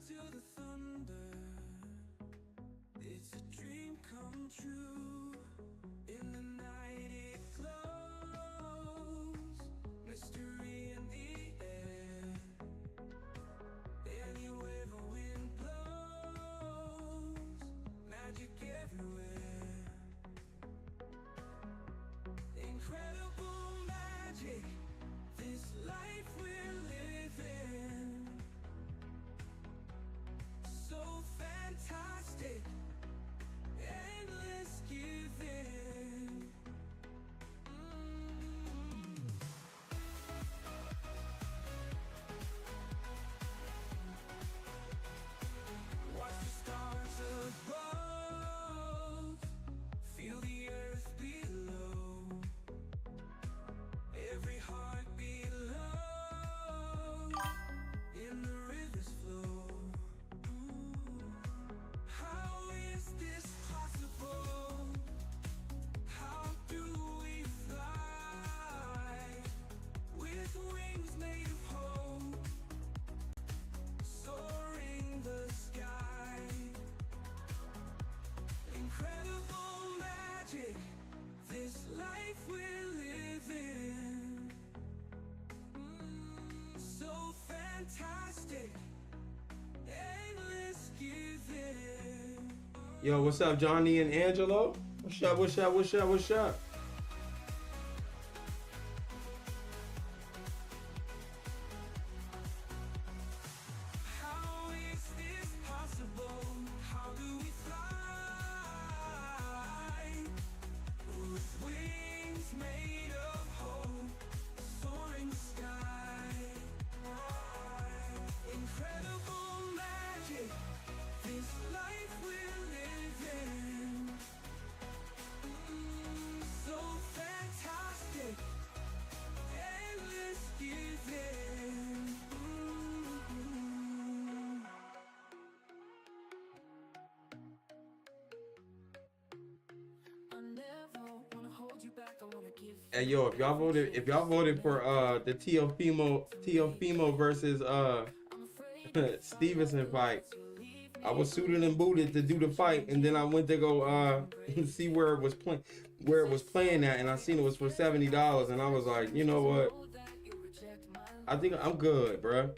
to the thunder. It's a dream come true. In the night it glows, mystery in the air. Anywhere the wind blows, magic everywhere. Incredible magic, this life we're living. So fantastic, endless giving. Watch the stars above, feel the earth below. Every heartbeat love, in the river's flow. How is this possible? How do we fly with wings made of hope, soaring the sky? Incredible magic, this life we're living. So fantastic, endless giving. Yo, what's up, Johnny and Angelo? What's up, what's up, what's up, what's up? How is this possible? How do we fly with wings made of hope, soaring the sky? Incredible magic, this life we're living. So fantastic, endless giving. I never wanna hold you back, I wanna give you. Hey yo, if y'all voted for the Teofimo versus Stevenson fight, I was suited and booted to do the fight, and then I went to go see where it was playing at, and I seen it was for $70, and I was like, you know what? I think I'm good, bro.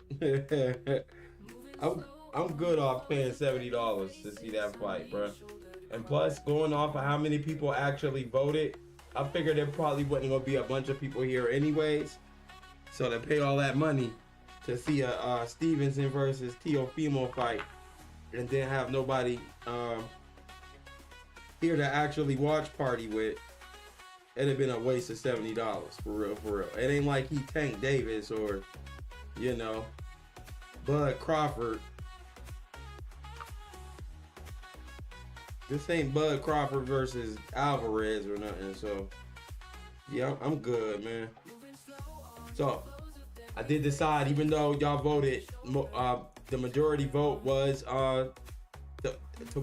I'm good off paying $70 to see that fight, bro. And plus, going off of how many people actually voted, I figured there probably wasn't gonna be a bunch of people here anyways. So to pay all that money to see a Stevenson versus Teofimo fight, and then have nobody here to actually watch party with, it'd have been a waste of $70 for real, for real. It ain't like he Tank Davis or, you know, Bud Crawford. This ain't Bud Crawford versus Alvarez or nothing, so yeah, I'm good, man. So I did decide, even though y'all voted, the majority vote was to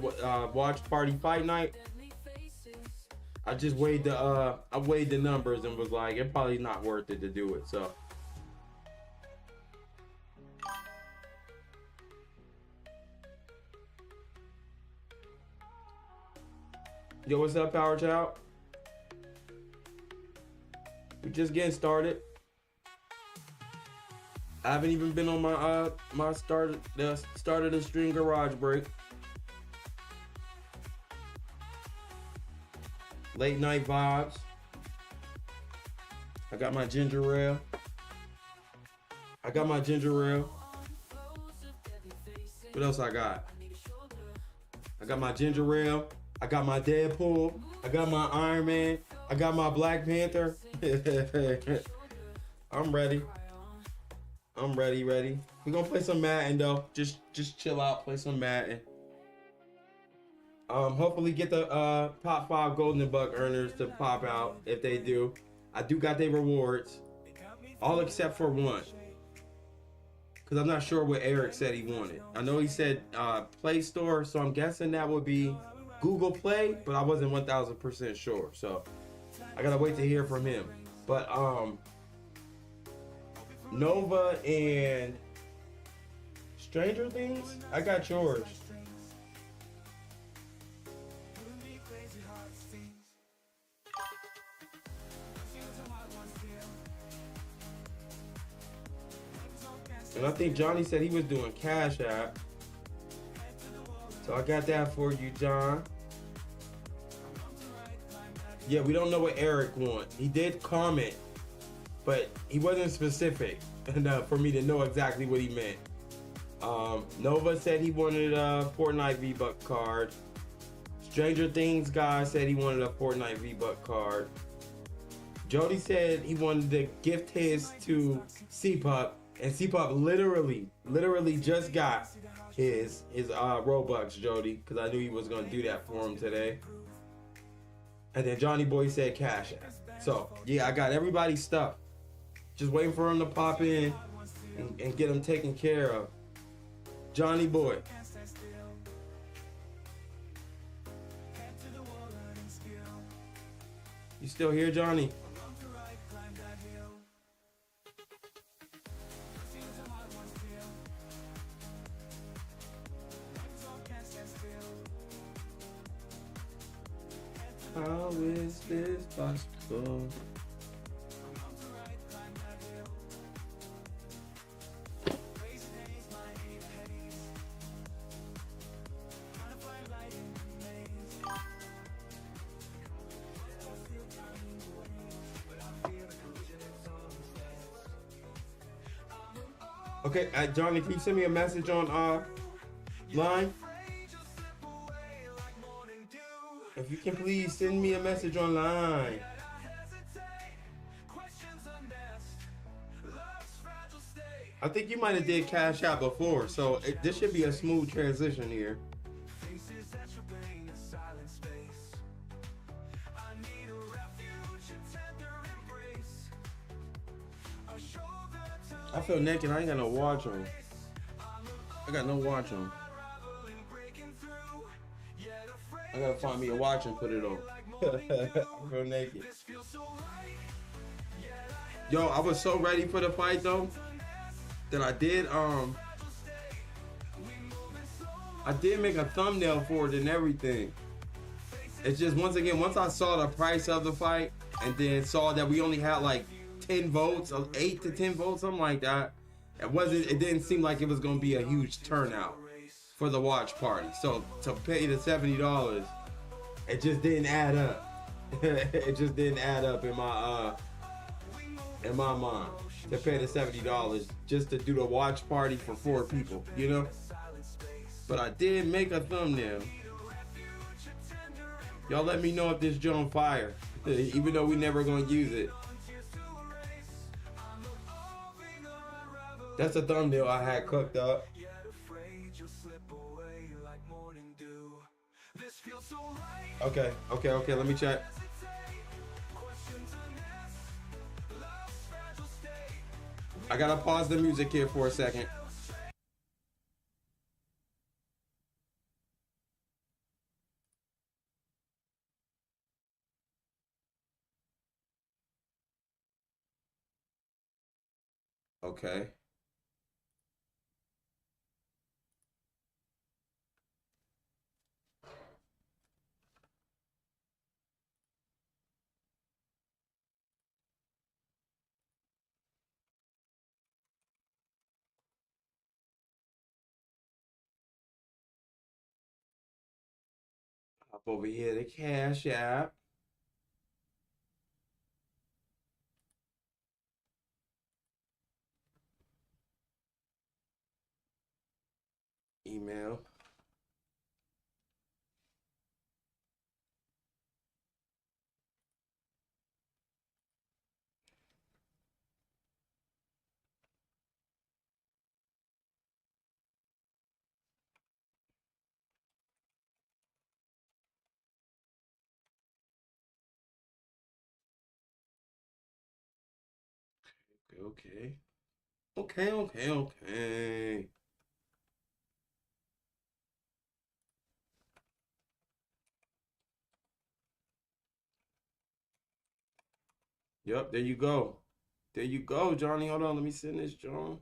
watch Party Fight Night. I just weighed the numbers and was like, it's probably not worth it to do it. So yo, what's up, Power Child? We're just getting started. I haven't even been on my start of the stream garage break. Late night vibes. I got my ginger ale. What else I got? I got my ginger ale. I got my Deadpool. I got my Iron Man. I got my Black Panther. I'm ready. Ready. We're gonna play some Madden though. Just chill out, play some Madden. Hopefully get the top 5 Golden Buck earners to pop out. If they do, I do got their rewards, all except for one, because I'm not sure what Eric said he wanted. I know he said Play Store, so I'm guessing that would be Google Play, but I wasn't 1000% sure, so I gotta wait to hear from him. But Nova and Stranger Things? I got yours. And I think Johnny said he was doing Cash App. So I got that for you, John. Yeah, we don't know what Eric wants. He did comment, but he wasn't specific enough for me to know exactly what he meant. Nova said he wanted a Fortnite V-Buck card. Stranger Things guy said he wanted a Fortnite V-Buck card. Jody said he wanted to gift his to C-Pup, and C-Pup literally just got his Robux, Jody, because I knew he was gonna do that for him today. And then Johnny Boy said Cash App. So yeah, I got everybody's stuff. Just waiting for him to pop in and get them taken care of. Johnny Boy. You still here, Johnny? How is this possible? Okay, Johnny, can you send me a message on line? If you can please send me a message online. I think you might have did Cash Out before, so this should be a smooth transition here. I feel naked. I ain't got no watch on. I got no watch on. I gotta find me a watch and put it on. I feel naked. Yo, I was so ready for the fight though that I did make a thumbnail for it and everything. It's just once I saw the price of the fight and then saw that we only had like 10 votes, 8 to 10 votes, something like that. It didn't seem like it was gonna be a huge turnout for the watch party. So to pay the $70, it just didn't add up. It just didn't add up in my mind to pay the $70 just to do the watch party for 4 people, you know? But I did make a thumbnail. Y'all let me know if this joint fire, even though we never gonna use it. That's a thumbnail I had cooked up. Okay, let me check. I gotta pause the music here for a second. Okay. Up over here, the Cash App. Email. Okay. Yep, there you go. There you go, Johnny. Hold on, let me send this, John.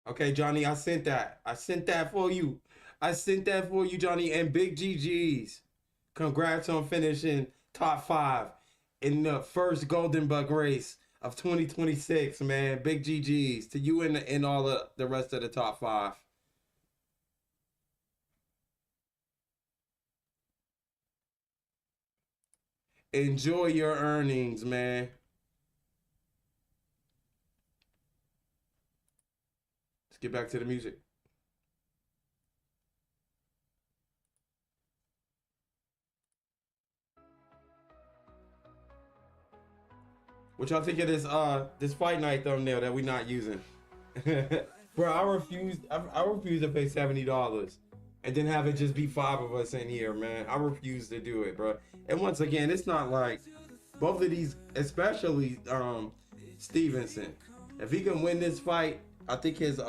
Okay, Johnny, I sent that. I sent that for you. I sent that for you, Johnny. And big GG's. Congrats on finishing top 5 in the first Golden Bug race of 2026, man. Big GG's to you and all the rest of the top 5. Enjoy your earnings, man. Let's get back to the music. What y'all think of this fight night thumbnail that we not using? Bro, I refuse to pay $70 and then have it just be 5 of us in here, man. I refuse to do it, bro. And once again, it's not like both of these, especially Stevenson. If he can win this fight, I think his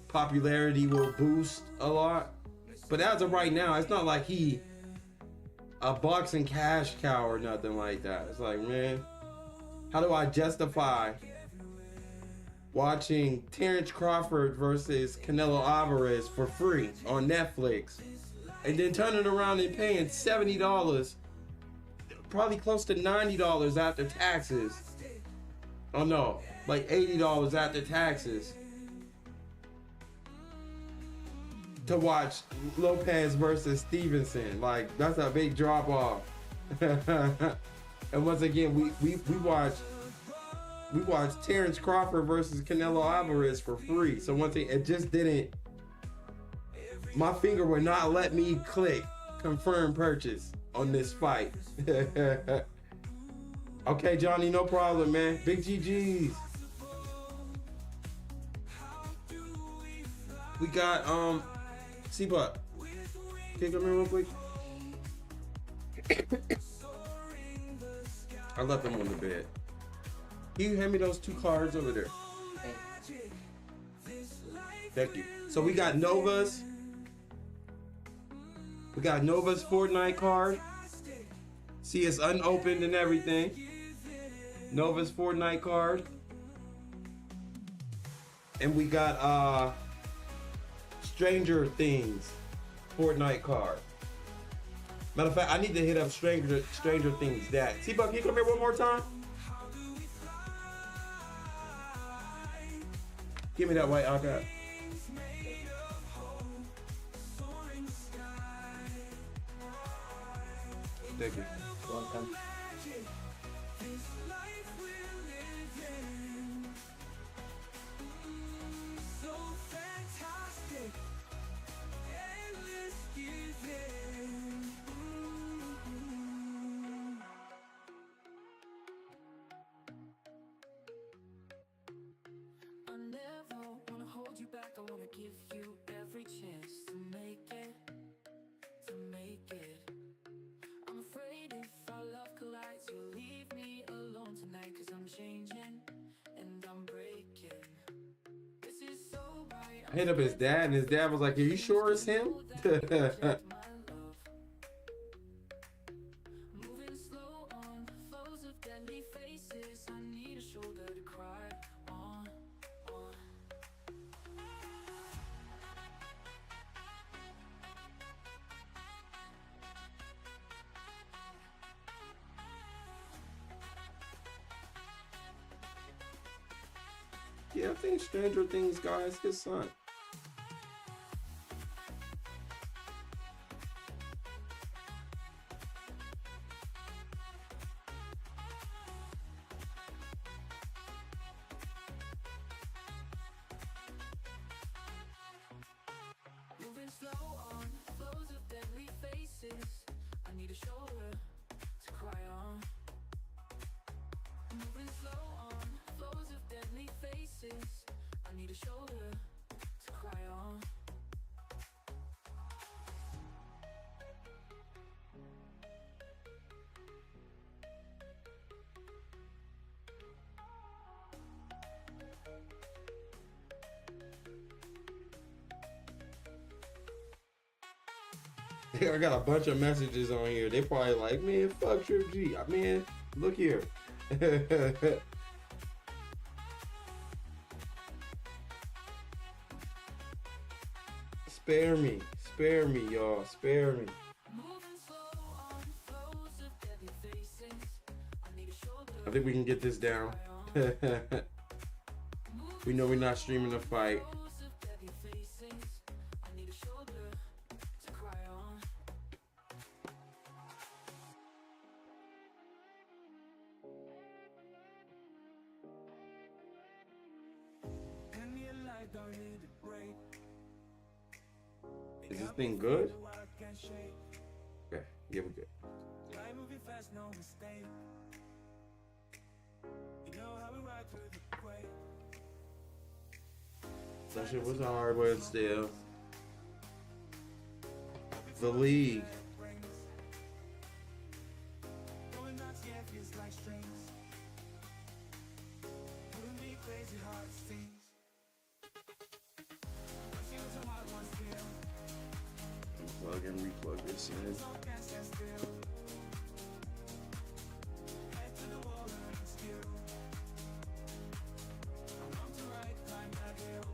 popularity will boost a lot. But as of right now, it's not like he a boxing cash cow or nothing like that. It's like, man, how do I justify watching Terrence Crawford versus Canelo Alvarez for free on Netflix and then turning around and paying $70, probably close to $90 after taxes? Oh no, like $80 after taxes to watch Lopez versus Stevenson. Like, that's a big drop off. And once again, we watched Terrence Crawford versus Canelo Alvarez for free. So one thing, it just didn't, my finger would not let me click confirm purchase on this fight. Okay, Johnny, no problem, man. Big GG's. We got C-Buck. Can you come here real quick? I left them on the bed. Can you hand me those 2 cards over there? Thank you. So we got Nova's. We got Nova's Fortnite card. See, it's unopened and everything. Nova's Fortnite card. And we got Stranger Things Fortnite card. Matter of fact, I need to hit up Stranger Things Dad. C-Buck, can you come here one more time? Give me that white iPad. Thank you. Welcome. I wanna give you every chance to make it, to make it. I'm afraid if our love collides, you'll leave me alone tonight. Cause I'm changing and I'm breaking. This is so right. I hit up his dad and his dad was like, are you sure it's him? Yeah, I think Stranger Things guy is his son. Moving slow on flows of deadly faces. I need a shoulder to cry on. Moving slow on flows of deadly faces. I need a shoulder to cry on. I got a bunch of messages on here. They probably like, man, fuck Trip G. Man, look here. Spare me. Spare me, y'all. Spare me. Moving slow on flows of deadly faces. I need a shoulder. I think we can get this down. We know we're not streaming the fight. Flows of deadly faces. I need a shoulder to cry on. And your light don't need to break. Is this thing good? Okay, yeah, we're good. Life moving fast, no mistake. You know how we ride through the quake. That shit was hard, but still. The league. Going nuts, yeah, feels like strings. Pulling me crazy heart stings. But she was a hard one still. Plug and replug this in. So I can't stand still. Head to the wall, learning skill. I'm wrong to right, climb that hill.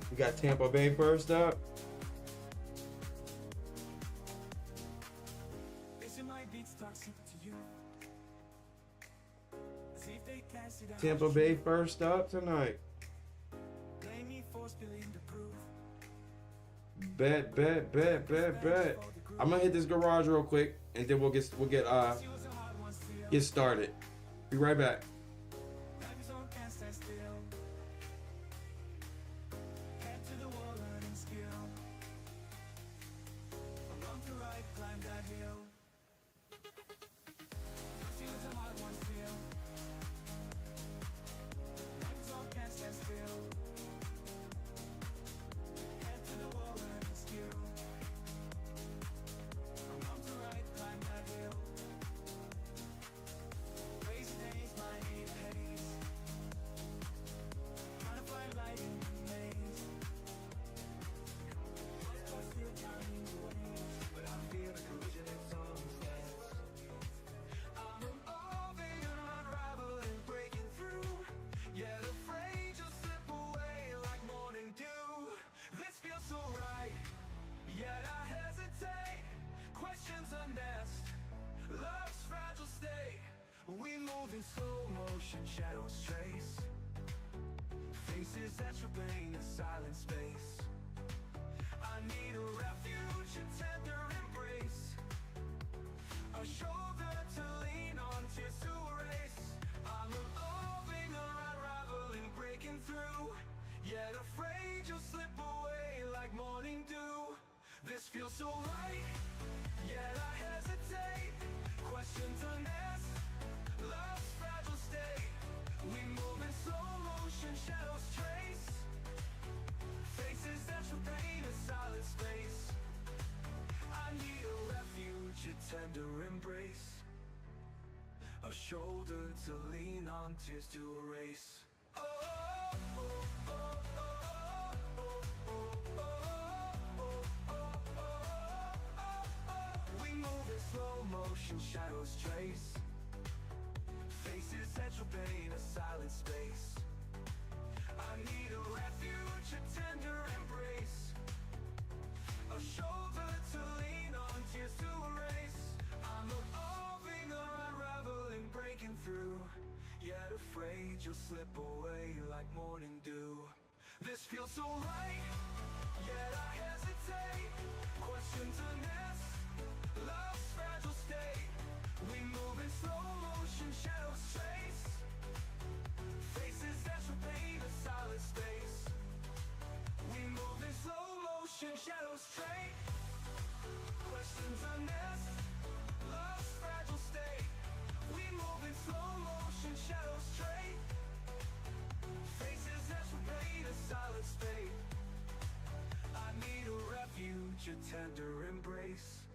We got Tampa Bay first up. They say my beats toxic to you. As if they can't see that Tampa Bay first up tonight. blame me for spilling the proof. Bet. I'm gonna hit this garage real quick, and then we'll get She was a hard one still. started. Be right back. Life is on, can't stand still. Head to the wall, learning skill. I'm wrong to right, climb that hill. She was a hard one still. Life is on, can't stand still. Head to the wall, learning skill. I'm wrong to right, climb that hill. Crazy days, my head haze. Trying to find light in the maze. I still counting the ways, but I feel the collision in circumstance. I'm evolving and unraveling, breaking through. Yet afraid you'll slip away like morning dew. This feels so right, yet I hesitate. Questions unasked, love's fragile state. We move in slow motion, shadows trace. Faces that remain in silent space. I need a refuge, a tender embrace. A shoulder to lean on, tears to erase. I'm evolving or unraveling, breaking through. Yet afraid you'll slip away like morning dew. This feels so right, yet I hesitate. Questions unasked, love's fragile state. We move in slow motion, shadows trace. Faces that remain in silent space. I need a refuge, a tender embrace. A shoulder to lean on, tears to erase. Oh, oh, oh, oh, oh, oh, oh, oh, oh, oh, oh. We move in slow motion, shadows trace. Faces that remain a silent space. I need a refuge, a tender embrace. A shoulder to lean on, tears to erase. I'm evolving or unraveling, breaking through. Yet afraid you'll slip away like morning dew. This feels so right, yet I hesitate. Questions unasked, love's fragile state. We move in slow motion, shadows trace. Faces that remain a silent space. We move in slow motion, shadows trace. Questions unasked, love's fragile state. We move in slow motion, shadows trace. Faces that remain a silent space. I need a refuge, a tender embrace.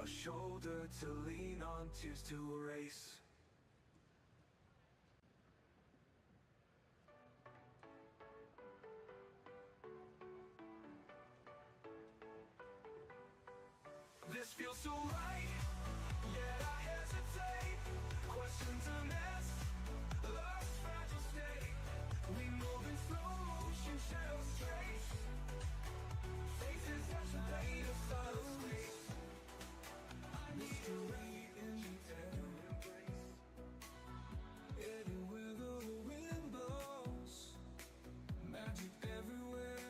A shoulder to lean on, tears to erase. This Feel so right, yet I hesitate. Questions unasked, love's fragile state. We move in slow motion, shadows trace. Faces that fade a subtle space. Mystery in the air. Anywhere the wind blows. Magic everywhere.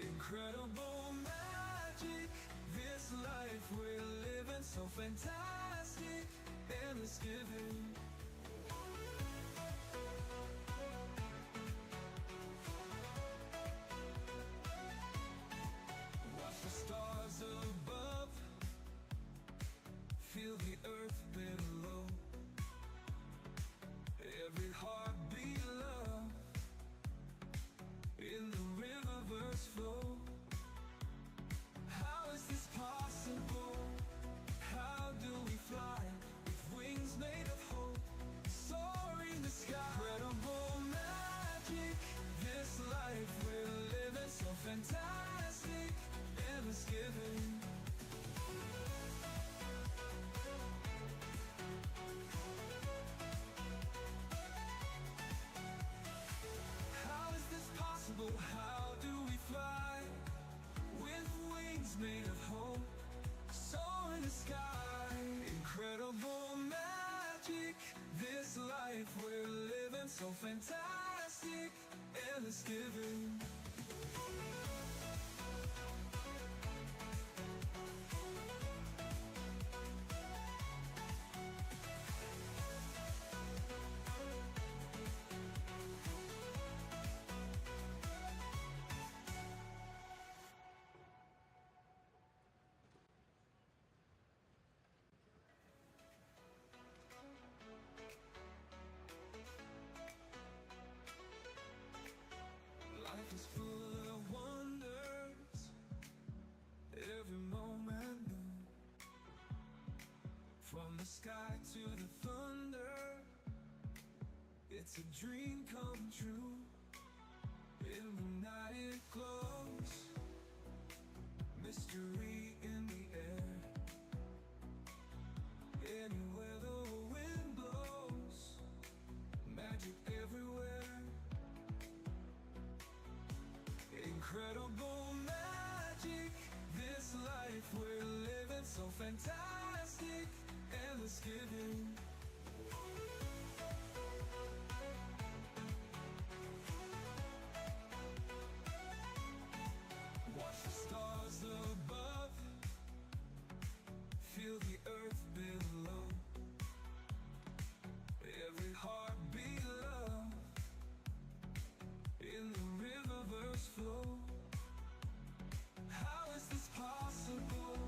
Incredible magic. This life we're living, so fantastic. Endless giving. Watch the stars above. Feel the earth below. Every heartbeat love. In the river's flow. How is this possible? How do we fly with wings made of hope? Soaring the sky. Incredible magic. This life we're living, so fantastic. Endless giving. How is this possible? How do we fly with wings made of hope? Soar in the sky. Incredible magic. This life we're living, so fantastic. Endless giving. Life is full of wonders, every moment new. From the sky to the thunder, it's a dream come true. In the night it glows, mystery in the air. Anywhere the wind blows, magic everywhere. Incredible magic. This life we're living, so fantastic. Endless giving. Watch the stars above. Feel the earth below. Every heartbeat love. In the river's flow. How is this possible?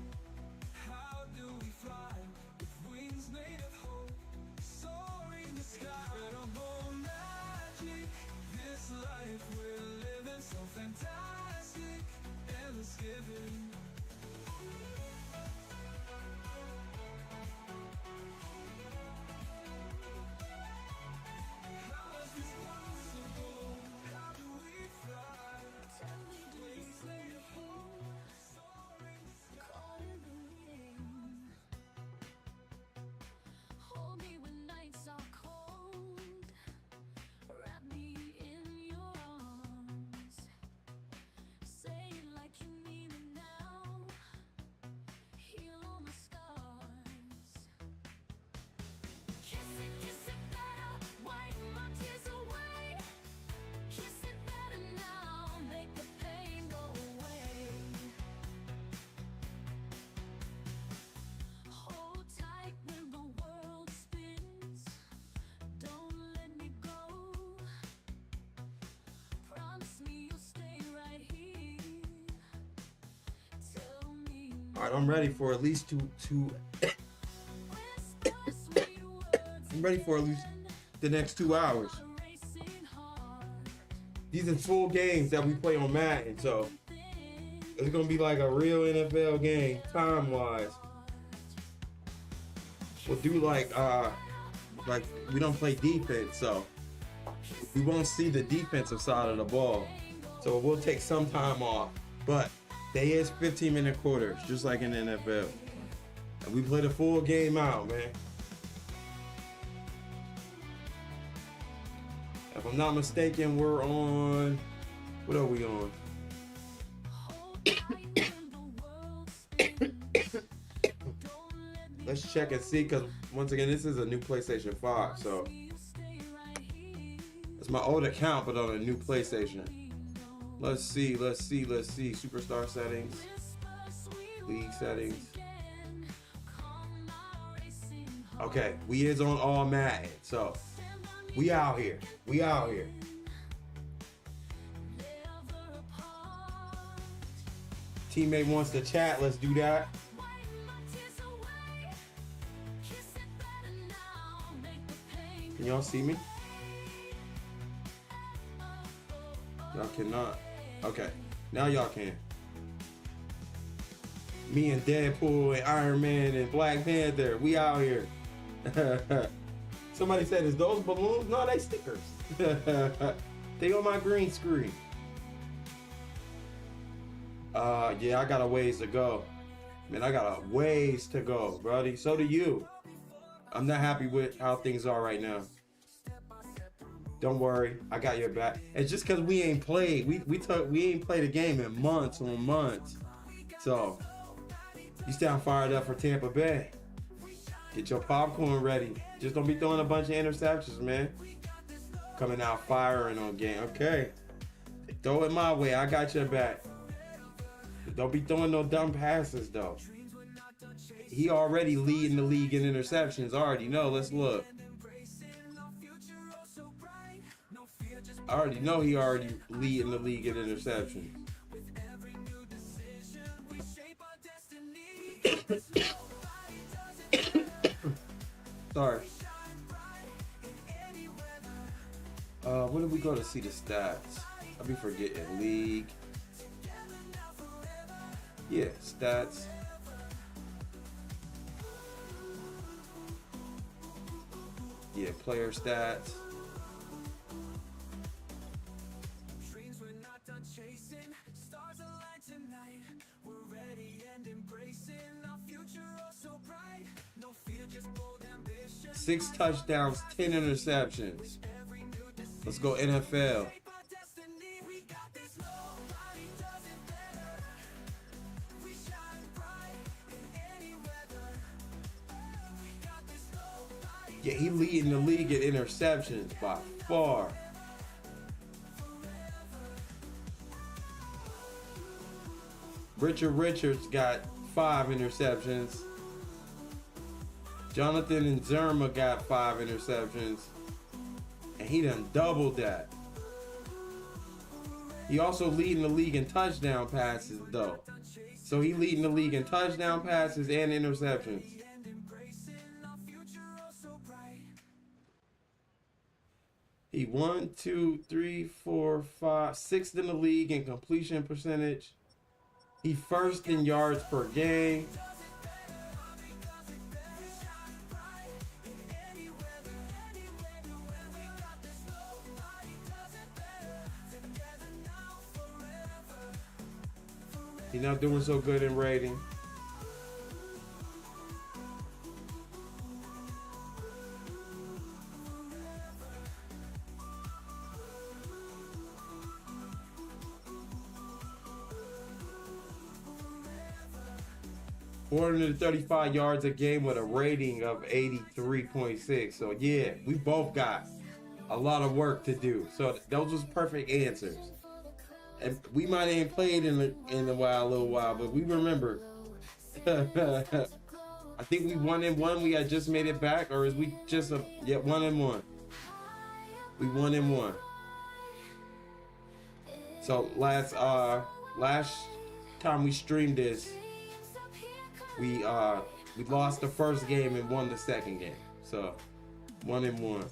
How do we fly with wings made of hope? Soaring the sky. Incredible magic. This life we're living, so fantastic. Endless giving. How is this possible? How do we fly? Tell me, do you Wings see made me of hope. Soaring the sky. caught in the wind? Hold me when nights are cold. Wrap me in your arms. Say it like you mean it now. Heal all my scars. Kiss it better. Wipe my tears away. Kiss it better now. Make the pain go away. Hold tight when the world spins. Don't let me go. Promise me you'll stay right here. Tell me. All right, I'm ready for at least two. Whisper sweet words I'm ready for at least the next 2 hours. a racing heart. These are full games that we play on Madden, so it's gonna be like a real NFL game time wise. We'll do like we don't play defense, so we won't see the defensive side of the ball. So we'll take some time off, but They is 15-minute quarters, just like in the NFL. And we play the full game out, man. If I'm not mistaken, we're on. What are we on? Let's check and see, because once again, this is a new PlayStation 5, so it's my old account, but on a new PlayStation. Let's see. Superstar settings, league settings. Okay, we is on all Madden, so we out here. Teammate wants to chat. Let's do that. Can y'all see me? Y'all cannot. Okay, now y'all can. Me and Deadpool and Iron Man and Black Panther, we out here. Somebody said, is those balloons? No, they stickers. They on my green screen. Yeah, I got a ways to go. Man, I got a ways to go, buddy. So do you. I'm not happy with how things are right now. Don't worry, I got your back. It's just because we ain't played. We ain't played a game in months on months. So you sound fired up for Tampa Bay. Get your popcorn ready. Just don't be throwing a bunch of interceptions, man. Coming out firing on game. Okay. Throw it my way. I got your back. Don't be throwing no dumb passes, though. He already leading the league in interceptions. I already know. Let's look. I already know he already leading the league in interceptions. Sorry. When did we go to see the stats? I'll be forgetting. League. Yeah, stats. Yeah, player stats. Dreams we're not done chasing. Stars align tonight. We're ready and embracing our future oh so bright. No fear, just bold ambition. 6 touchdowns, 10 interceptions. Let's go NFL. Yeah, he leading the league in interceptions by far. Richard Richards got 5 interceptions. Jonathan and Zerma got 5 interceptions. And he done doubled that. He also leading the league in touchdown passes, though. So he leading the league in touchdown passes and interceptions. He 1, 2, 3, 4, 5, 6th in the league in completion percentage. He first in yards per game. He's not doing so good in rating. .435 yards a game with a rating of 83.6. So yeah, we both got a lot of work to do. So those was perfect answers. And we might ain't played in a little while, but we remember. I think we 1-1. We had just made it back, or is we just 1-1? We 1-1. So last time we streamed this, we lost the first game and won the second game. So 1-1.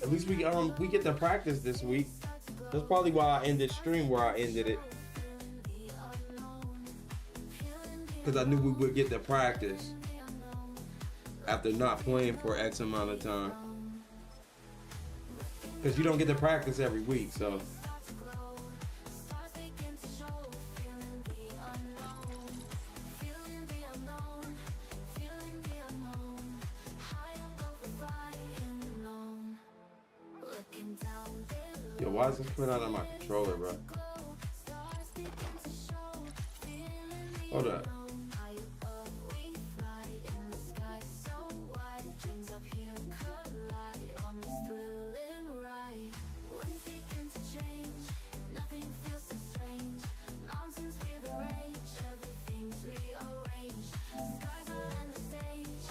At least we get to practice this week. That's probably why I ended stream where I ended it. because I knew we would get to practice after not playing for X amount of time. Because you don't get to practice every week, so. Yo, why is this coming out of my controller, bro? Hold up.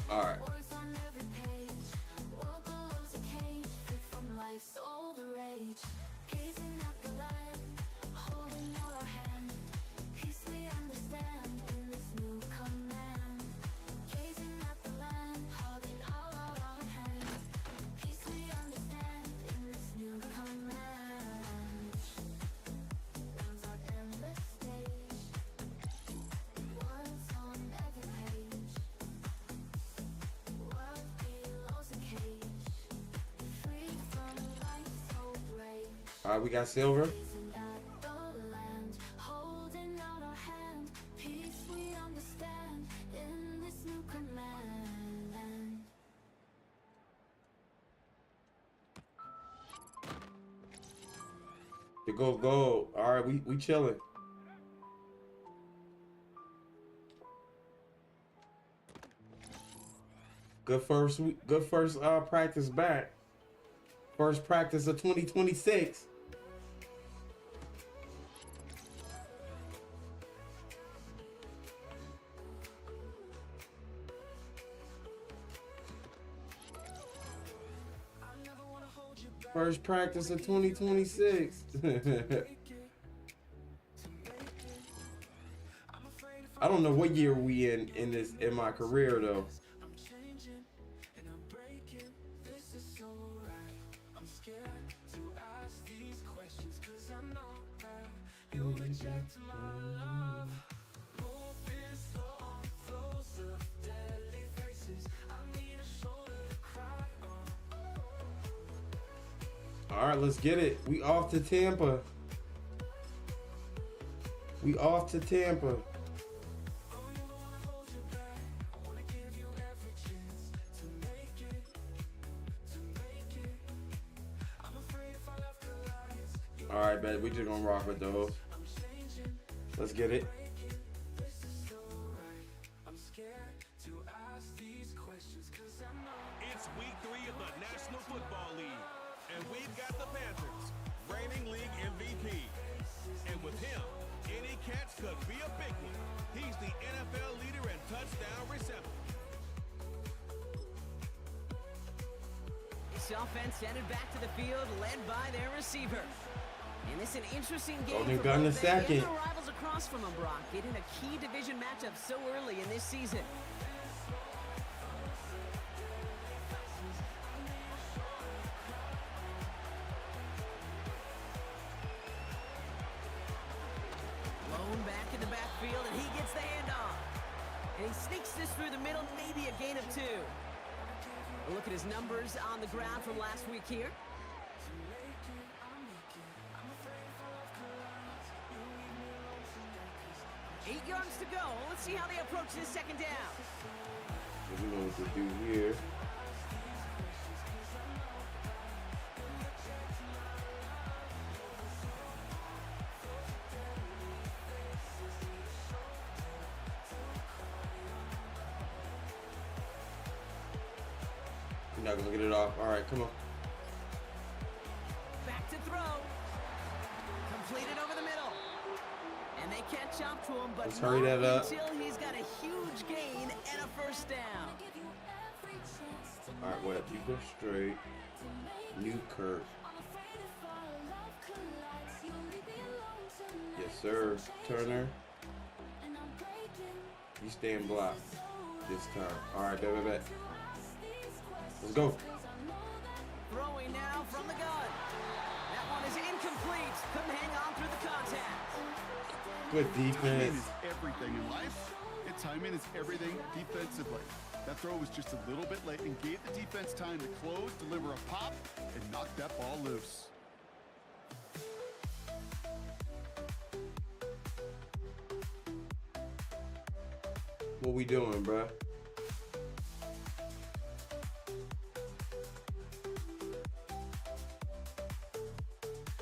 All right. All right, we got silver. It goes gold. All right, we chilling. Good first practice back. First practice of 2026. First practice of 2026. I don't know what year we in my career though. All right, let's get it. We off to Tampa. We off to Tampa. All right, bet we just gonna rock with those. Let's get it. It's week 3 of the National Football League, and we've got the Panthers, reigning league MVP. And with him, any catch could be a big one. He's the NFL leader in touchdown reception. This offense headed back to the field, led by their receiver. And it's an interesting game Golden for gun in both a them and second. their rivals across from them, Brock, getting a key division matchup so early in this season. Blown back in the backfield, and he gets the handoff. And he sneaks this through the middle, maybe a gain of 2. A look at his numbers on the ground from last week here. 8 yards to go. Let's see how they approach this second down. We know what to do here. We're not gonna get it off. All right, come on. Back to throw. Completed over the middle. And they catch up to him, but Let's hurry that up. until he's got a huge gain and a first down. All right, wait. You go straight. New Kurt. Yes, sir. Turner. You stay in block this time. All right, bet. Let's go. Throwing now from the gun. That one is incomplete. Couldn't hang on through the contact. Good Timing defense. is everything in life. It's Timing is everything defensively. That throw was just a little bit late and gave the defense time to close, deliver a pop, and knock that ball loose. What we doing, bruh?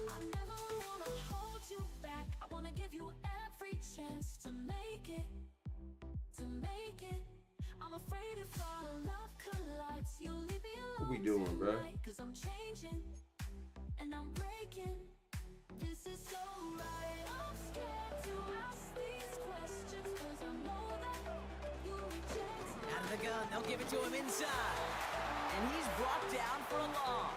I never wanna hold you back. I wanna give you every chance to make it, to make it. I'm afraid if our love collides, you'll leave me alone. What we doing, bruh? tonight, 'cause I'm changing and I'm breaking. This is so right. I'm scared to ask these questions 'cause I know that you reject me. Out of the gun, they'll give it to him inside. And he's brought down for a loss.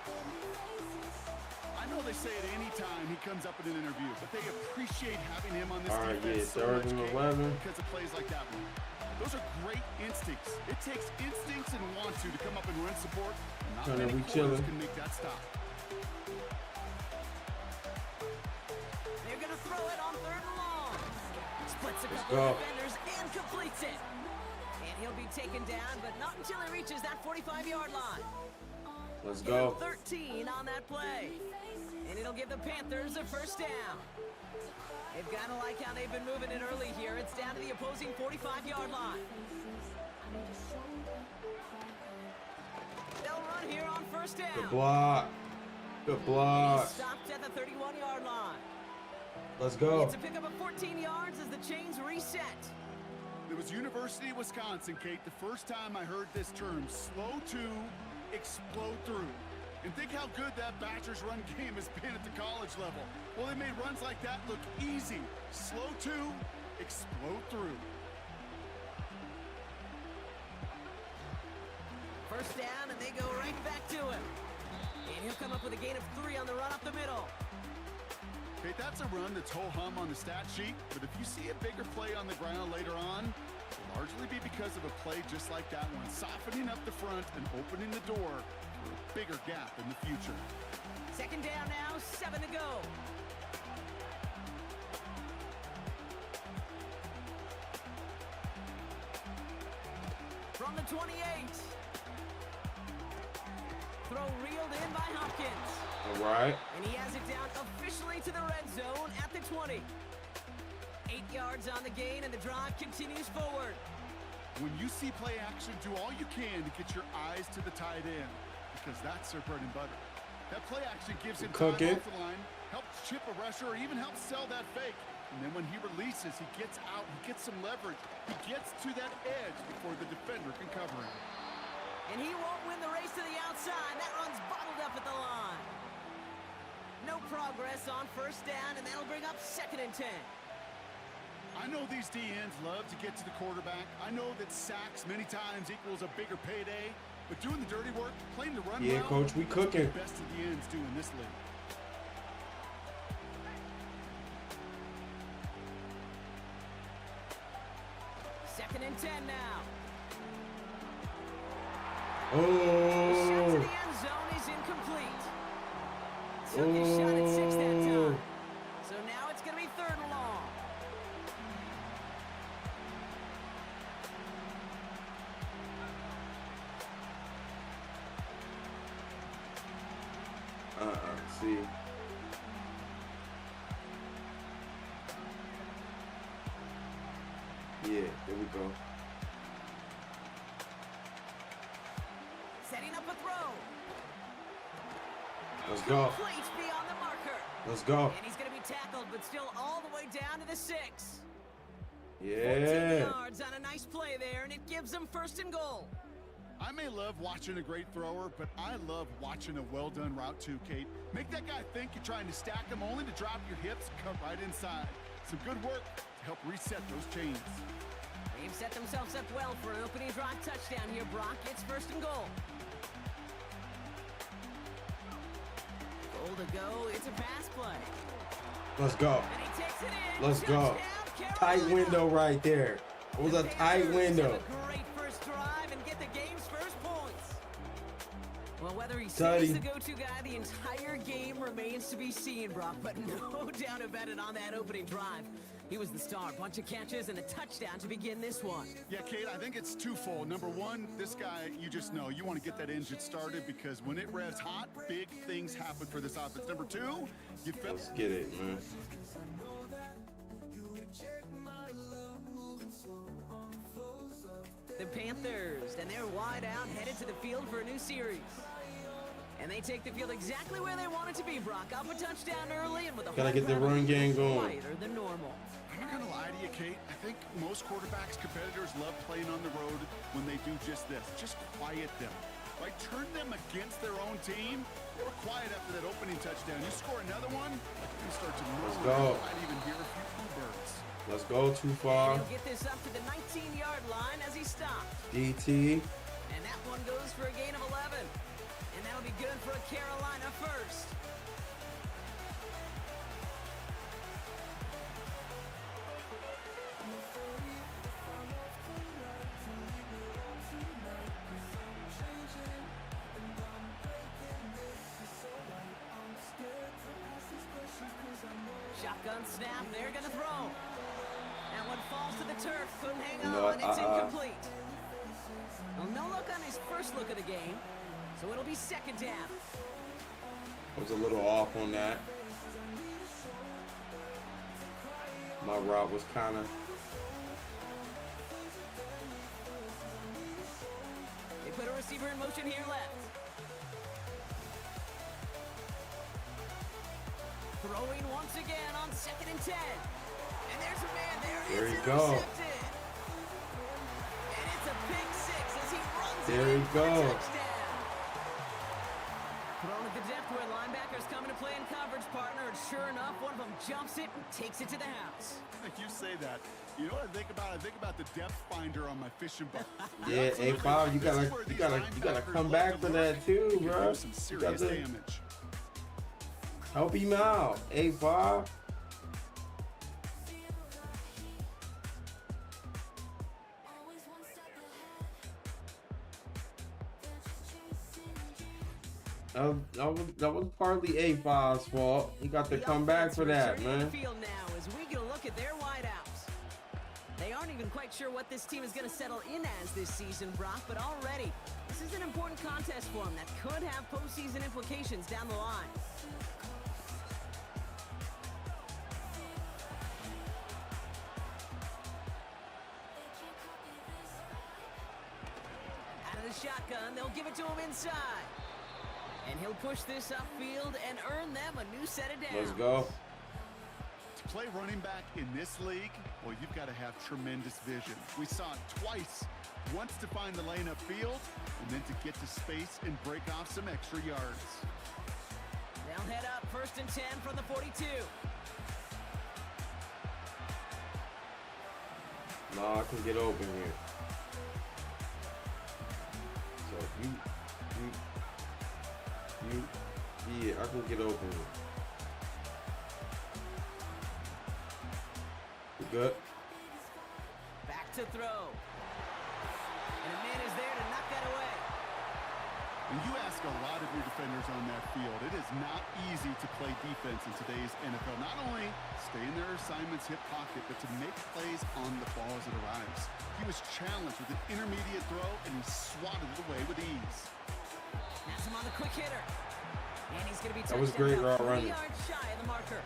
I know they say it any time he comes up in an interview, but they appreciate having him on this All right, defense yeah, so third much, and Kate, 11. because of plays like that one. Those are great instincts. It takes instincts and want to come up and run support. Not Turner, many we quarters chillin'. can make that stop. They're going to throw it on 3rd and long. Splits a couple go. of defenders and completes it. And he'll be taken down, but not until he reaches that 45-yard line. Let's go. 13 on that play. And it'll give the Panthers a first down. They've got to like how they've been moving it early here. It's down to the opposing 45-yard line. They'll run here on first down. Good block. Good And block. he stopped at the 31-yard line. Let's go. It's a pickup of 14 yards as the chains reset. It was University of Wisconsin, Kate, the first time I heard this term, slow to explode through. And think how good that Badgers run game has been at the college level. Well, they made runs like that look easy. Slow to explode through. First down, and they go right back to him. And he'll come up with a gain of 3 on the run up the middle. Kate, that's a run that's ho-hum on the stat sheet, but if you see a bigger play on the ground later on, it'll largely be because of a play just like that one, softening up the front and opening the door for a bigger gap in the future. Second down now, 7 to go. From the 28. Throw reeled in by Hopkins. All right. And he has it down officially to the red zone at the 20. 8 yards on the gain, and the drive continues forward. When you see play action, do all you can to get your eyes to the tight end, because that's their bread and butter. That play action gives him time Cooking. off the line, helps chip a rusher, or even helps sell that fake. And then when he releases, he gets out, he gets some leverage. He gets to that edge before the defender can cover him. And he won't win the race to the outside. That run's bottled up at the line. No progress on first down, and that'll bring up 2nd and 10. I know these DNs love to get to the quarterback. I know that sacks many times equals a bigger payday, but doing the dirty work, playing the run Yeah, well, Coach, we that's what cooking. the best of the ends do in this league. Second and 10 now. The shot to Oh. the end zone is incomplete. Took his shot at 6 that time. So now it's going to be 3rd and long. See. Yeah, there we go. Setting up a throw. Let's go. Complete beyond the marker. Let's go. And he's going to be tackled, but still all the way down to the 6. 14 Yeah. yards on a nice play there, and it gives them 1st and goal. I may love watching a great thrower, but I love watching a well-done route too, Kate. Make that guy think you're trying to stack him only to drop your hips and come right inside. Some good work to help reset those chains. They've set themselves up well for an opening drive touchdown here, Brock. It's 1st and goal. Goal to go. It's a pass play. Let's go. And he takes it in. Let's go. Touchdown, Tight Carolina. window right there. It was a tight Panthers window. have a great first drive and get the game's first points. Well, whether he Tidy. stays the go-to guy the entire game remains to be seen, Brock. But no doubt about it on that opening drive. He was the star. Bunch of catches and a touchdown to begin this one. Yeah, Kate, I think it's twofold. Number one, this guy, you just know, you want to get that engine started because when it revs hot, big things happen for this offense. Number two, you feel... Let's get it, man. The Panthers, and they're wide out, headed to the field for a new series. And they take the field exactly where they want it to be, Brock. Up a touchdown early and with a Gotta get the run game going. Quieter than normal. I'm not going to lie to you, Kate. I think most quarterbacks, competitors love playing on the road when they do just this. Just quiet them. Right? Turn them against their own team. They were quiet after that opening touchdown. You score another one, you start to move. Let's go. You might even hear a few bluebirds. Let's go too far. He'll get this up to the 19-yard line as he stops. DT. And that one goes for a gain of 11. And that'll be good for a Carolina first. Shotgun snap, they're gonna throw. That one falls to the turf, couldn't hang on, it's incomplete. Well, no look on his first look of the game, so it'll be second down. I was a little off on that. My route was kind of... They put a receiver in motion here left. Throwing once again on 2nd and 10. And there's a man there. There It's you go. intercepted. And it's a pick six as he runs There it in you for a go. touchdown. Thrown at the depth where linebackers coming to play in coverage, partner. And sure enough, one of them jumps it and takes it to the house. You say that. You know what I think about? I think about the depth finder on my fishing boat. Yeah, A5, you gotta come back for that too, bro. Some You serious gotta damage. help him out, A5. Always one step ahead. They're just chasing dreams. That was partly A5's fault. He got to The come back offense for that, returning to man. the field now as we get a look at their wideouts. They aren't even quite sure what this team is going to settle in as this season, Brock, but already this is an important contest for them that could have postseason implications down the line. Out of the shotgun, they'll give it to him inside. And he'll push this upfield and earn them a new set of downs. Let's go. To play running back in this league, well, you've got to have tremendous vision. We saw it twice. Once to find the lane upfield, and then to get to space and break off some extra yards. They'll head up 1st and 10 from the 42. Nah, I can get open here. So yeah, I can get open here. We good? Back to throw. And a man is there to knock that away. And you ask a lot of your defenders on that field. It is not easy to play defense in today's NFL. Not only stay in their assignment's hip pocket, but to make plays on the ball as it arrives. He was challenged with an intermediate throw, and he swatted it away with ease. That's him on the quick hitter. And he's going to be That was touched great about route 3 running. yards shy of the marker.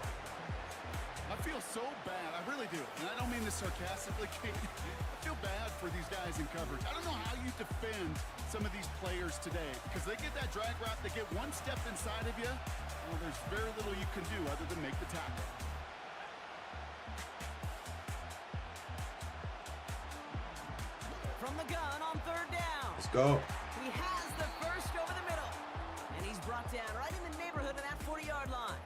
I feel so bad. I really do. And I don't mean this sarcastically, Kate. I feel bad for these guys in coverage. I don't know how you defend some of these players today because they get that drag route, they get one step inside of you. Well, there's very little you can do other than make the tackle. From the gun on 3rd down. Let's go. He has the first over the middle. And he's brought down right in the neighborhood of that 40-yard line.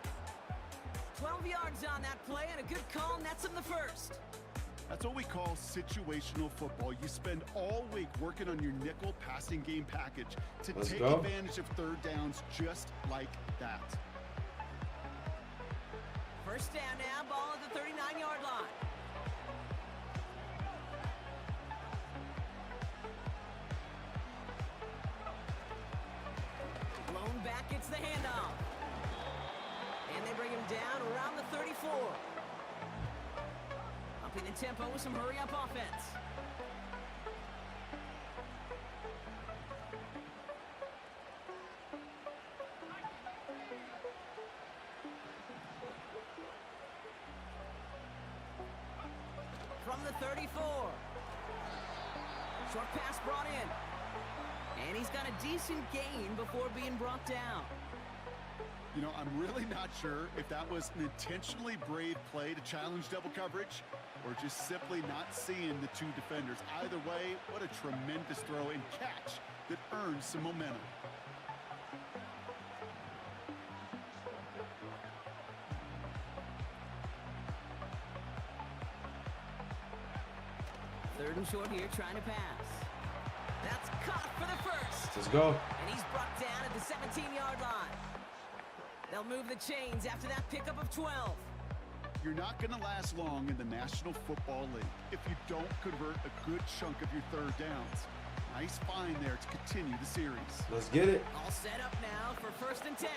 12 yards on that play and a good call nets him the first. That's what we call situational football. You spend all week working on your nickel passing game package to Let's take go. advantage of 3rd downs just like that. First down now, ball at the 39-yard line. Blown back, gets the handoff. And they bring him down around the 34. Upping the tempo with some hurry-up offense. From the 34. Short pass brought in. And he's got a decent gain before being brought down. You know, I'm really not sure if that was an intentionally brave play to challenge double coverage or just simply not seeing the two defenders. Either way, what a tremendous throw and catch that earns some momentum. Third and short here, trying to pass. That's caught for the first. Let's go. And he's brought down at the 17-yard line. They'll move the chains after that pickup of 12. You're not going to last long in the National Football League if you don't convert a good chunk of your third downs. Nice find there to continue the series. Let's get it. All set up now for 1st and 10.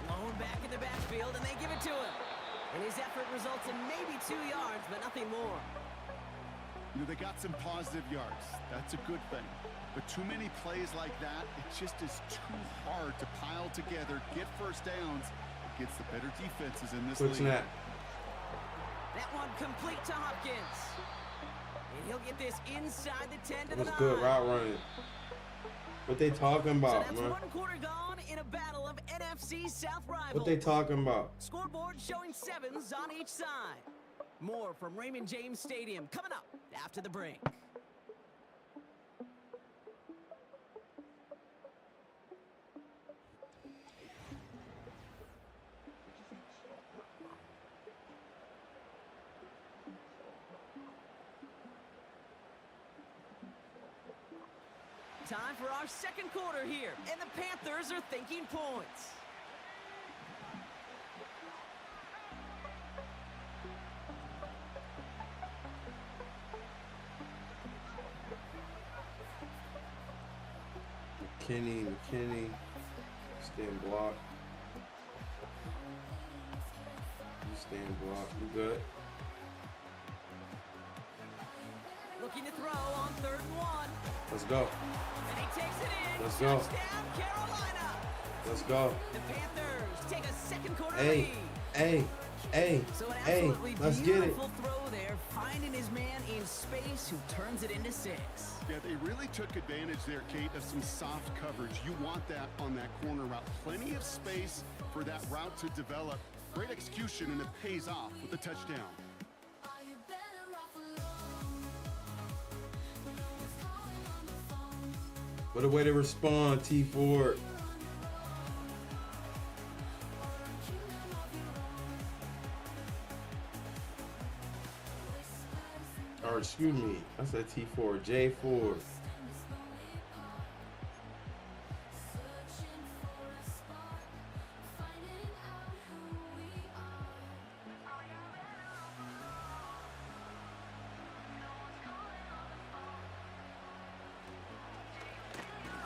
Blown back in the backfield, and they give it to him. And his effort results in maybe 2 yards, but nothing more. You know, they got some positive yards. That's a good thing. But too many plays like that, it just is too hard to pile together, get first downs against the better defenses in this Quick league. snap. That one complete to Hopkins. And he'll get this inside the 10 to That the was 9. good route running. What they talking So about, that's man? 1 quarter gone in a battle of NFC South rivals. What they talking about? Scoreboard showing 7s on each side. More from Raymond James Stadium coming up after the break. Time for our 2nd quarter here, and the Panthers are thinking points. McKinney, stand block. You stand block. You good? Looking to throw on 3rd and 1. Let's go. And he takes it in. Let's go. Touchdown, Carolina. Let's go. The Panthers take a 2nd quarter Hey, lead. hey, So an hey, absolutely let's get it. beautiful throw there, finding his man in space who turns it into 6. Yeah, they really took advantage there, Kate, of some soft coverage. You want that on that corner route. Plenty of space for that route to develop. Great execution, and it pays off with the touchdown. Are you better off alone? No one's calling on the phone. What a way to respond, T Ford. Or excuse me, I said T Ford, J Ford.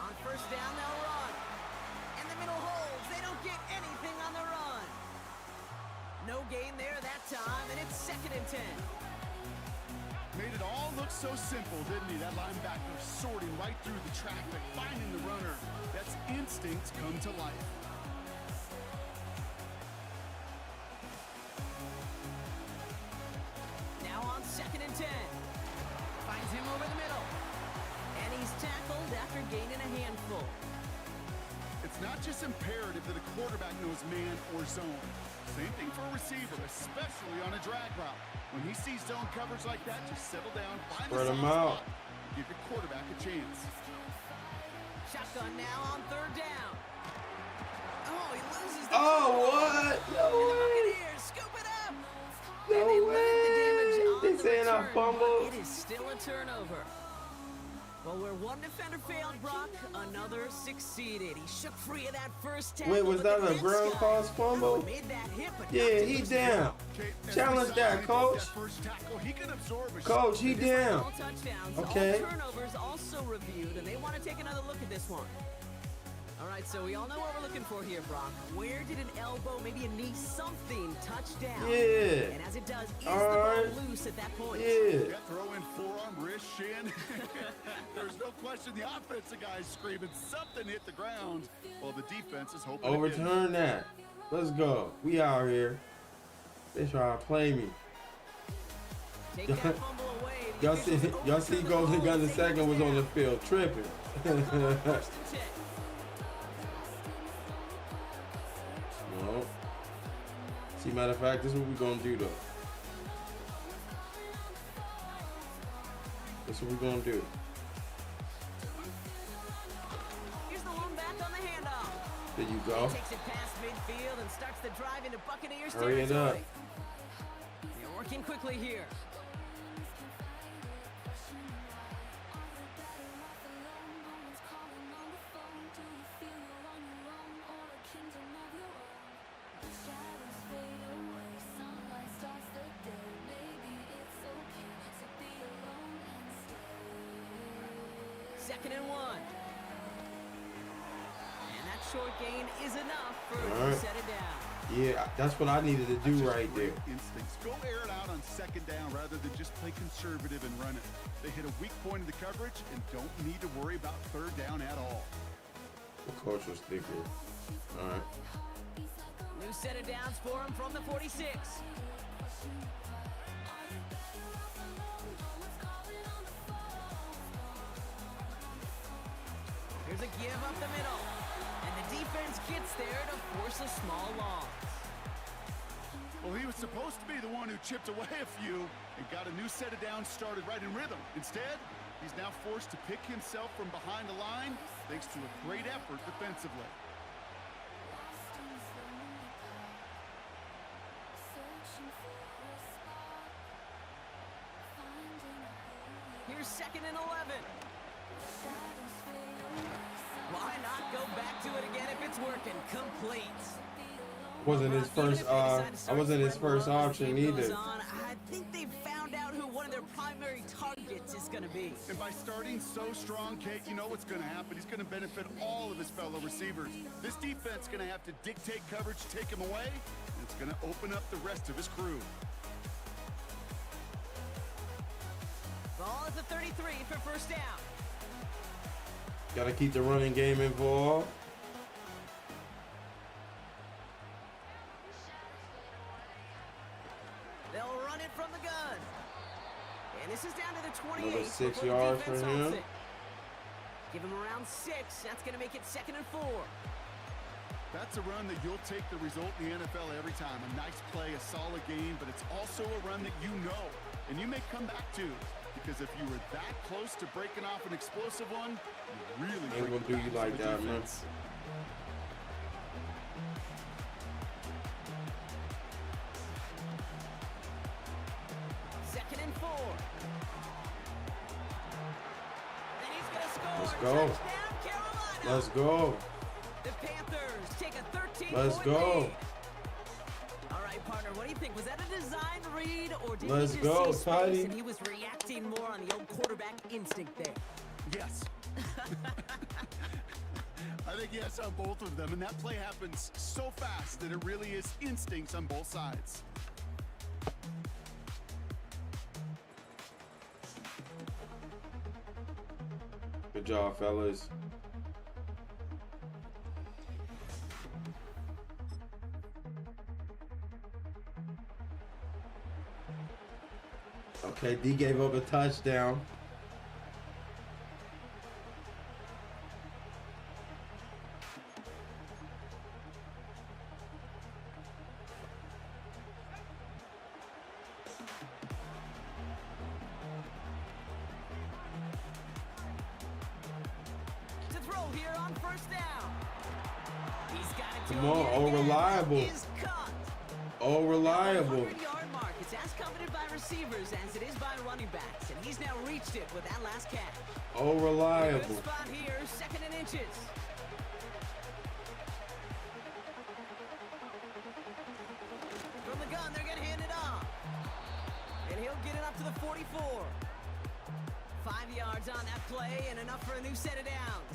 On 1st down, they'll run. And the middle holds. They don't get anything on the run. No gain there that time, and it's 2nd and 10. Made it all look so simple, didn't he? That linebacker sorting right through the traffic, finding the runner. That's instinct come to life. Now on 2nd and 10. Finds him over the middle. And he's tackled after gaining a handful. It's not just imperative that a quarterback knows man or zone. Same thing for a receiver, especially on a drag route. When he sees zone coverage like that, just settle down, find Spread the him soft out. spot, give your quarterback a chance. Shotgun now on 3rd down. Oh, he loses the Oh, football. what? And No the way. Buccaneers scoop it up. No And they limit the damage way. on They the saying I return, fumbled. but it is still a turnover. Well, where one defender failed, Brock, another succeeded. He shook free of that first tackle. Wait, was but that the a next ground guy cross fumble? made that hit, but Yeah, knocked it he loose. down. Challenge that, coach. First tackle, he can absorb a Coach, he down. All touchdowns, Okay. all turnovers also reviewed, and they want to take another look at this one. All right, so we all know what we're looking for here, Brock. Where did an elbow, maybe a knee, something touch down? Yeah. And as it does, is All the ball right. loose at that point? Yeah. Throw in forearm, wrist, shin. There's no question the offensive guy's screaming something hit the ground while the defense is hoping. Overturn that. Let's go. We out here. They try to play me. Take that fumble away. The Y'all see officials overturn Golden the Gun ball, the second was on the field tripping. First and 10. No. See, matter of fact, this is what we're gonna do though. This is what we're gonna do. Here's the one back on the handoff. There you go. Takes it past midfield and starts the drive into Buccaneers Hurry it territory. up. You're working quickly here. Second and 1. And that short gain is enough for All to right. set it down. Yeah, that's what I needed to do right there. Instincts. Go air it out on second down rather than just play conservative and run it. They hit a weak point in the coverage and don't need to worry about third down at all. The coach was thick here. All right. New set of downs for him from the 46. Here's a give up the middle. And the defense gets there to force a small loss. Well, he was supposed to be the one who chipped away a few and got a new set of downs started right in rhythm. Instead, he's now forced to pick himself from behind the line thanks to a great effort defensively. Here's second and 11. Why not go back to it again if it's working? Complete. Wasn't his first I wasn't his first option either. I think they've found out who one of their primary targets is going to be. And by starting so strong, Kate, you know what's going to happen. He's going to benefit all of his fellow receivers. This defense is going to have to dictate coverage, take him away, and it's going to open up the rest of his crew. Ball at the 33 for first down. Gotta keep the running game involved. They'll run it from the gun. And this is down to the 28. Another 6 before the yards defense for halts him. it. Give him around 6. That's going to make it second and 4. That's a run that you'll take the result in the NFL every time. A nice play, a solid game, but it's also a run that you know, and you may come back to. Because if you were that close to breaking off an explosive one, you really Ain't gonna do you like that, man. Second and 4. And he's going to score. Let's go. Touchdown, Carolina. Let's go. The Panthers take a 13-point Let's go. lead. All right, partner, what do you think? Was that a design read, or did Let's he just go, see space Tidy. and he was reacting more on the old quarterback instinct there? Yes. I think yes on both of them, and that play happens so fast that it really is instincts on both sides. Good job, fellas. Okay, D gave up a touchdown. To throw here on first down. He's got it to Come him on, yet oh, again. reliable. Is caught. Oh, reliable. 100-yard mark. It's as coveted by receivers as it is by running backs, and he's now reached it with that last catch. Oh, Good reliable. spot here, 2nd and inches. From the gun, they're going to hand it off. And he'll get it up to the 44. 5 yards on that play and enough for a new set of downs.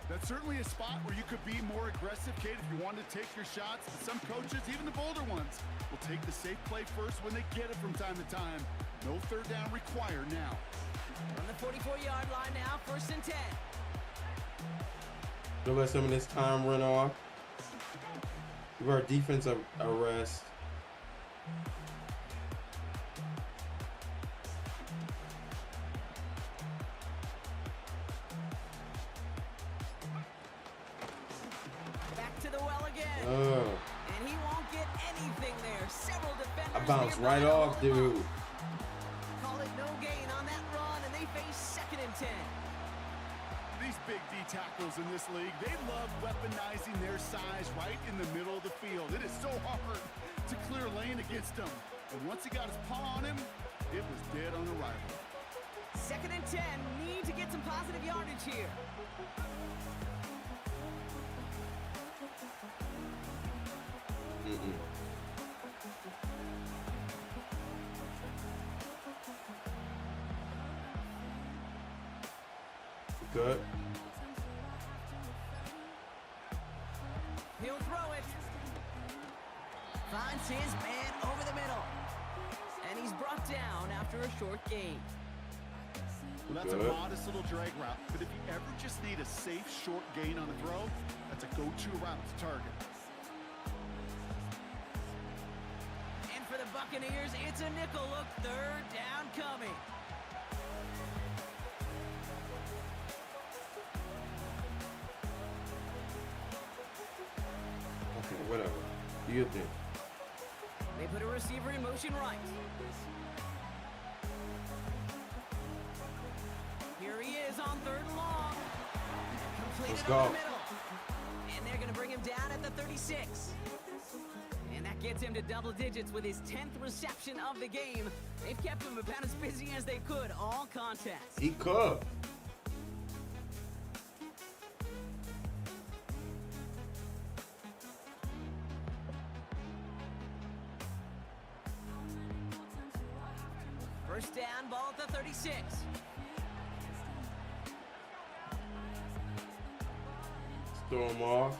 That's certainly a spot where you could be more aggressive, Kate, if you wanted to take your shots. But some coaches, even the bolder ones, will take the safe play first when they get it from time to time. No third down required now. On the 44-yard line now, 1st and 10. Don't let some of this time run off. Give our defense a rest. Back to the well again. And he won't get anything there. Several defenders. I bounced nearby right to off, hold him dude. up. Call it no gain on that run, and they face 2nd and 10. These big D tackles in this league, they love weaponizing their size right in the middle of the field. It is so hard to clear lane against them. And once he got his paw on him, it was dead on arrival. 2nd and 10. Need to get some positive yardage here. Good. He'll throw it. Finds his man over the middle. And he's brought down after a short gain. Well, that's Good. a modest little drag route, but if you ever just need a safe short gain on the throw, that's a go-to route to target. And for the Buccaneers, it's a nickel look. 3rd down coming. Okay, whatever. Do your thing. They put a receiver in motion right. Here he is on 3rd and long. Completed Let's over go. the middle. And they're going to bring him down at the 36. And that gets him to double digits with his 10th reception of the game. They've kept him about as busy as they could all contest. He cooked. First down, ball at the 36. Throw him off.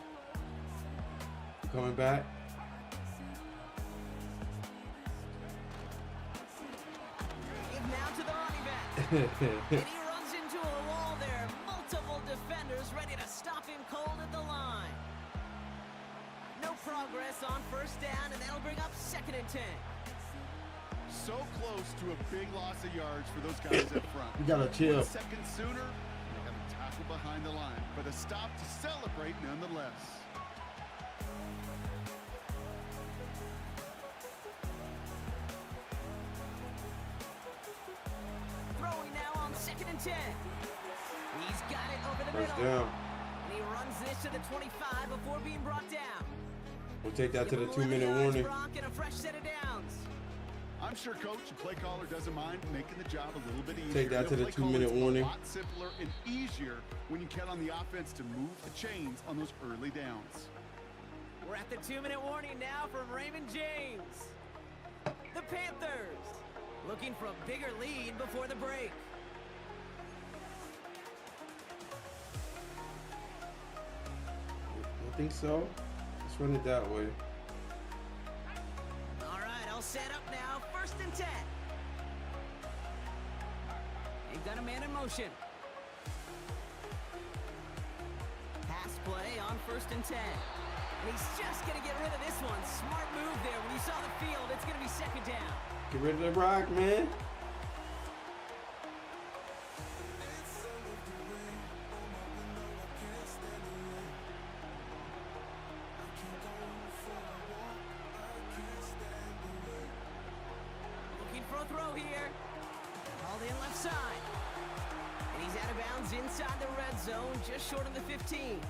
Coming back. Give now to the running back. And he runs into a wall there. Multiple defenders ready to stop him cold at the line. No progress on 1st down, and that'll bring up 2nd and 10. So close to a big loss of yards for those guys up front. You gotta chill. 1 second sooner, they have a tackle behind the line, but a stop to celebrate nonetheless. Throwing now on 2nd and 10. He's got it over the First middle. down. And he runs this to the 25 before being brought down. We'll take that to Give the him 11 2-minute yards, warning. Brock, and a fresh set of downs. I'm sure coach and play caller doesn't mind making the job a little bit easier. Take that to the Play calling's 2-minute warning. A lot simpler and easier when you count on the offense to move the chains on those early downs. We're at the 2-minute warning now from Raymond James. The Panthers looking for a bigger lead before the break. I think so. Let's run it that way. All right, I'll set up now. 1st and 10. They've got a man in motion. Pass play on 1st and 10. And he's just going to get rid of this one. Smart move there. When you saw the field, it's going to be 2nd down. Get rid of the rock, man. Looking for a throw here. Called in left side. And he's out of bounds inside the red zone, just short of the 15.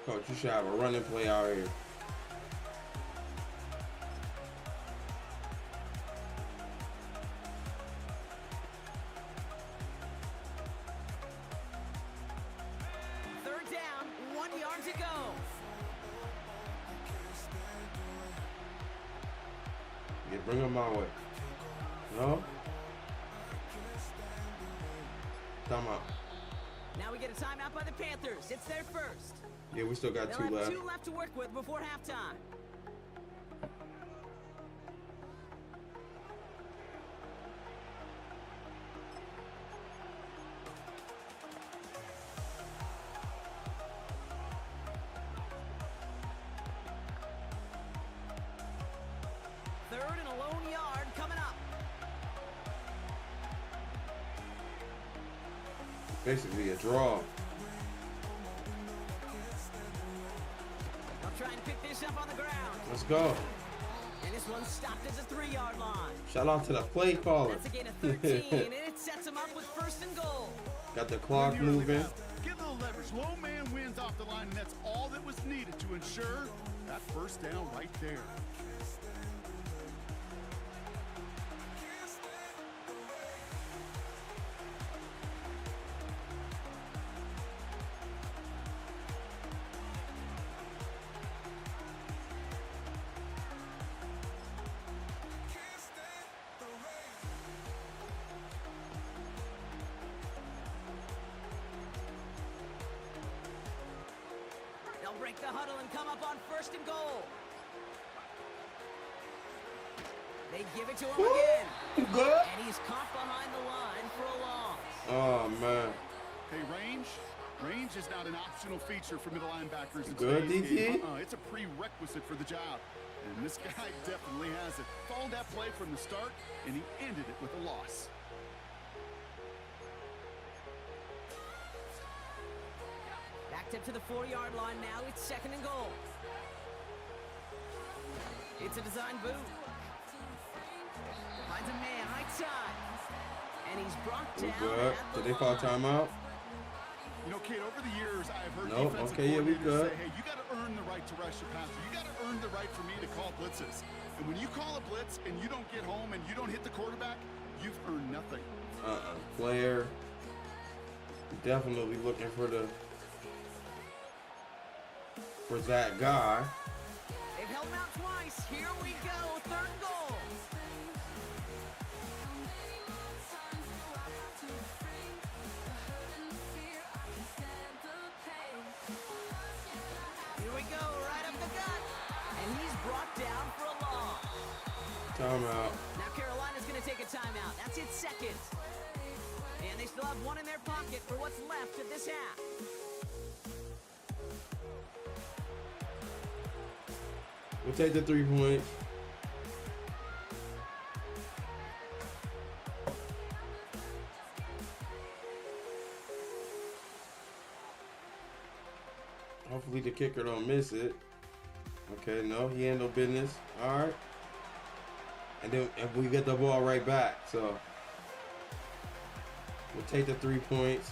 Coach, you should have a running play out here. Third down, 1 yard to go. Yeah, bring him my way. No? Time out. Now we get a timeout by the Panthers. It's their first. Yeah, we still got They'll 2 have left. 2 left to work with before halftime. Third and a lone yard coming up. Basically a draw. They'll try and pick this up on the ground. Let's go. And this one's stopped at the 3-yard line. Shout out to the play caller. That's a gain of 13, and it sets them up with first and goal. Got the clock When you're in the moving. battle, get a little leverage. Low man wins off the line, and that's all that was needed to ensure that first down right there. They'll break the huddle and come up on first and goal. They give it to him again. You good? And he's caught behind the line for a loss. Oh, man. Hey, range is not an optional feature for middle linebackers in Good, today's game. DT? It's a prerequisite for the job. And this guy definitely has it. Followed that play from the start, and he ended it with a loss. Backed up to the 4-yard line now. It's second and goal. It's a design boot. Finds a man right side. And he's brought We down good. at the Did they call line. timeout? You know, Kate, over the years, I've heard Nope, defensive okay, yeah, we coordinators good. say, hey, you got to earn the right to rush your passer. You got to earn the right for me to call blitzes. And when you call a blitz and you don't get home and you don't hit the quarterback, you've earned nothing. Player. Definitely looking for that guy. They've held him out twice. Here we go. Third and goal. Here we go. Right up the gut. And he's brought down for a loss. Timeout. Now Carolina's going to take a timeout. That's its second. And they still have one in their pocket for what's left of this half. We'll take the 3 points. Hopefully the kicker don't miss it. Okay, no, he ain't no business. All right. And then if we get the ball right back, so we'll take the 3 points.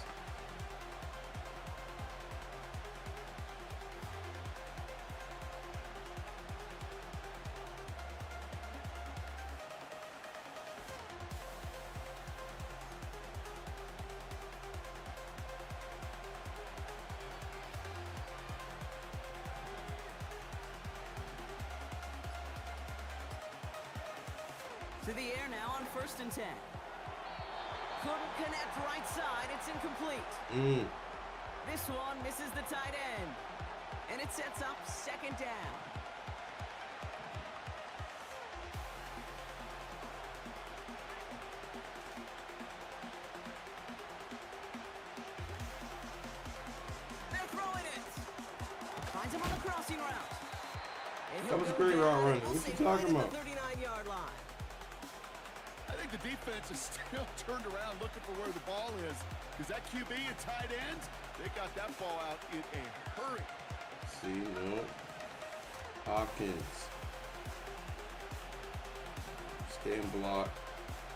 To the air now on first and 10. Couldn't connect right side. It's incomplete. This one misses the tight end. And it sets up second down. They're throwing it. Finds him on the crossing route. And That was a he'll go great down, route and running. we'll What say you talking right at about? the 39-yard line. I think the defense is still turned around looking for where the ball is. Because that QB and tight ends, they got that ball out in a hurry. See, no. Hopkins. Stand block.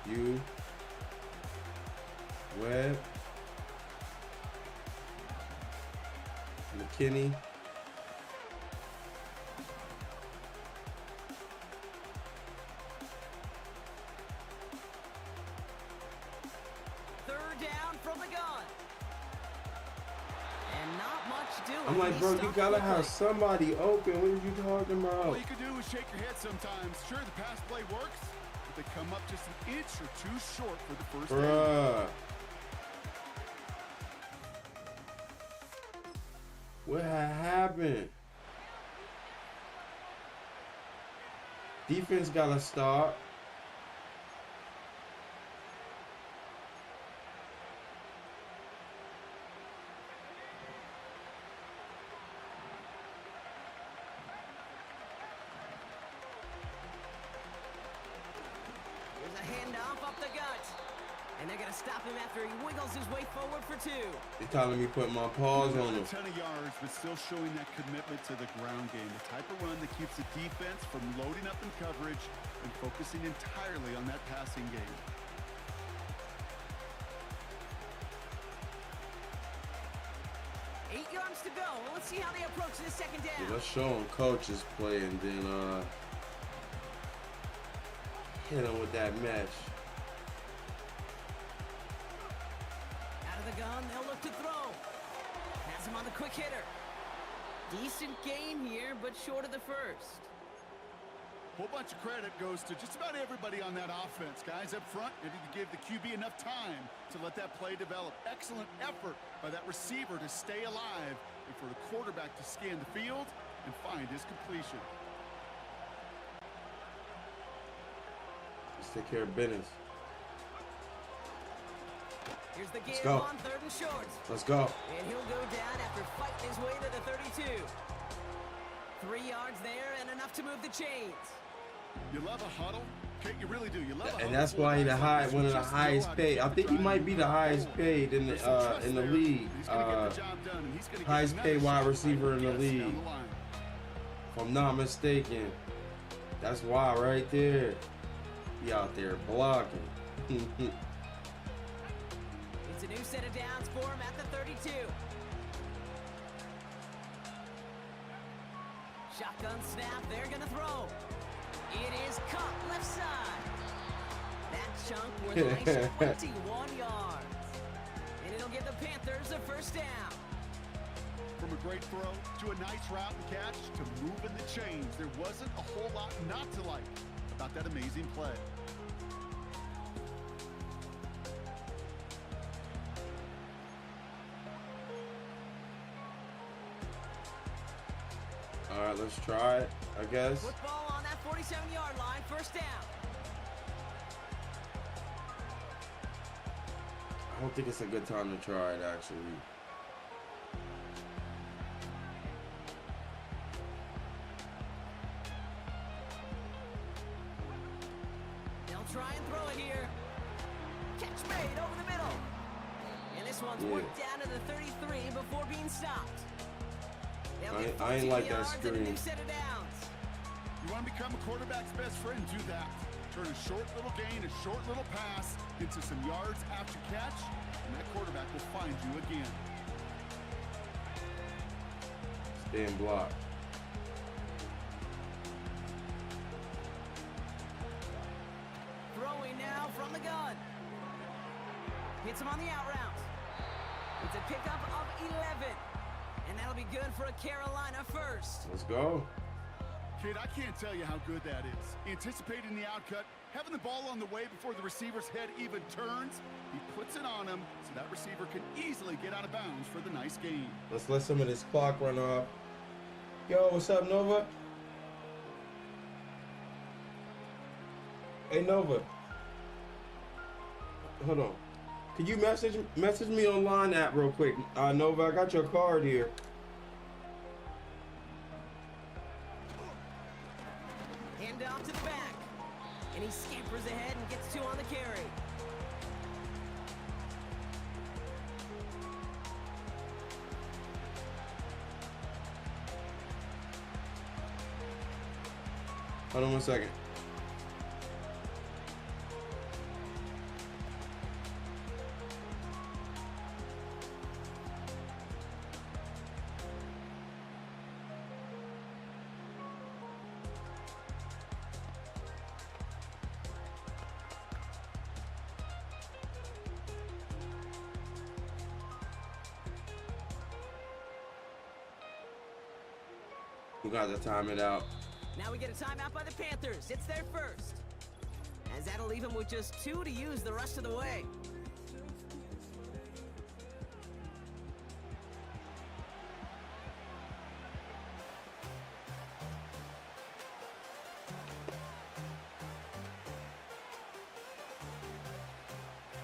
You. Webb. McKinney. not much doing. I'm like, He bro, you stopped gotta have quickly. somebody open. What are you talking All about? you can do is shake your head sometimes. Sure, the pass play works, but they come up just an inch or two short for the first down. Bruh. What had happened? Defense gotta start. There's a handoff up the gut. And they're going to stop him after he wiggles his way forward for 2. They telling me put my paws Not on a them. ton of yards, but still showing that commitment to the ground game. The type of run that keeps the defense from loading up in coverage and focusing entirely on that passing game. Eight yards to go. Well, let's see how they approach this second down. Yeah, let's show them coaches play and then hit them with that mesh. Out of the gun, they'll look to throw. Has him on the quick hitter. Decent gain here, but short of the first. Whole bunch of credit goes to just about everybody on that offense. Guys up front, maybe to give the QB enough time to let that play develop. Excellent effort by that receiver to stay alive and for the quarterback to scan the field and find his completion. Let's take care of business. Here's the Let's give go. on 3rd and short. Let's go. And he'll go down after fighting his way to the 32. 3 yards there and enough to move the chains. You love a huddle? Okay, you really do. You love a huddle. And that's full why he's guys the like this one who of the just know highest how to paid. keep I the think he drive might be the moving highest forward. paid in There's some trust the there. league. He's gonna get the job done, and he's gonna get Highest another paid wide shot receiver in the yes, down league. the line. If I'm not mistaken. That's why right there. He out there blocking. It's a new set of downs for him at the 32. Shotgun snap, they're gonna throw. It is caught left side. That chunk worth a nice 21 yards. And it'll give the Panthers a first down. From a great throw to a nice route and catch to moving the chains, there wasn't a whole lot not to like about that amazing play. All right, let's try it, I guess. Football on that 47-yard line, first down. I don't think it's a good time to try it, actually. They'll try and throw it here. Catch made over the middle. And this one's Yeah. worked down to the 33 before being stopped. They'll get I ain't 14 like that yards and a new screen. set of downs. You want to become a quarterback's best friend, do that. Turn a short little gain, a short little pass into some yards after catch, and that quarterback will find you again. Stay in block. Throwing now from the gun. Hits him on the out route. It's a pickup of 11. And that'll be good for a Carolina first. Let's go. Kid, I can't tell you how good that is. Anticipating the outcut, having the ball on the way before the receiver's head even turns, he puts it on him so that receiver can easily get out of bounds for the nice gain. Let's let some of this clock run off. Yo, what's up, Nova? Hey, Nova. Hold on. Could you message me on Line app real quick? Nova, I got your card here. Hand off to the back. And he scampers ahead and gets 2 on the carry. Hold on 1 second. We got to time it out. Now we get a timeout by the Panthers. It's their first. As that'll leave them with just 2 to use the rest of the way.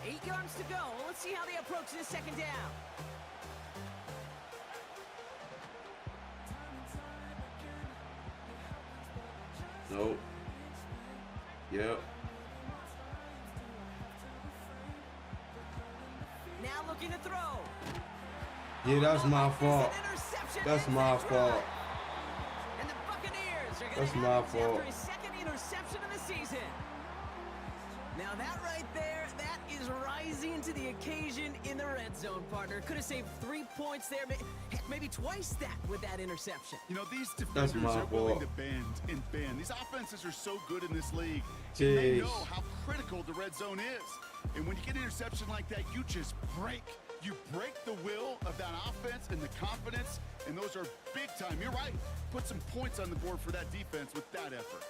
Eight yards to go. Let's see how they approach this second down. Nope. Yep. Now looking to throw. Yeah, that's my fault. It's an interception. That's my fault. And the Buccaneers are That's going to my have fault. after his second interception of the season. Now that right there, that is rising to the occasion in the red zone, partner. Could have saved 3 points there, heck, maybe twice that with that interception. You know, these defenders my are willing fault. to bend and bend. These offenses are so good in this league. And they Jeez. know how critical the red zone is. And when you get an interception like that, you just break. You break the will of that offense and the confidence, and those are big time. You're right. Put some points on the board for that defense with that effort.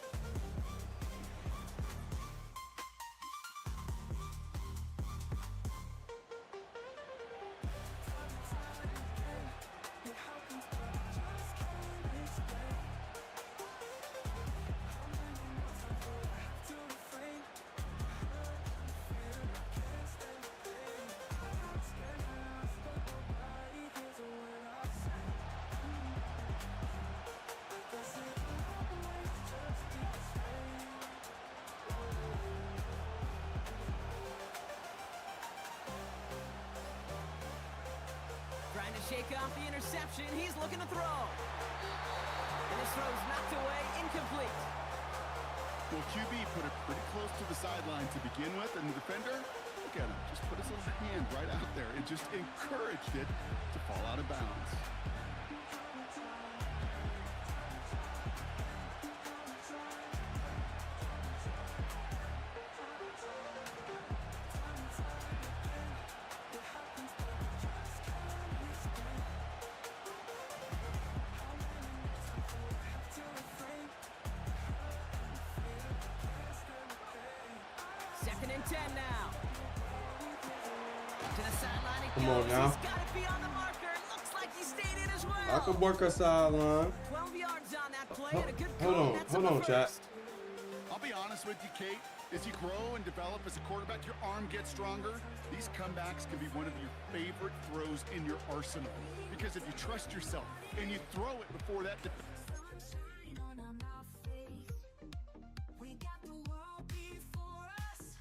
Trying to shake off the interception. He's looking to throw. And this throw's knocked away, incomplete. Well, QB put it pretty close to the sideline to begin with, and the defender, look at him, just put his little hand right out there and just encouraged it to fall out of bounds. Second and 10 now. To the sideline it Come goes. on now. He's got it beyond the marker. Looks like he stayed in as well. I can work a sideline. 12 yards on that play Ho- and a good hold call. on, That's hold on the on, chat. first. I'll be honest with you, Kate. As you grow and develop as a quarterback, your arm gets stronger. These comebacks can be one of your favorite throws in your arsenal. Because if you trust yourself and you throw it before that Sunshine on our face. We got the world before us.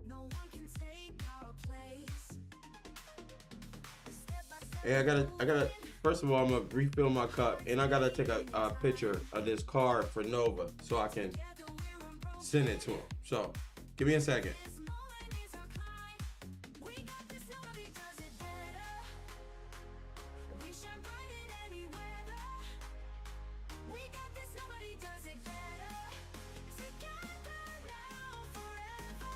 No one can take our place. Step by step. Hey, I gotta. First of all, I'm gonna refill my cup, and I gotta take a picture of this card for Nova so I can send it to him. So, give me a second. We got this, nobody does it better. We shine bright in any weather. We got this, nobody does it better. Together now, forever.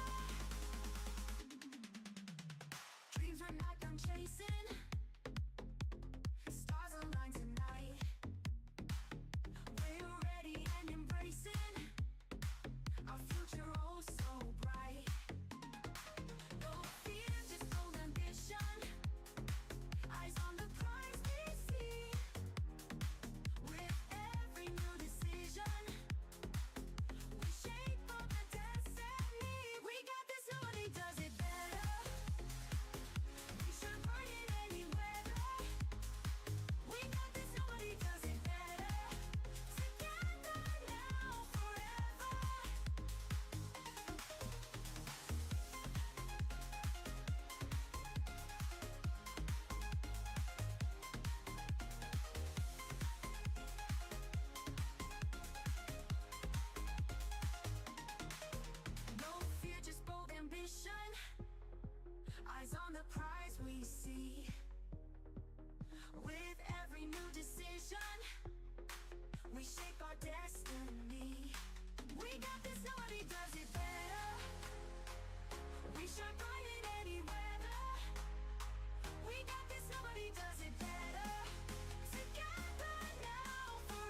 Dreams we're not done chasing. Stars align tonight. We're ready and embracing our future, oh so bright. No fear, just bold ambition. Eyes on the prize we see. With every new decision, we shape up the destiny. We got this, nobody does it better. We shine bright in any weather. We got this, nobody does it better. Together now, forever. No fear, just bold ambition. Eyes on the prize we see. With every new decision, we shape our destiny. We got this, nobody does it better. We shine bright in any weather. We got this, nobody does it better. Together now, forever.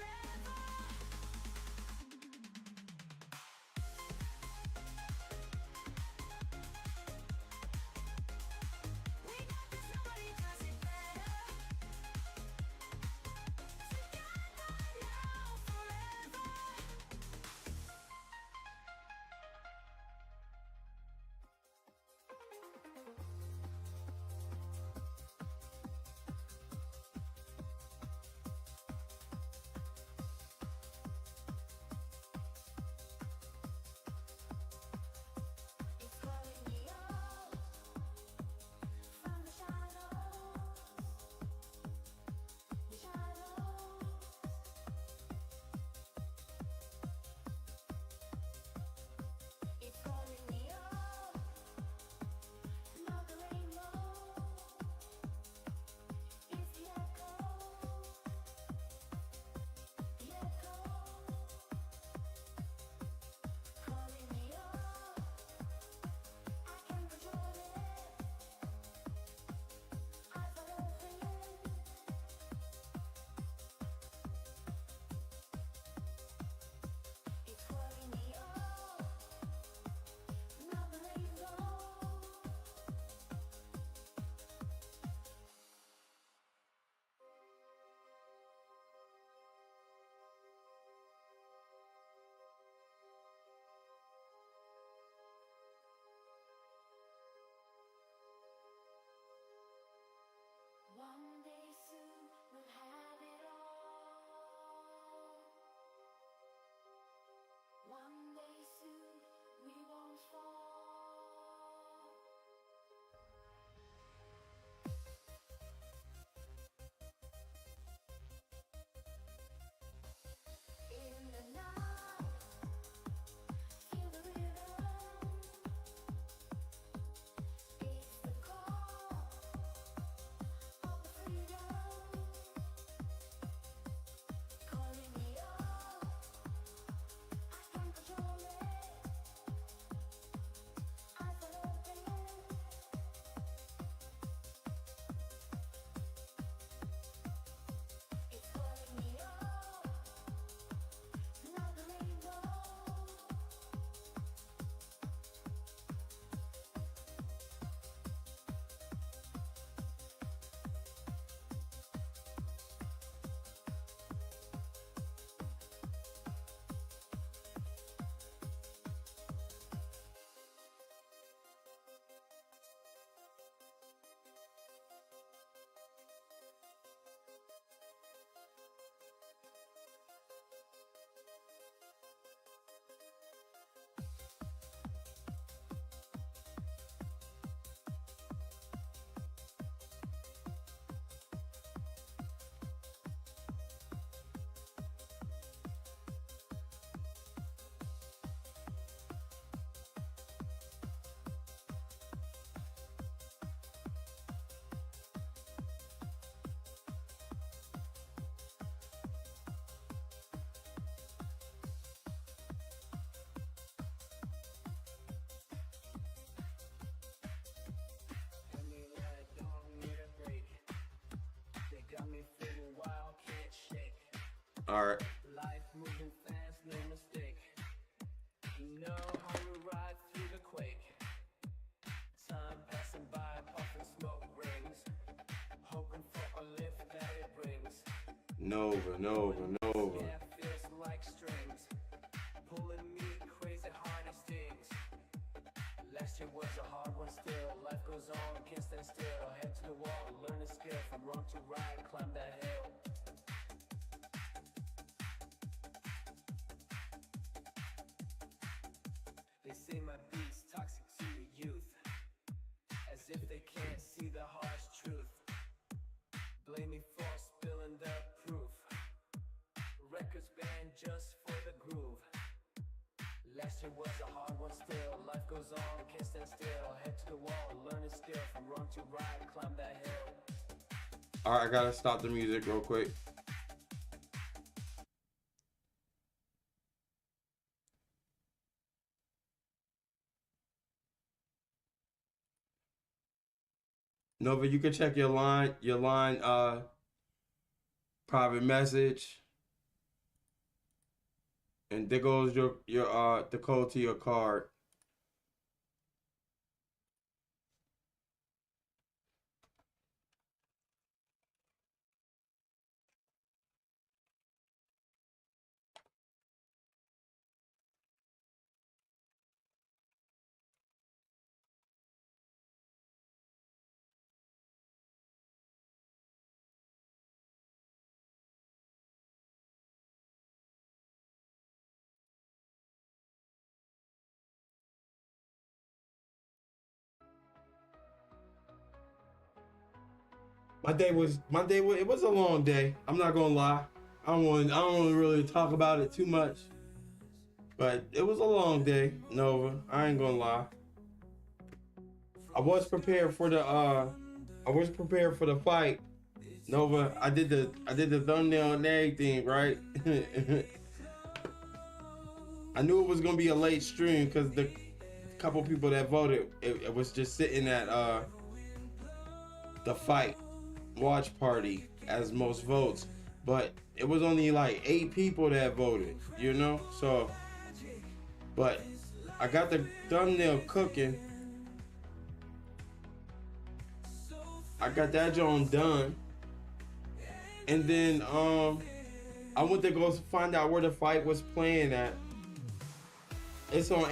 All right. Life moving fast, no mistake. You know how we ride through the quake. Time passing by, puffing smoke rings. Hoping for a lift that it brings. Nova, Nova, Nova. Yeah, feels like strings. Pulling me crazy hard it stings. Last year was a hard one still. Life goes on, can't stand still. Head to the wall, learn a skill. From wrong to right, climb that hill. They say my beat's toxic to the youth, as if they can't see the harsh truth. Blame me for spilling the proof. Records banned just for the groove. Last year was a hard one still. Life goes on, can't stand still. Head to the wall, learn a skill. From wrong to right, climb that hill. All right, I gotta stop the music real quick. Nova, you can check your line private message. And there goes your the code to your card. It was a long day. I'm not gonna lie. I don't want to really talk about it too much. But it was a long day, Nova. I ain't gonna lie. I was prepared for the fight. Nova, I did the thumbnail and everything, right? I knew it was gonna be a late stream because the couple people that voted, it was just sitting at the fight watch party as most votes, but it was only like 8 people that voted, you know. So, but I got the thumbnail cooking. I got that joint done, and then I went to go find out where the fight was playing at. It's on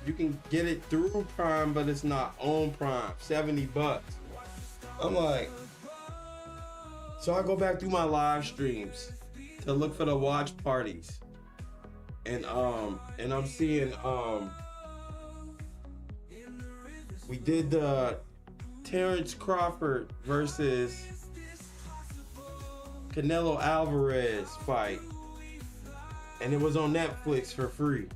you can get it through Prime, but it's not on Prime. $70. I'm like, so I go back through my live streams to look for the watch parties, and I'm seeing we did the Terrence Crawford versus Canelo Alvarez fight, and it was on Netflix for free.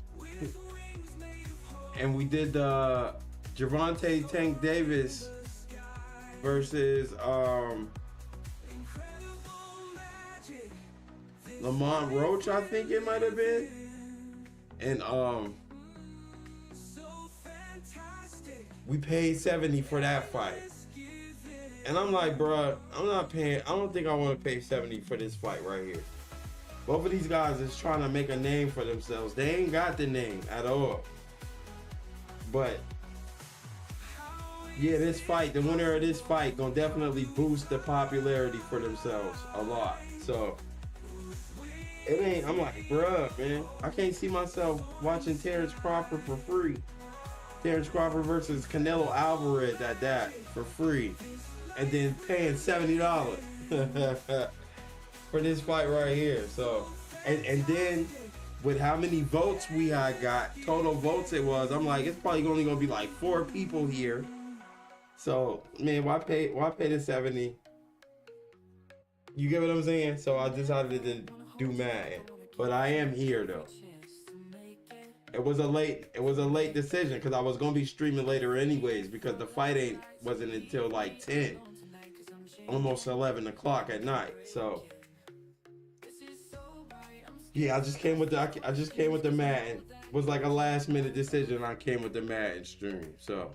And we did the Gervonta Tank Davis versus Lamont Roach, I think it might have been. And we paid $70 for that fight. And I'm like, bruh, I'm not paying. I don't think I want to pay $70 for this fight right here. Both of these guys is trying to make a name for themselves. They ain't got the name at all. But yeah, this fight, the winner of this fight, gonna definitely boost the popularity for themselves a lot. So it ain't. I'm like, bruh, man, I can't see myself watching Terrence Crawford for free. Terrence Crawford versus Canelo Alvarez at that for free, and then paying $70 for this fight right here. So, and then with how many votes we had got, total votes it was, I'm like, it's probably only gonna be like 4 people here. So, man, why pay the $70? You get what I'm saying? So I decided to do Madden, but I am here though. It was a late decision because I was gonna be streaming later anyways, because the fight wasn't until like 10, almost 11 o'clock at night. So yeah, I just came with the Madden. It was like a last minute decision. I came with the Madden stream. So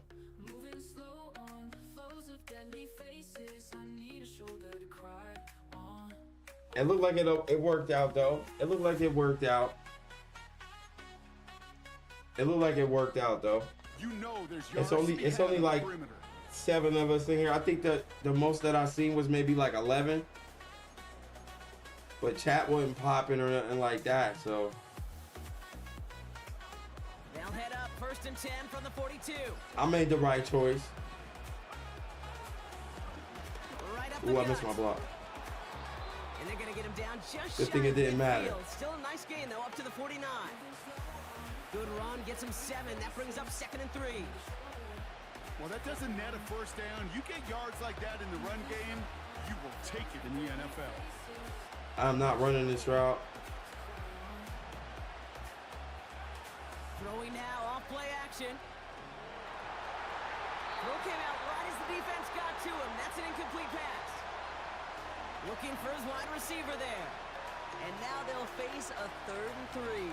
It looked like it worked out though. It looked like it worked out. It looked like it worked out though. You know there's It's yards to be only had on the like perimeter. 7 of us in here. I think that the most that I seen was maybe like 11. But chat wasn't popping or nothing like that, so They'll head up 1st and 10 from the 42. I made the right choice. Right up the Ooh, I gut. missed my block. And they're going to get him down just Good shy thing it of didn't matter. midfield. Still a nice gain, though, up to the 49. Good run, gets him 7. That brings up 2nd and 3. Well, that doesn't net a first down. You get yards like that in the run game, you will take it in the NFL. I'm not running this route. Throwing now, off play action. Throw came out right as the defense got to him. That's an incomplete pass. Looking for his wide receiver there. And now they'll face a 3rd and 3.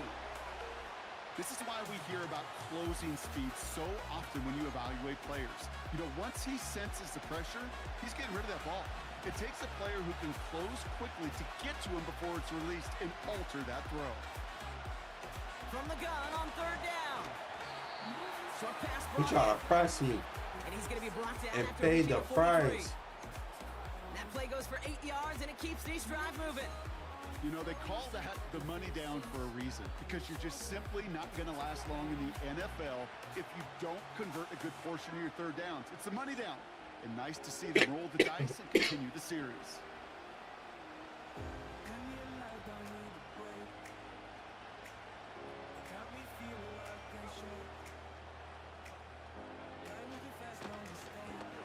This is why we hear about closing speed so often when you evaluate players. You know, once he senses the pressure, he's getting rid of that ball. It takes a player who can close quickly to get to him before it's released and alter that throw. From the gun on 3rd down. Short pass He ball. tried to press me And he's going to be brought down and after paid reaching the a 43. price. That play goes for 8 yards, and it keeps this drive moving. You know, they call that the money down for a reason, because you're just simply not going to last long in the NFL if you don't convert a good portion of your 3rd downs. It's the money down. And nice to see them roll the dice and continue the series.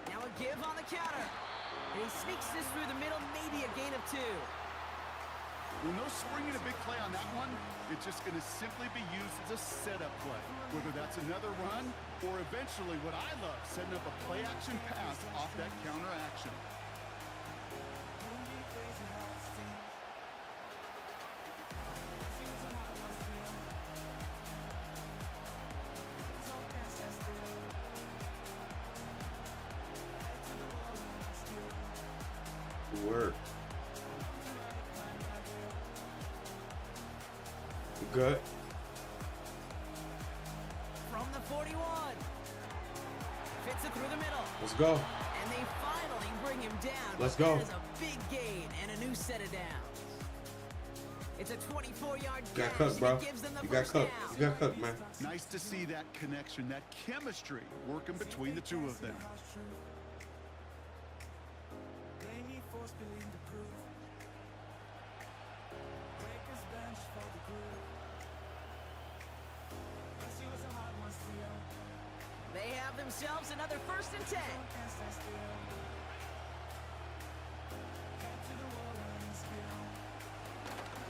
Now a give on the counter. And he sneaks this through the middle, maybe a gain of 2. Well, no springing a big play on that one. It's just going to simply be used as a setup play. Whether that's another run or eventually what I love, setting up a play-action pass off that counter action. Work. Good. From the 41. Fits it through the middle. Let's go. And they finally bring him down. Let's But go. That is a big gain and a new set of downs. It's a 24-yard You got gash cooked, bro. that gives them the You got first cooked. down. You got cooked, man. Nice to see that connection, that chemistry working between the two of them. They have themselves another 1st and 10.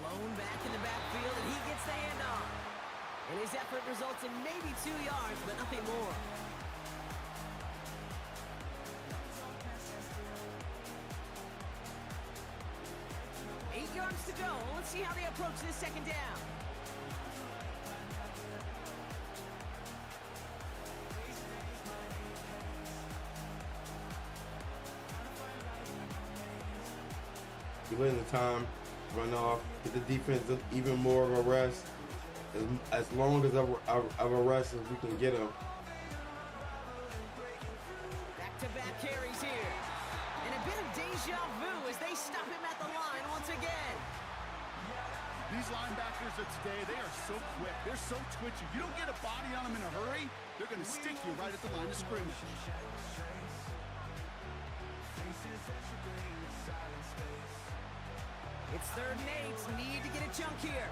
Blown back in the backfield, and he gets the handoff. And his effort results in maybe 2 yards, but nothing more. Eight yards to go. Let's see how they approach this 2nd down. Give it the time, run off, get the defense even more of a rest. As long as of a rest as we can get them. Back-to-back carries here. And a bit of deja vu as they stop him at the line once again. These linebackers of today, they are so quick. They're so twitchy. You don't get a body on them in a hurry, they're going to stick you right at the line of scrimmage. It's 3rd and 8. Need to get a chunk here.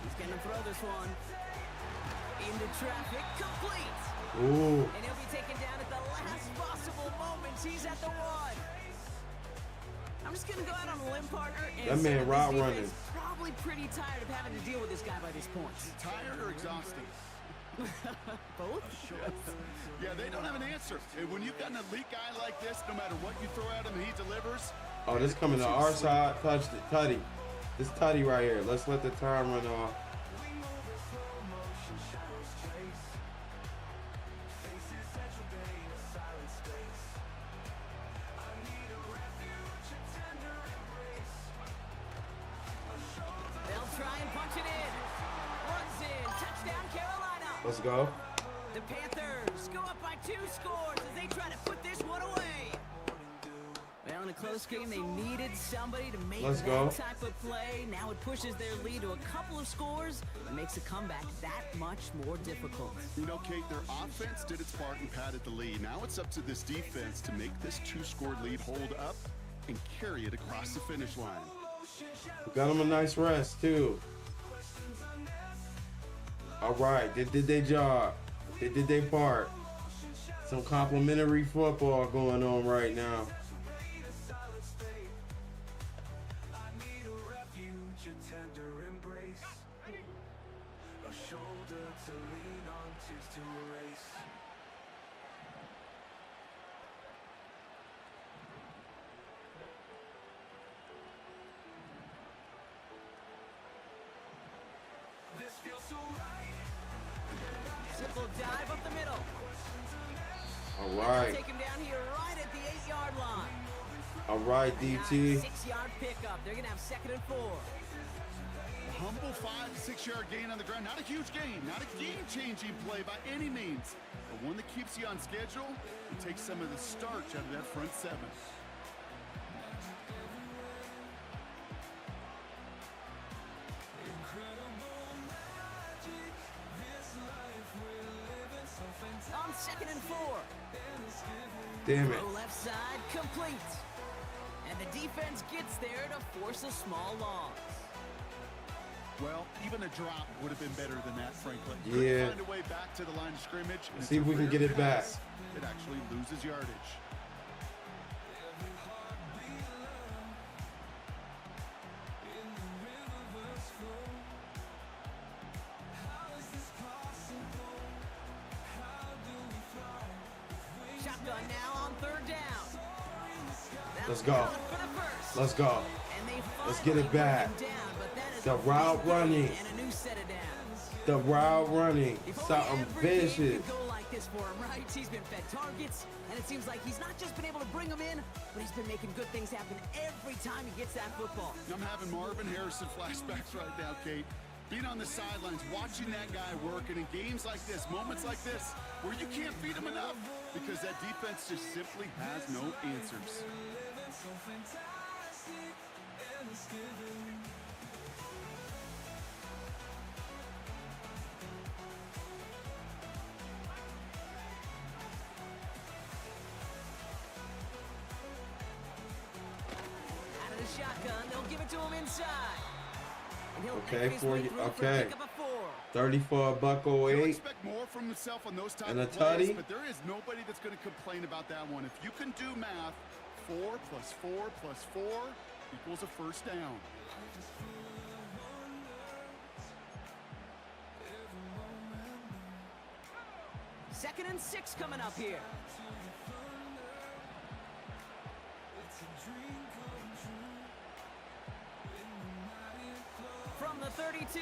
He's going to throw this one. Into traffic, complete. Ooh. And he'll be taken down at the last possible moment. He's at the 1. I'm just going to go out on a limb, partner. And That say man this route defense running. Probably pretty tired of having to deal with this guy by this point. Tired or exhausted? Both? Yeah, they don't have an answer. And when you've got an elite guy like this, no matter what you throw at him, he delivers. Oh, this coming to our side. Touched it. Tutty. This Tutty right here. Let's let the time run off. They'll try and punch it in. Runs in. Touchdown, Carolina. Let's go. The Panthers go up by 2 scores as they try to put this one away. Well, in a close game, they needed somebody to make Let's that go. type of play. Now it pushes their lead to a couple of scores and makes a comeback that much more difficult. You know, Kate, their offense did its part and padded the lead. Now it's up to this defense to make this 2-score lead hold up and carry it across the finish line. Got them a nice rest, too. All right. They did their job. They did their part. Some complimentary football going on right now. Simple dive up the middle. All They'll right. take him down here right at the 8-yard line. All right, DT. 6-yard pickup. They're going to have 2nd and 4. A humble 5 to 6 yard gain on the ground. Not a huge gain, not a game-changing play by any means, but one that keeps you on schedule and takes some of the starch out of that front 7. On 2nd and 4. Damn it. Throw left side, complete. And the defense gets there to force a small loss. Well, even a drop would have been better than that, Franklin. Yeah. Couldn't find a way back to the line of scrimmage. and See if it's a we can rare get it back. pass that actually loses yardage. Shotgun now on 3rd down. That's Let's go. good for the first. Let's go. And they Let's get it finally back. bring him down, but that is The a route big gain running. And a new set of downs. The route running. If only Something every game vicious. could go like this for him, right? He's been fed targets, and it seems like he's not just been able to bring them in, but he's been making good things happen every time he gets that football. I'm having Marvin Harrison flashbacks right now, Kate. Being on the sidelines, watching that guy work, and in games like this, moments like this, where you can't feed him enough because that defense just simply has no answers. Out of the shotgun, they'll give it to him inside. And he'll Okay, make his way 40 through for a okay. pickup of 4. 30 for a buck He'll 08. expect more from himself on those type And a of plays, tutty. but there is nobody that's going to complain about that one. If you can do math, 4 plus 4 plus 4 equals a first down. Second and 6 coming up here. From the 32.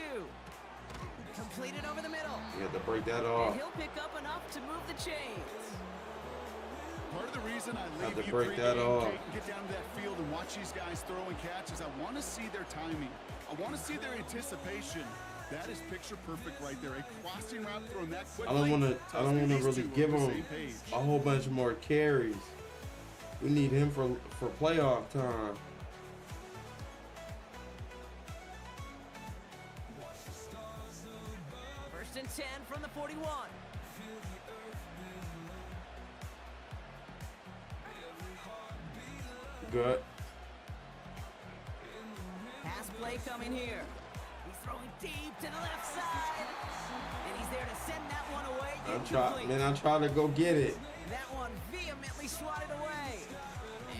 Completed over the middle. You have to break that And off. he'll pick up enough to move the chains. Part of the reason I Have leave to you break that pregame, off. Kate, and get down to that field and watch these guys throw and catch is I want to see their timing. I want to see their anticipation. That is picture perfect right there. A crossing route thrown that quickly. I don't want to tells me these really two are give on the him same page. a whole bunch more carries. We need him for playoff time. First and 10 from the 41. Good. Pass play coming here. He's throwing deep to the left side. And he's there to send that one away. Incomplete. I try to go get it. That one vehemently swatted away.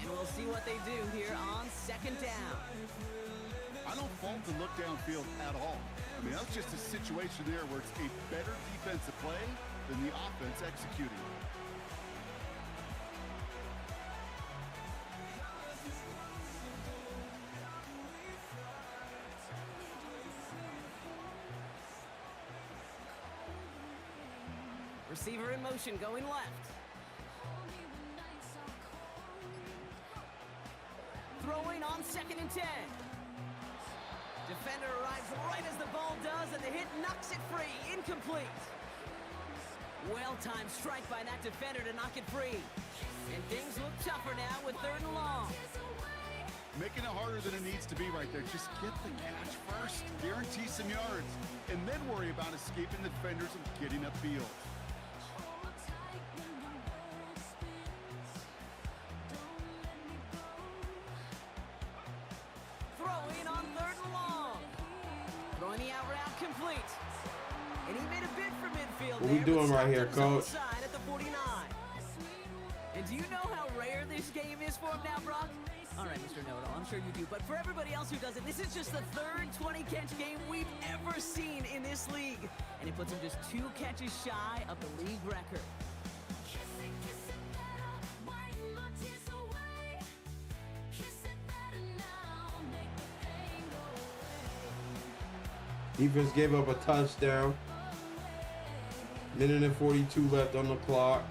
And we'll see what they do here on 2nd down. I don't fault the look downfield at all. I mean, that's just a situation there where it's a better defensive play than the offense executing. Receiver in motion, going left. Throwing on 2nd and 10. Defender arrives right as the ball does, and the hit knocks it free. Incomplete. Well-timed strike by that defender to knock it free. And things look tougher now with 3rd and long. Making it harder than it needs to be right there. Just get the catch first. Guarantee some yards. And then worry about escaping the defenders and getting upfield. Throwing on 3rd and long. Throwing the out route complete. And he made a bid for midfield. What we doing right here, Coach? At the 49. And do you know how rare this game is for him now, Brock? All right, Mr. Know-It-All, I'm sure you do. But for everybody else who doesn't, this is just the 3rd 20-catch game we've ever seen in this league. And it puts him just 2 catches shy of the league record. Defense gave up a touchdown. Minute and 42 left on the clock.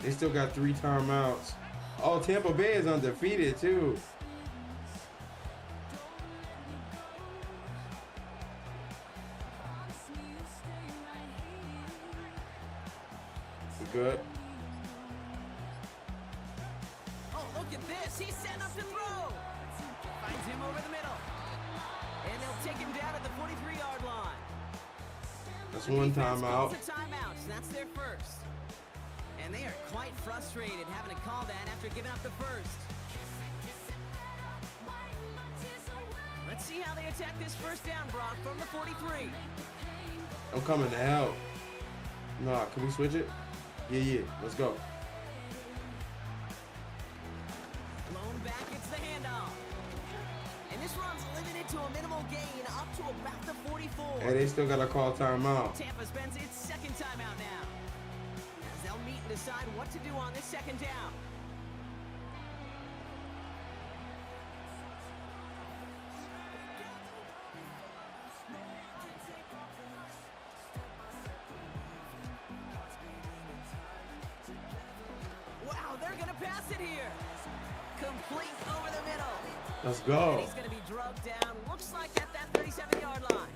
They still got 3 timeouts. Oh, Tampa Bay is undefeated too. Good. Oh, look at this. He's set up to throw. Finds him over the middle. And they'll take him down at the 43-yard line. That's one timeout. Calls a timeout. That's their first. And they are quite frustrated having to call that after giving up the first. Let's see how they attack this first down, Brock, from the 43. I'm coming to help. Nah, can we switch it? Yeah, let's go. Blown back, it's the handoff. And this run's limited to a minimal gain up to about the 44. Hey, they still got to call timeout. Tampa spends its 2nd timeout now. As they'll meet and decide what to do on this 2nd down. Wow, they're going to pass it here. Complete over the middle. Let's And go. he's going to be drugged down. Looks like at that 37-yard line.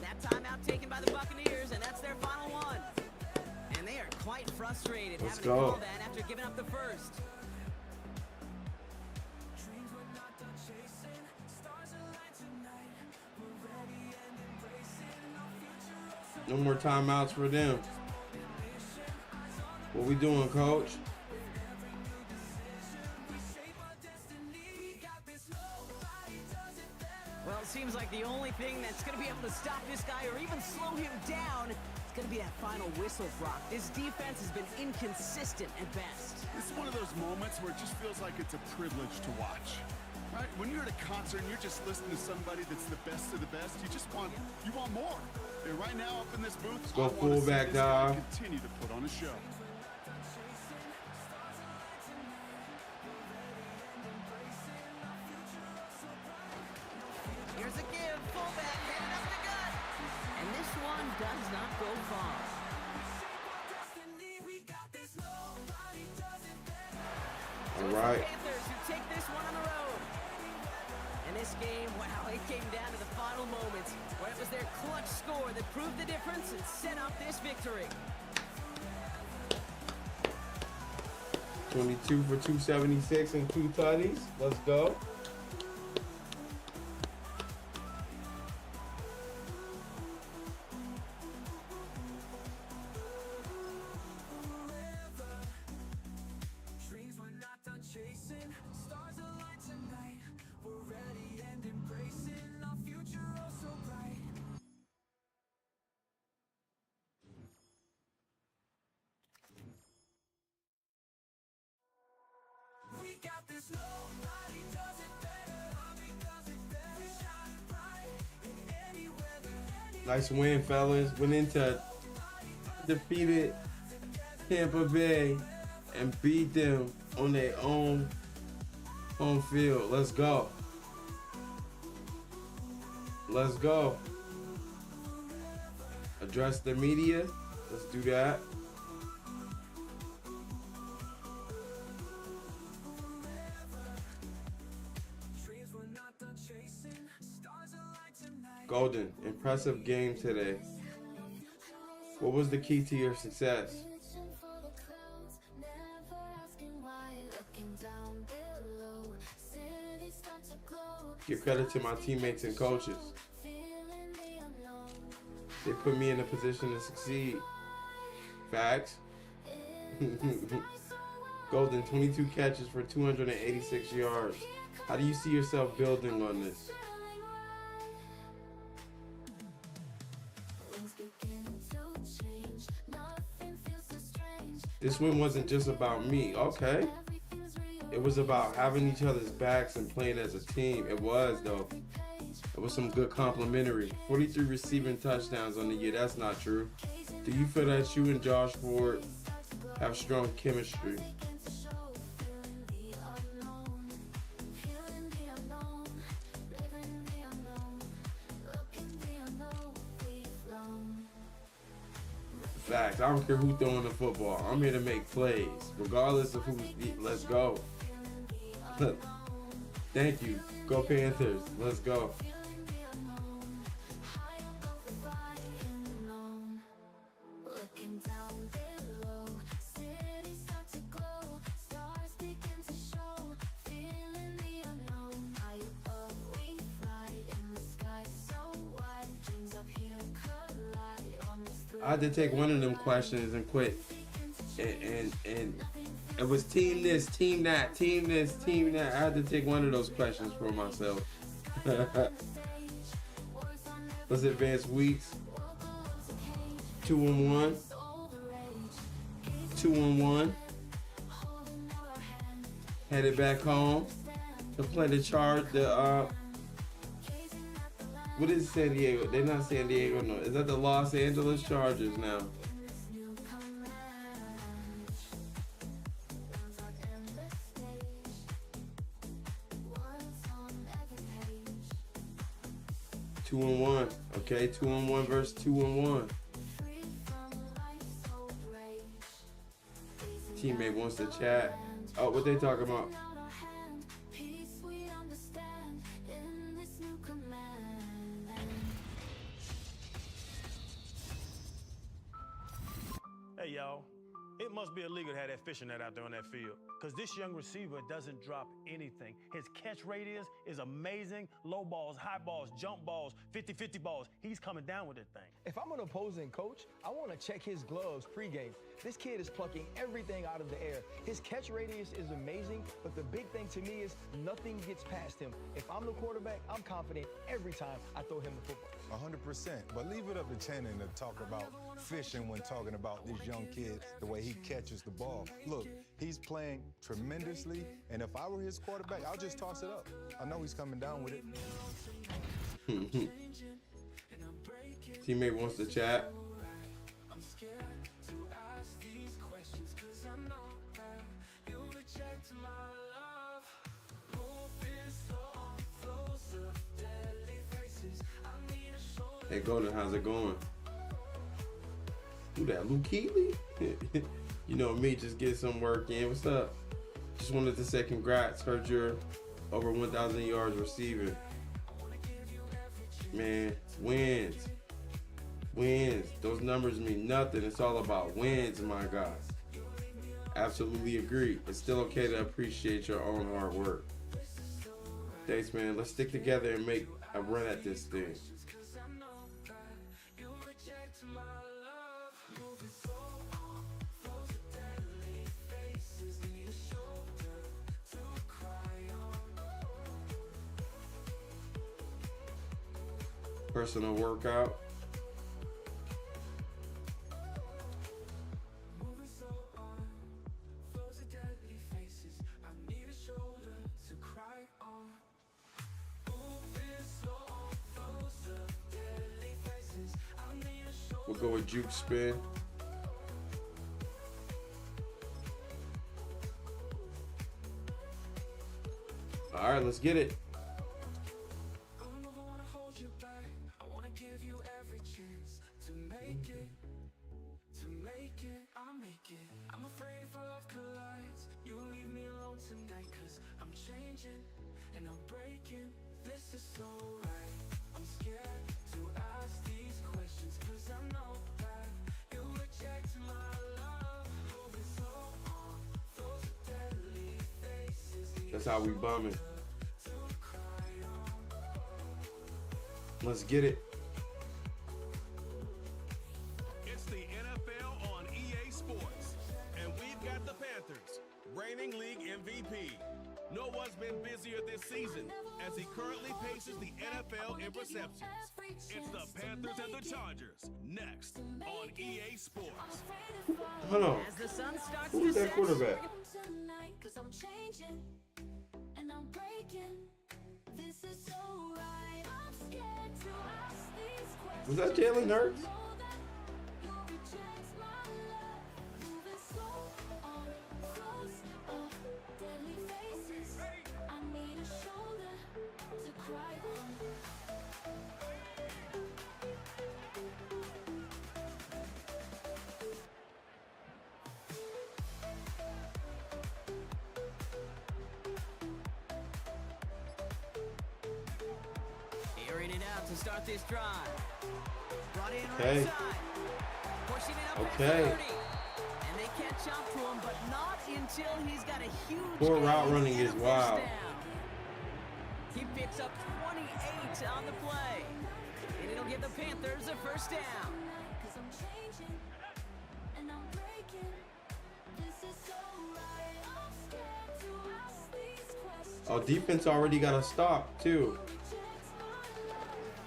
That timeout taken by the Buccaneers, and that's their final one. And they are quite frustrated Let's having to go. call that after giving up the first. No more timeouts for them. What we doing, Coach? Well, it seems like the only thing that's going to be able to stop this guy or even slow him down is going to be that final whistle, Brock. This defense has been inconsistent at best. This is one of those moments where it just feels like it's a privilege to watch. Right? When you're at a concert and you're just listening to somebody that's the best of the best, you want more. And right now up in this booth, go I want to see fullback, this guy dog. continue to put on a show. Here's a give, fullback, headed up the gut. And this one does not go far. So it's All right. the Panthers who take this one on the road. And this game, wow, it came down to the final moments where it was their clutch score that proved the difference and set up this victory. 22 for 276 and 2 tutties. Let's go. Dreams we're not done chasing. Stars align tonight. We're ready and embracing our future oh so bright. Nice win, fellas. Went into defeated Tampa Bay and beat them on their own home field. Let's go. Let's go. Address the media. Let's do that. Golden, impressive game today. What was the key to your success? Give credit to my teammates and coaches. They put me in a position to succeed. Facts. Golden, 22 catches for 286 yards. How do you see yourself building on this? This win wasn't just about me. Okay. It was about having each other's backs and playing as a team. It was, though. It was some good complimentary. 43 receiving touchdowns on the year. That's not true. Do you feel that you and Josh Ford have strong chemistry? Facts. I don't care who's throwing the football. I'm here to make plays, regardless of who's. Let's go. Thank you. Go Panthers. Let's go. I had to take one of them questions and quit. And it was team this, team that, team this, team that. I had to take one of those questions for myself. Let's advance weeks. 2-1. 2-1. Headed back home to play the Charge. What is San Diego? They're not San Diego, no. Is that the Los Angeles Chargers now? Two and one. Okay, 2-1 versus 2-1. Teammate wants to chat. Oh, what they talking about? Hey, y'all. It must be illegal to have that fishing net out there on that field, because this young receiver doesn't drop anything. His catch radius is amazing. Low balls, high balls, jump balls, 50-50 balls. He's coming down with that thing. If I'm an opposing coach, I want to check his gloves pregame. This kid is plucking everything out of the air. His catch radius is amazing, but the big thing to me is nothing gets past him. If I'm the quarterback, I'm confident every time I throw him the football. 100%. But leave it up to Channing to talk about fishing when talking about this young kid, the way he catches the ball. Look, he's playing tremendously, and if I were his quarterback, I'll just toss it up. I know he's coming down with it. Teammate wants to chat. Hey, Golden, how's it going? Who that, Luke Keeley? You know me, just get some work in. What's up? Just wanted to say congrats. Heard you're over 1,000 yards receiving. Man, wins. Wins. Those numbers mean nothing. It's all about wins, my guy. Absolutely agree. It's still okay to appreciate your own hard work. Thanks, man. Let's stick together and make a run at this thing. Personal workout. go with juke spin. All right, let's get it. I never wanna hold you back. I wanna give you every chance to make it. To make it, I'll make it. I'm afraid if our love collides, you leave me alone tonight. Cause I'm changing and I'm breaking. This is so right. I'm scared to ask these questions. Cause I know that you reject my love. Moving slow on those deadly faces. That's how we bumming. Let's get it. It's the NFL on EA Sports, and we've got the Panthers, reigning league MVP. No one's been busier this season as he currently paces the NFL in receptions. It's the Panthers and the Chargers, next on EA Sports. Hold on. As the sun starts Who's to that set, quarterback? Tonight, 'cause I'm changing and I'm breaking. This is so right. I'm scared to ask these questions. Was that Jalen Hurts? Know that you reject my love. Moving slow on close up deadly faces. I need a shoulder to cry on. airing it out to start this drive. Brought in Okay. right side. Pushing it up past Okay. 30. And they catch up to him, but not until he's got a huge Poor gain route running and a is first wild. down. He picks up 28 on the play. And it'll give the Panthers a first down. 'Cause I'm changing and I'm breaking. This is so right. I'm scared to ask these questions. Oh, defense already got a stop too.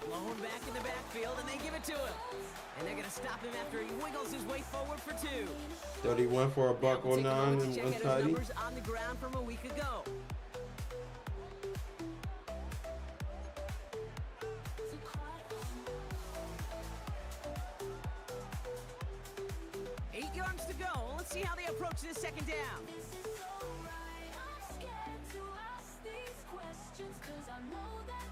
Blown back in the backfield, and they give it to him. And they're going to stop him after he wiggles his way forward for two. 31 for a buck We'll take a 09 moment and to check out his untidy. numbers on the ground from a week ago. To cry on. 8 yards to go. Let's see how they approach this second down. This is so right. I'm scared to ask these questions. 'Cause I know that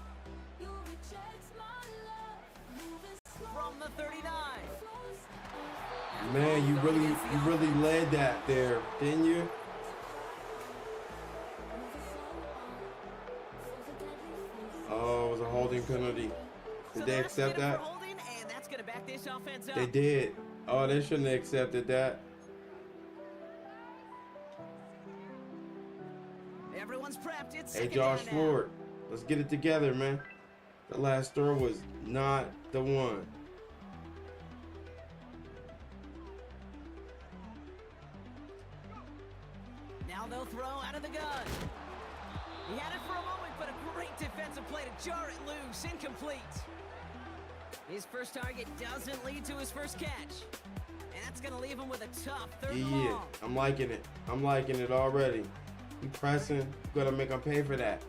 you reject my love. Moving slow From the 39. close. Man, you really led that there, didn't you? Oh, it was a holding penalty. So Did they they're accept asking him that? for holding, and that's going to back this offense up. They did. Oh, they shouldn't have accepted that. Everyone's prepped. It's Hey, second Josh down now. Ford, let's get it together, man. The last throw was not the one. Now they'll throw out of the gun. He had it for a moment, but a great defensive play to jar it loose. Incomplete. His first target doesn't lead to his first catch. And that's going to leave him with a tough third and Yeah, long. I'm liking it. I'm liking it already. You pressing, gotta make them pay for that.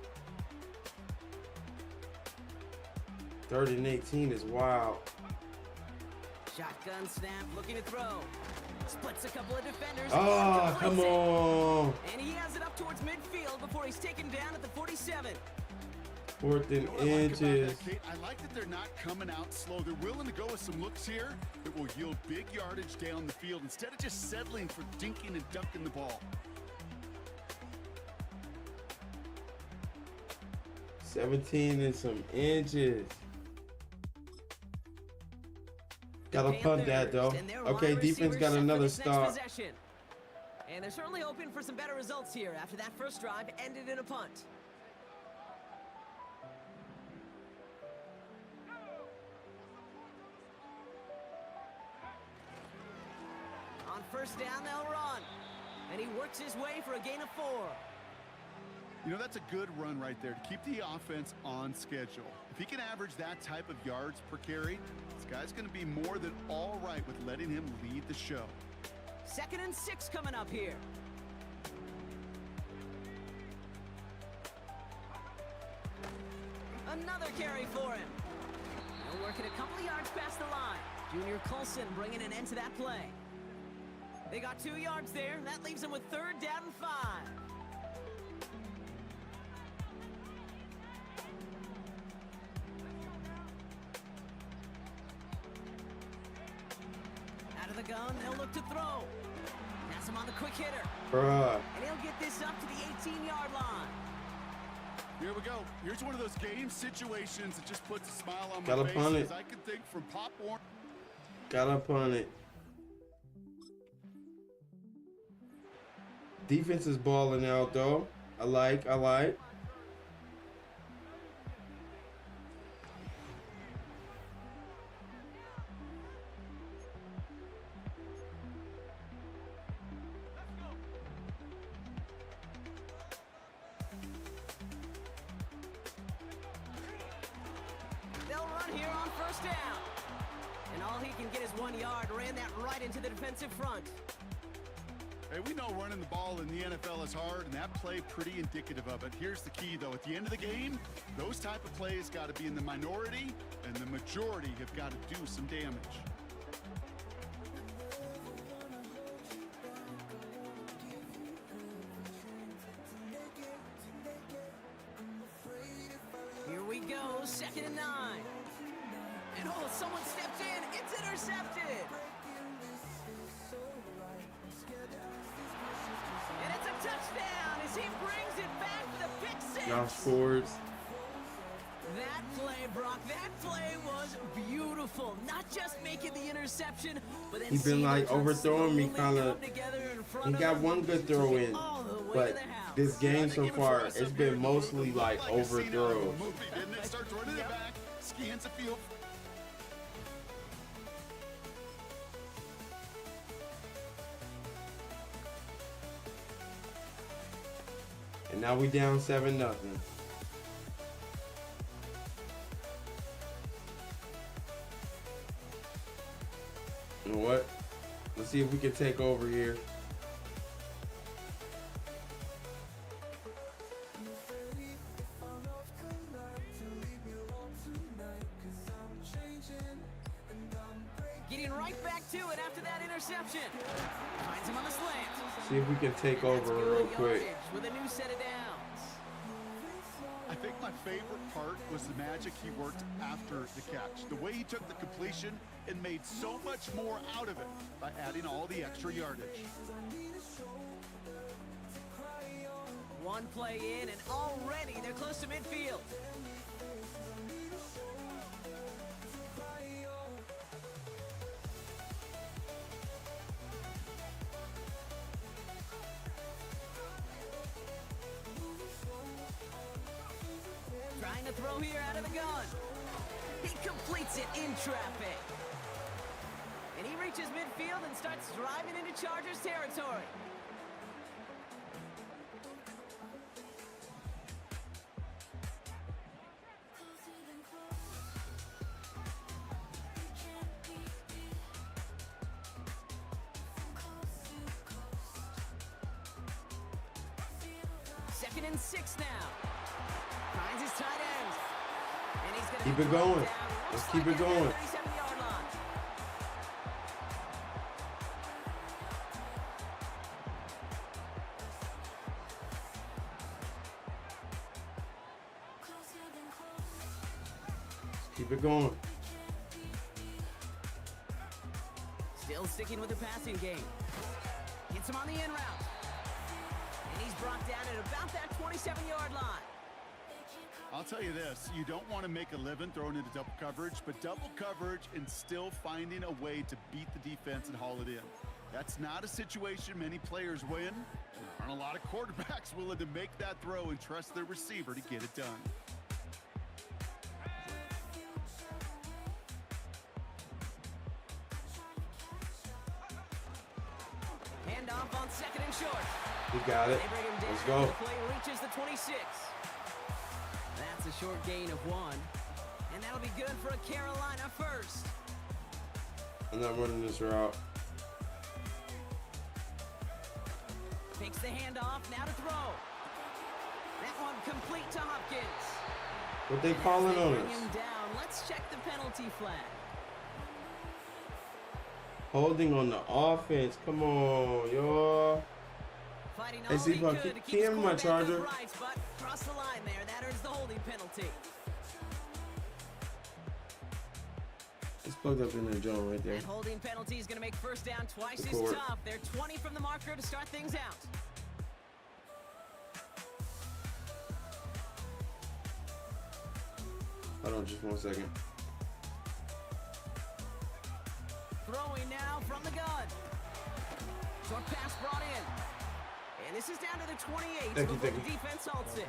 3rd and 18 is wild. Shotgun snap, looking to throw. Splits a couple of defenders. Oh, and come completes it. on. And he has it up towards midfield before he's taken down at the 47. 4th and What I like about inches. that, Kate, I like that they're not coming out slow. They're willing to go with some looks here that will yield big yardage down the field instead of just settling for dinking and dunking the ball. 17 and some inches. Gotta The punt that though. Panthers and their Okay, wide defense receivers got set for another this next stop. possession. And they're certainly hoping for some better results here after that first drive ended in a punt. On first down, they'll run. And he works his way for a gain of 4. You know, that's a good run right there to keep the offense on schedule. If he can average that type of yards per carry, this guy's going to be more than all right with letting him lead the show. 2nd and 6 coming up here. Another carry for him. He'll work it a couple of yards past the line. Junior Colson bringing an end to that play. They got 2 yards there. That leaves them with 3rd down and 5. Out of the gun, they'll look to throw. Pass him on the quick hitter. Bruh. And he'll get this up to the 18-yard line. Here we go. Here's one of those game situations that just puts a smile on Gotta my face. punt it. Because I can think from Pop Warner. Gotta punt it. Defense is balling out though. I like. They'll run here on 1st down. And all he can get is 1 yard. Ran that right into the defensive front. Hey, we know running the ball in the NFL is hard, and that play pretty indicative of it. Here's the key, though. At the end of the game, those type of plays got to be in the minority, and the majority have got to do some damage. Here we go, 2nd and 9. And oh, someone stepped in. It's intercepted. And it's a touchdown as he brings it back for the pick 6. Josh Ford's. That play, Brock, that play was beautiful. Not just making the interception, but then He's been like overthrowing me kind of. He got one good throw in, but this game so far, it's been mostly like overthrows. Didn't it? Starts running it back, scans the field. And now we down 7-0. You know what? Let's see if we can take over here. Getting right back to it after that interception. Finds him on the slant. See if we can take over real quick. With a new set of downs. I think my favorite part was the magic he worked after the catch. The way he took the completion and made so much more out of it by adding all the extra yardage. One play in, and already they're close to midfield. Trying to throw here out of the gun. He completes it in traffic. And he reaches midfield and starts driving into Chargers territory. Second and 6 now. Finds his tight end. And he's gonna Keep be it brought going. down. Let's Looks keep like it at the going. 37-yard line. Keep it going. Still sticking with the passing game. Gets him on the in route. And he's brought down at about that 27-yard line. I'll tell you this, you don't want to make a living throwing into double coverage, but double coverage and still finding a way to beat the defense and haul it in. That's not a situation many players win. There aren't a lot of quarterbacks willing to make that throw and trust their receiver to get it done. Handoff on 2nd and short. We got it. They bring him down. Let's go. The play reaches the 26. That's a short gain of 1. And that'll be good for a Carolina first. I'm not running this route. Takes the handoff, now to throw. That one complete to Hopkins. What they calling on Bring him us? down. Let's check the penalty flag. Holding on the offense. Come on, y'all. Fighting Hey, all see, he Pop, could to keep keep his my quarterback charger. upright, but cross the line there. That earns the holding penalty. It's plugged up in the joint right there. That holding penalty is going to make first down twice Good as forward. tough. They're 20 from the marker to start things out. Hold on just 1 second. Throwing now from the gun. Short pass brought in. And this is down to the 28 Thank you, before thank the you. defense halts it.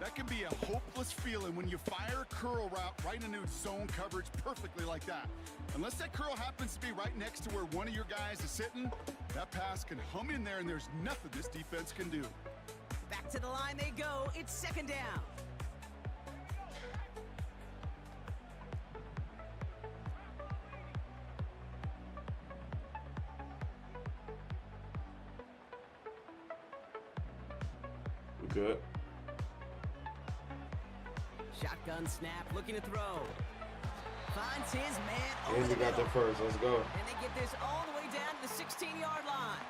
That can be a hopeless feeling when you fire a curl route right into zone coverage perfectly like that. Unless that curl happens to be right next to where one of your guys is sitting, that pass can hum in there and there's nothing this defense can do. Back to the line they go. It's second down. We're good. Shotgun snap, looking to throw. Finds his man And over we the got middle. the first. Let's go. And they get this all the way down to the 16-yard line.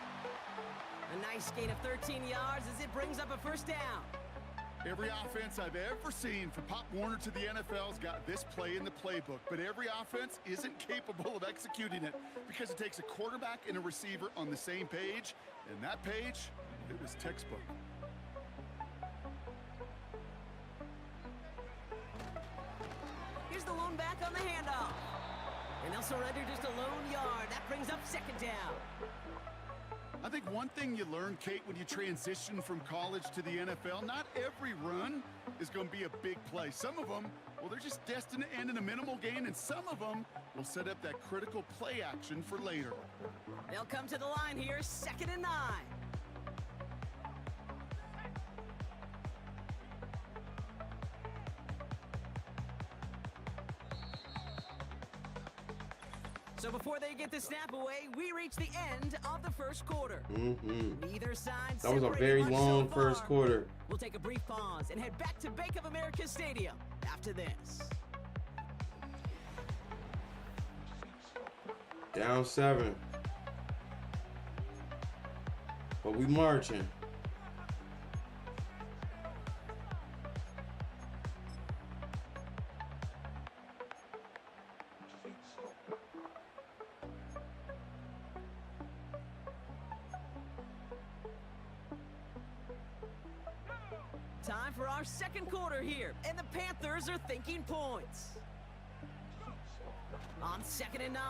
A nice gain of 13 yards as it brings up a first down. Every offense I've ever seen from Pop Warner to the NFL's got this play in the playbook, but every offense isn't capable of executing it because it takes a quarterback and a receiver on the same page, and that page, it was textbook. Here's the lone back on the handoff. And they'll surrender just a lone yard. That brings up second down. I think one thing you learn, Kate, when you transition from college to the NFL, not every run is going to be a big play. Some of them, well, they're just destined to end in a minimal gain, and some of them will set up that critical play action for later. They'll come to the line here, 2nd and 9. So before they get the snap away, we reach the end of the first quarter. Neither side That was a separated very much long so first far. quarter. We'll take a brief pause and head back to Bank of America Stadium after this. Down 7. But we marching. Time for our second quarter here, and the Panthers are thinking points. On 2nd and 9.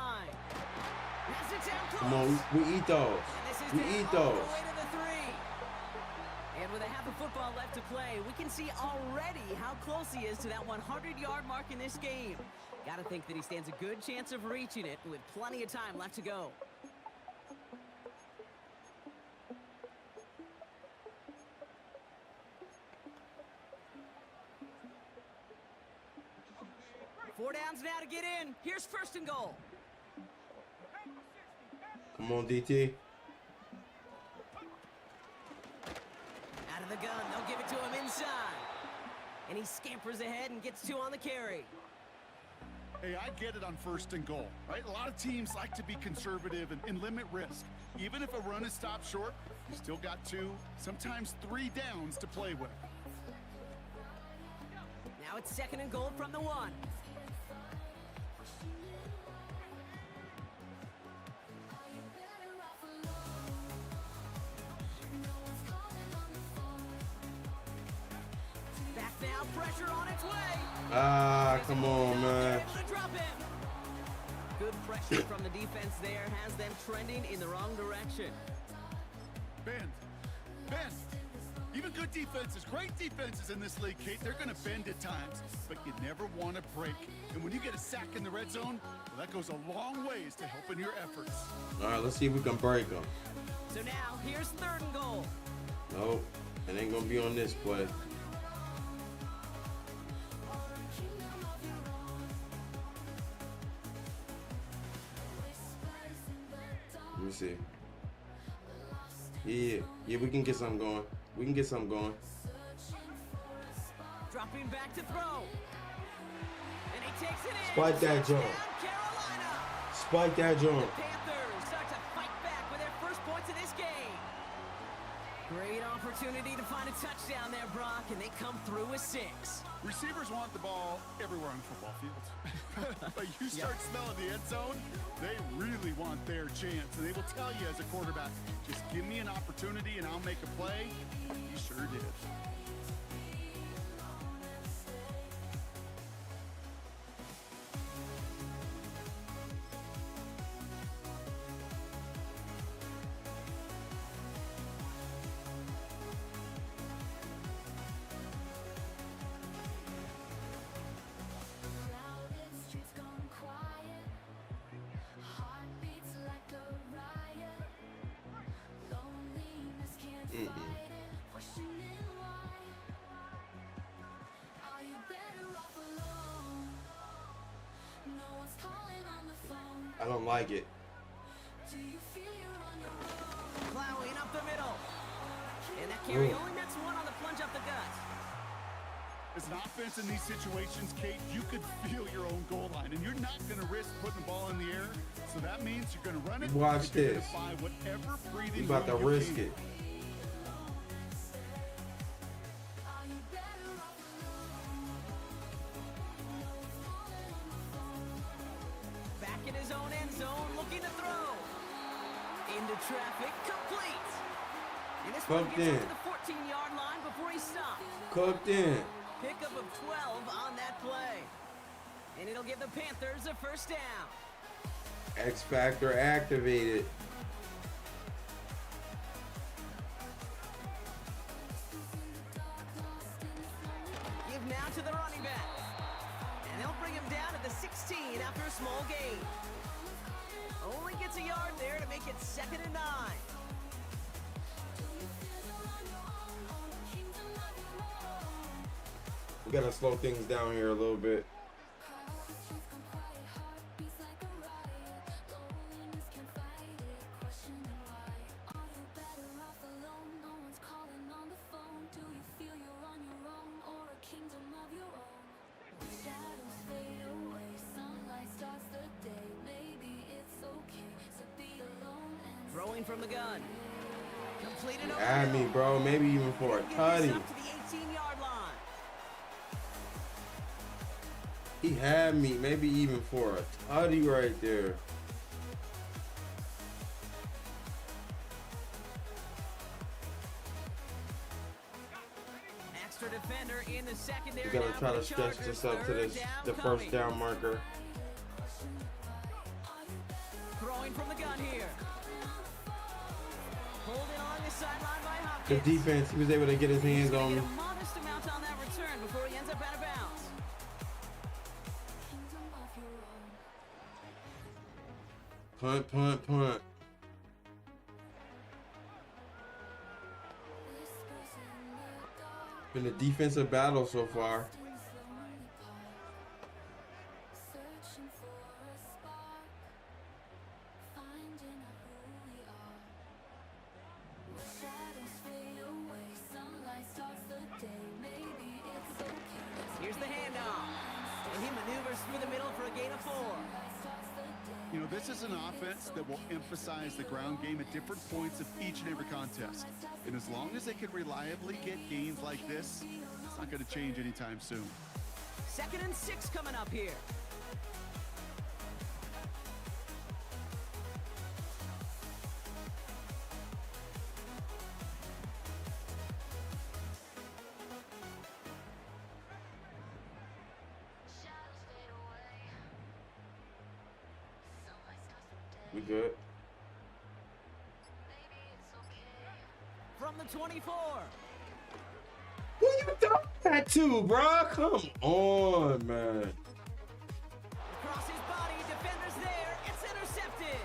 Has it down close. Come on, we eat those. And this is We down eat all those. the way to the 3. And with a half of football left to play, we can see already how close he is to that 100-yard mark in this game. Got to think that he stands a good chance of reaching it with plenty of time left to go. Four downs now to get in. Here's 1st and goal. Come on, DT. Out of the gun, they'll give it to him inside. And he scampers ahead and gets 2 on the carry. Hey, I get it on 1st and goal, right? A lot of teams like to be conservative and limit risk. Even if a run is stopped short, you still got 2, sometimes 3 downs to play with. Now it's 2nd and goal from the 1. Back now, pressure on its way. Ah, come on, man. Able to drop him. Good pressure from the defense there has them trending in the wrong direction. Bend. Even good defenses, great defenses in this league, Kate, they're going to bend at times, but you never want to break. And when you get a sack in the red zone, well, that goes a long ways to helping your efforts. All right, let's see if we can break them. So now, here's 3rd and goal. Nope, it ain't gonna be on this play. Let me see. Yeah, we can get something going. We can get something going. Dropping back to throw. And he takes it in. Spike that Touchdown, joint. Carolina. Spike that jump. Panthers start to fight back with their first points of this game. Great opportunity to find a touchdown there, Brock, and they come through with 6. Receivers want the ball everywhere on the football field. But you start smelling the end zone, they really want their chance. And they will tell you as a quarterback, just give me an opportunity and I'll make a play. He sure did. Crowded streets gone quiet. Heartbeats like a riot. Loneliness can't fight it. Questioning why. Are you better off alone? No one's calling on the phone. I don't like it. Do you feel you're on your own? Plowing up the middle. And that carry only nets 1 on the plunge up the gut. As an offense in these situations, Kate, you could feel your own goal line, and you're not going to risk putting the ball in the air. So that means you're going to run it. Watch and you're gonna this. find whatever breathing You about to room you risk can. it. Are you better off alone? No one's calling on the phone. Back in his own end zone, looking to throw. Into traffic, complete. And this one Cooked gets in. up to the 14-yard line before he stopped. Cooked in. Pickup of 12 on that play. And it'll give the Panthers a first down. X Factor activated. Give now to the running back. And they'll bring him down at the 16 after a small gain. Only gets a yard there to make it 2nd and 9. We gotta slow things down here a little bit. Crowded streets gone quiet. Heartbeats like a riot. Loneliness can't fight it. Questioning why. Are you better off alone? No one's calling on the phone. Do you feel you're on your own or a kingdom of your own? Shadows fade away. Sunlight starts the day. Maybe it's okay to be alone and Throwing from the gun. Completed over Add me, bro. Maybe even for a tutty. Up to the 18-yard line. He had me. Maybe even for a tutty right there. Extra defender in the secondary. We gotta now try for to the stretch Chargers. this up to Third this, down the coming. first down marker. Throwing from the gun here. Holding along the sideline by The Hopkins. defense, he was able to get his He's hands gonna on get me. a modest amount on that return before he ends up out of bounds. kingdom of your own. Punt, punt, punt. Whispers in the dark. Been a defensive battle so far. Lonely park. Searching for a spark. Finding out who we are. When shadows fade away, sunlight starts the day. Maybe it's okay. Here's the handoff. And he maneuvers through the middle for a gain of 4. Starts the day. You know, this is an offense that will emphasize the ground game at different points of each and every contest. And as long as they can reliably get gains like this, it's not going to change anytime soon. 2nd and 6 coming up here. Shadows fade away. Sunlight starts the day. We good? Maybe it's okay. From the 24. Who you throwing that to, bro? Come on, man. Across his body, defenders there. It's intercepted.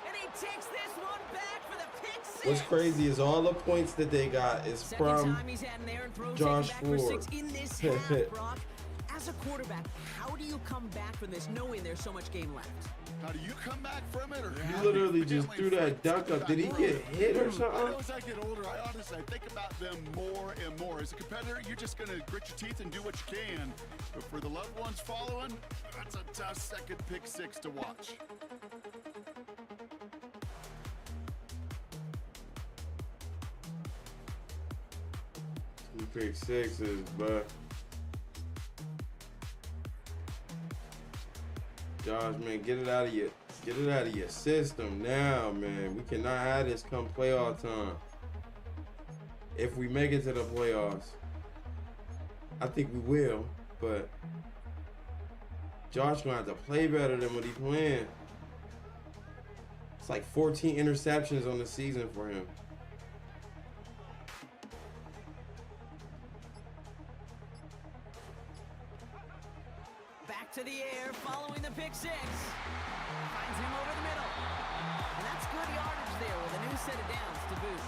And he takes this one back for the pick 6. What's crazy is all the points that they got is Second from time he's had an errant throw Josh taken back for Ford. 6 in this half, Brock. As As a quarterback, how do you come back from this knowing there's so much game left? How do you come back from it? Or He literally just threw that duck up. Did he get hit or I know something? as I get older, I honestly think about them more and more. As a competitor, you're just going to grit your teeth and do what you can. But for the loved ones following, that's a tough second pick six to watch. Two pick sixes, but Josh, man, get it out of your system now, man. We cannot have this come playoff time. If we make it to the playoffs, I think we will, but Josh gonna have to play better than what he playing. It's like 14 interceptions on the season for him. Back to the air, following the pick six. Finds him over the middle. And that's good yardage there with a new set of downs to boot.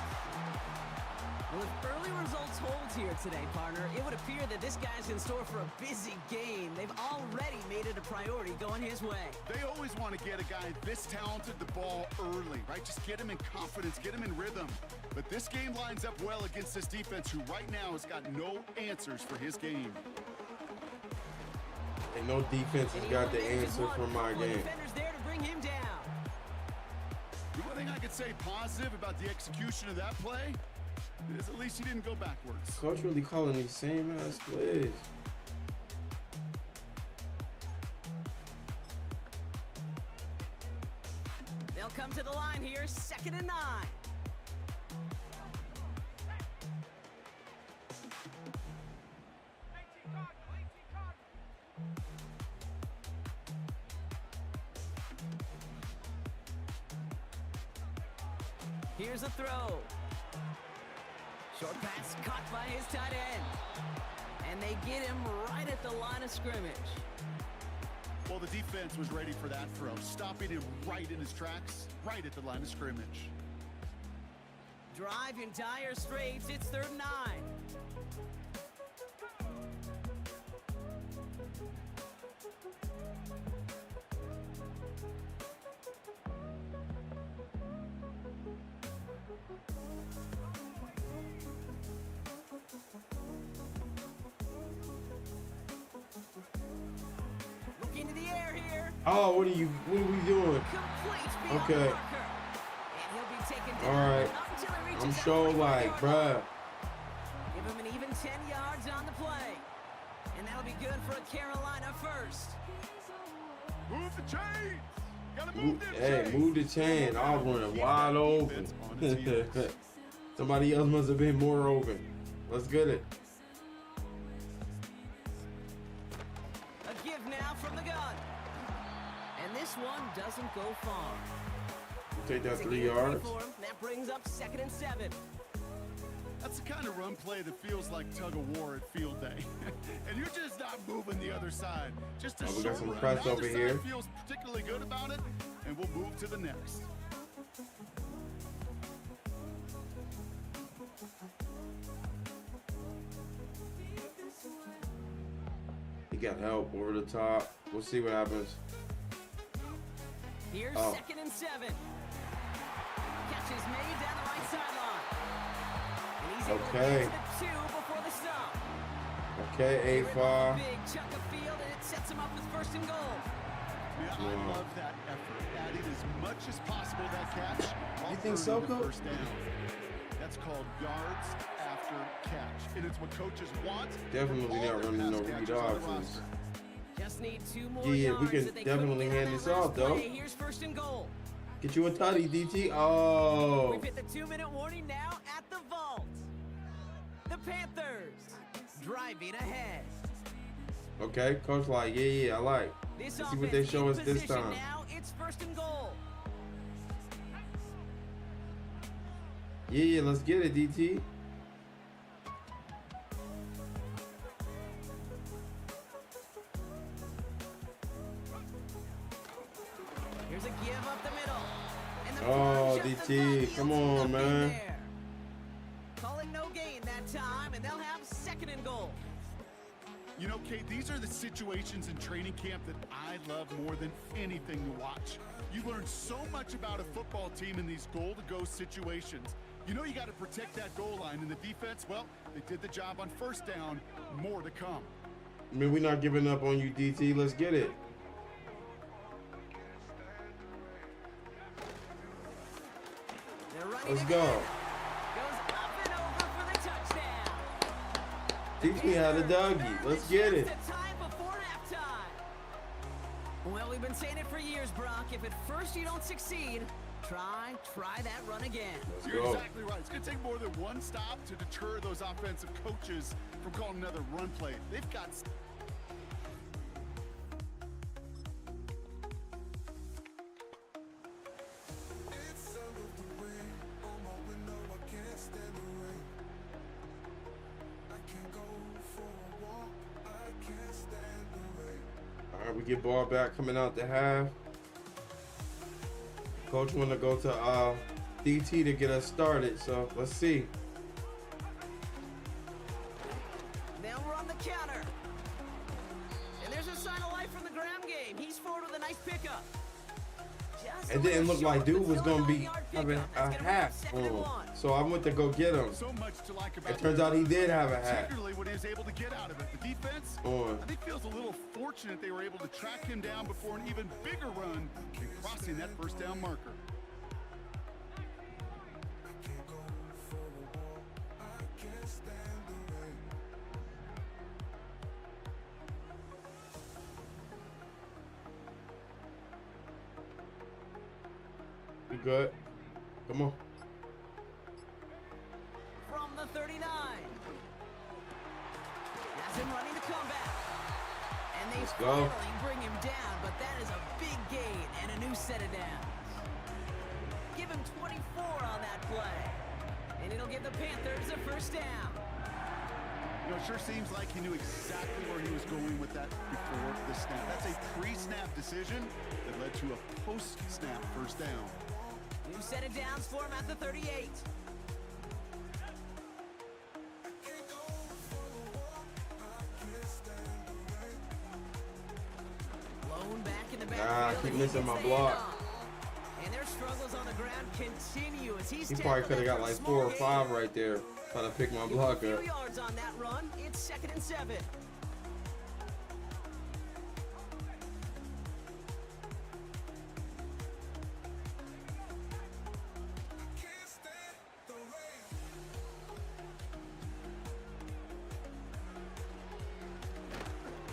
Well, if early results hold here today, partner, it would appear that this guy's in store for a busy game. They've already made it a priority going his way. They always want to get a guy this talented the ball early, right? Just get him in confidence, get him in rhythm. But this game lines up well against this defense, who right now has got no answers for his game. And no defense has got the answer for my game. Defenders there to bring him down. The one thing I could say positive about the execution of that play is at least he didn't go backwards. Coach really calling these same ass plays. They'll come to the line here, 2nd and 9. Here's a throw. Short pass caught by his tight end. And they get him right at the line of scrimmage. Well, the defense was ready for that throw, stopping him right in his tracks, right at the line of scrimmage. Drive in dire straits, it's 3rd and 9. Looking to the air here. Oh, what are we doing? Completes beyond Okay. the marker. And he'll be taken down. All right. Not until he reaches I'm that sure 41 like, yard bruh. line. Give him an even 10 yards on the play. And that'll be good for a Carolina first. Move the chains! Gotta move them Hey, chains! move the chain. I was running wide open. Somebody else must have been more open. Let's get it. A give now from the gun. And this one doesn't go far. Take that It's a 3 gain of yards. for him. That brings up 2nd and 7. That's the kind of run play that feels like tug of war at field day. And you're just not moving the other side. Just a Oh, we got short some run. press The over other here. side feels particularly good about it, and we'll move to the next. He got help over the top. We'll see what happens. Here's Oh. 2nd and 7. Catch is made down the right sideline. And he's able Okay. to get to the 2 before the stop. Okay, They're in A5. a big chunk of field, and it sets him up with 1st and goal. Man, I love that effort. Adding as much as possible to that catch. You think so, Offering the Coach? first down. That's called yards after catch. And it's what coaches want. Definitely from all not their running no pass read catchers on the options. roster. Just need 2 more Yeah, we yards can that they couldn't definitely get on hand that this last off, though. play. Here's 1st and goal. Get you a tutty, DT. Oh. We've hit the 2-minute warning now at the vault. The Panthers driving ahead. Okay, coach like, yeah, I like. This Let's see what they offense show in us this position time. Now it's 1st and goal. Yeah, let's get it, DT. Here's a give up the middle. And the Oh, plunge up the DT, gut come yields on, nothing man. there. Calling no gain that time, and they'll have 2nd and goal. You know, Kate, these are the situations in training camp that I love more than anything to watch. You learn so much about a football team in these goal-to-go situations. You know you got to protect that goal line, and the defense, well, they did the job on first down. More to come. I mean, we're not giving up on you, DT. Let's get it. They're running Let's again. go. Goes up and over for the touchdown. Teach me how to Dougie. Let's get it. Chance to tie before halftime. Well, we've been saying it for years, Brock. If at first you don't succeed, try that run again. Let's You're go. exactly right. It's going to take more than one stop to deter those offensive coaches from calling another run play. They've got... All right, we get ball back coming out the half. Coach want to go to DT to get us started, so let's see. Now we're on the counter. And there's a sign of life from the Graham game. He's forward with a nice pickup. Just It a didn't little look like short, dude but was still gonna be 9-yard having pickup. a That's gonna bring hat up second and on, one. so I went to go get him. So much to like about It turns out he did have a hat particularly what he was able to get out of it. The defense, on. I think, feels a little fortunate they were able to track him down before an even bigger run and crossing that first down marker. You good? Come on. From the 39. Has him running the comeback. And they Let's go. finally bring him down, but that is a big gain and a new set of downs. Give him 24 on that play. And it'll give the Panthers a first down. You know, it sure seems like he knew exactly where he was going with that before the snap. That's a pre-snap decision that led to a post-snap first down. New set of downs for him at the 38. Blown back in the backfield. keep and he missing gets my the block. handoff. And their struggles on the ground continue as he's He probably tackled could have got after a like small 4 or gain. 5 right there, trying to pick my Give him block a up. few yards on that run. It's 2nd and 7.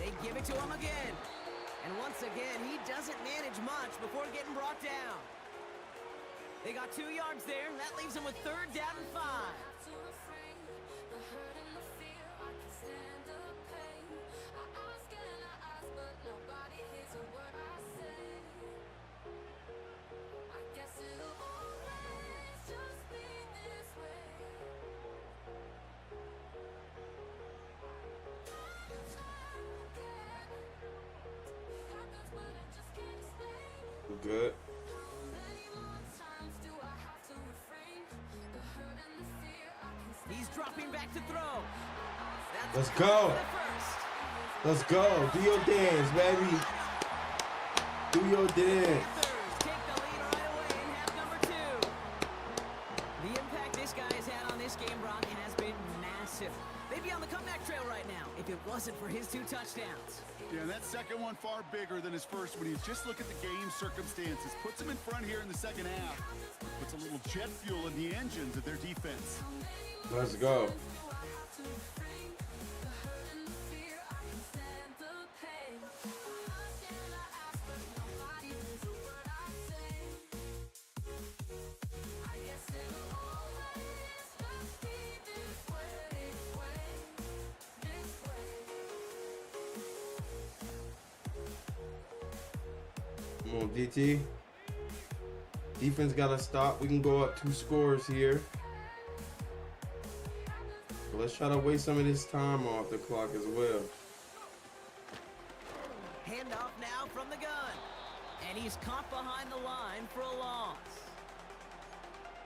They give it to him again. And once again, he doesn't manage much before getting brought down. They got 2 yards there, and that leaves him with 3rd down and 5. To refrain, the hurt and the fear, I can stand the pain. I ask and I ask, but nobody hears a word I say. I guess it'll always just be this way. Time again, happens but I just can't stay. We're good. Many more times do I have to refrain? The hurt and the fear, I can stand. He's dropping back to throw. That's Let's a go. for the first. Let's go. Do your dance, baby. Do your dance. Panthers take the lead right away in half number 2. The impact this guy has had on this game, Brock, has been massive. They'd be on the comeback trail right now if it wasn't for his 2 touchdowns. Yeah, and that second one far bigger than his first when you just look at the game circumstances. Puts him in front here in the second half. Puts a little jet fuel in the engines of their defense. Let's go. Come on, DT. Defense got to stop. We can go up 2 scores here. But let's try to waste some of this time off the clock as well. Handoff now from the gun. And he's caught behind the line for a loss.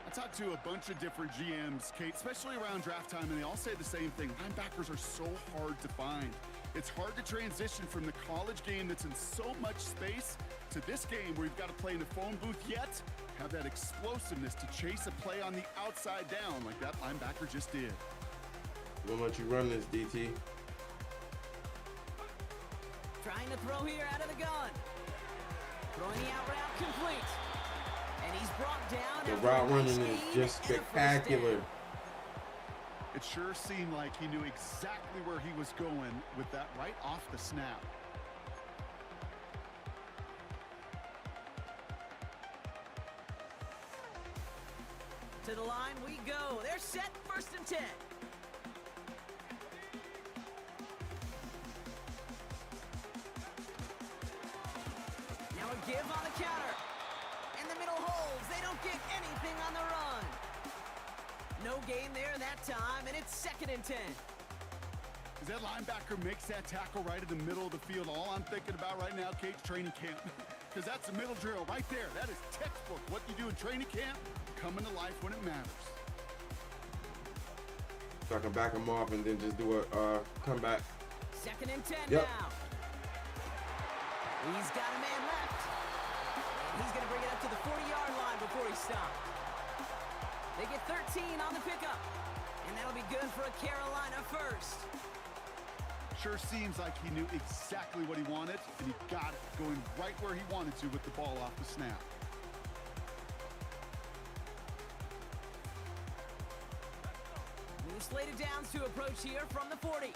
I talked to a bunch of different GMs, Kate, especially around draft time, and they all say the same thing. Linebackers are so hard to find. It's hard to transition from the college game that's in so much space to this game where you've got to play in the phone booth, yet have that explosiveness to chase a play on the outside down like that linebacker just did. We'll let you run this, DT. Trying to throw here out of the gun. Throwing the out route complete. And he's brought down. The after route a nice running is gain just and a first spectacular. down. It sure seemed like he knew exactly where he was going with that right off the snap. To the line we go. They're set, 1st and 10. Now a give on the counter. And the middle holds. They don't get anything on the run. No gain there that time, and it's 2nd and 10. As that linebacker makes that tackle right in the middle of the field, all I'm thinking about right now, Kate's training camp. Because that's the middle drill right there. That is textbook. What you do in training camp, coming to life when it matters. So I can back him off and then just do a comeback. 2nd and 10 Yep. now. He's got a man left. He's going to bring it up to the 40-yard line before he stops. They get 13 on the pickup. And that'll be good for a Carolina first. Sure seems like he knew exactly what he wanted, and he got it, going right where he wanted to with the ball off the snap. New slated downs to approach here from the 40.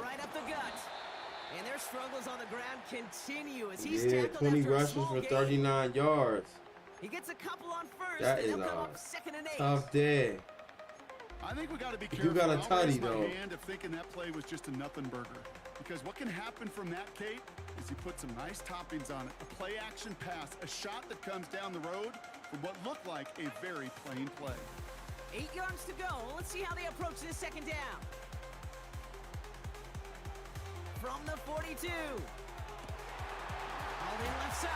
Right up the gut. And their struggles on the ground continue as he's Yeah, tackled 20 after a rushes small for gain. 39 yards. He gets a couple on first, That and is they'll come a up 2nd and 8. tough day. I think we got to be You careful. got a I'll tutty, raise my though. hand of thinking that play was just a nothing burger. Because what can happen from that, Kate, is he put some nice toppings on it. A play-action pass, a shot that comes down the road from what looked like a very plain play. 8 yards to go. Let's see how they approach this 2nd down. From the 42. Hauled in left side.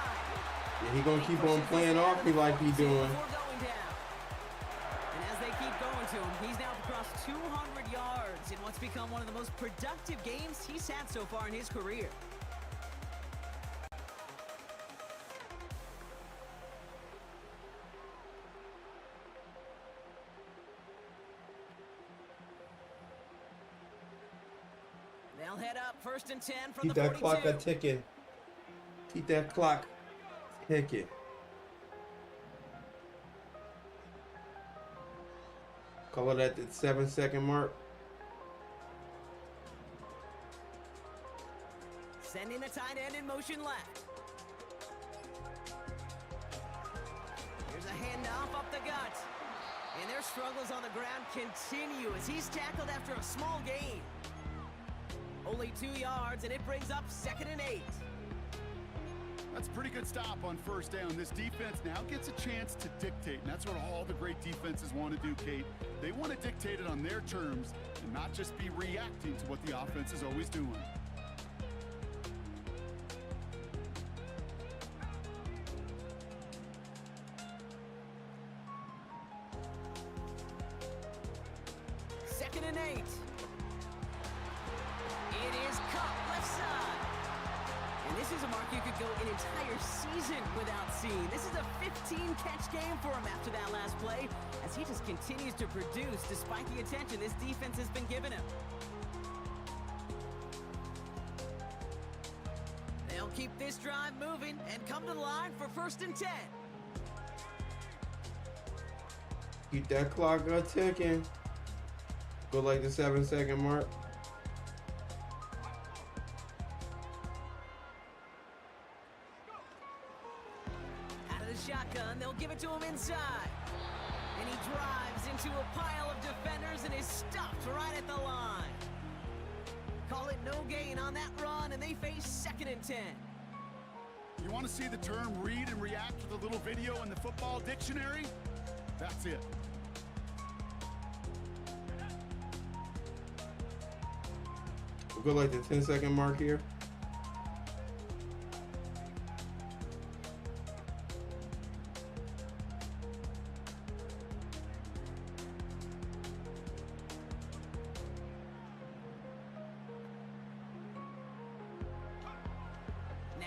Yeah, he gonna keep on playing off me like he doing. Before going down. And as they keep going to him, he's now across 200 yards in what's become one of the most productive games he's had so far in his career. They'll head up 1st and 10 from Keep the that 42. clock a ticking. Keep that clock ticking. Call it at the 7-second mark. Sending the tight end in motion left. Here's a handoff up the gut. And their struggles on the ground continue as he's tackled after a small gain. Only 2 yards, and it brings up 2nd and 8. That's a pretty good stop on 1st down. This defense now gets a chance to dictate, and that's what all the great defenses want to do, Kate. They want to dictate it on their terms and not just be reacting to what the offense is always doing. Second and 8. It is cut left side. And this is a mark you could go an entire season without seeing. This is a 15-catch game for him after that last play, as he just continues to produce despite the attention this defense has been giving him. They'll keep this drive moving and come to the line for 1st and 10. Keep that clock a ticking. Go like the 7-second mark. Out of the shotgun, they'll give it to him inside. And he drives into a pile of defenders and is stopped right at the line. Call it no gain on that run, and they face 2nd and 10. You want to see the term read and react with a little video in the football dictionary? That's it. We'll go like the 10-second mark here.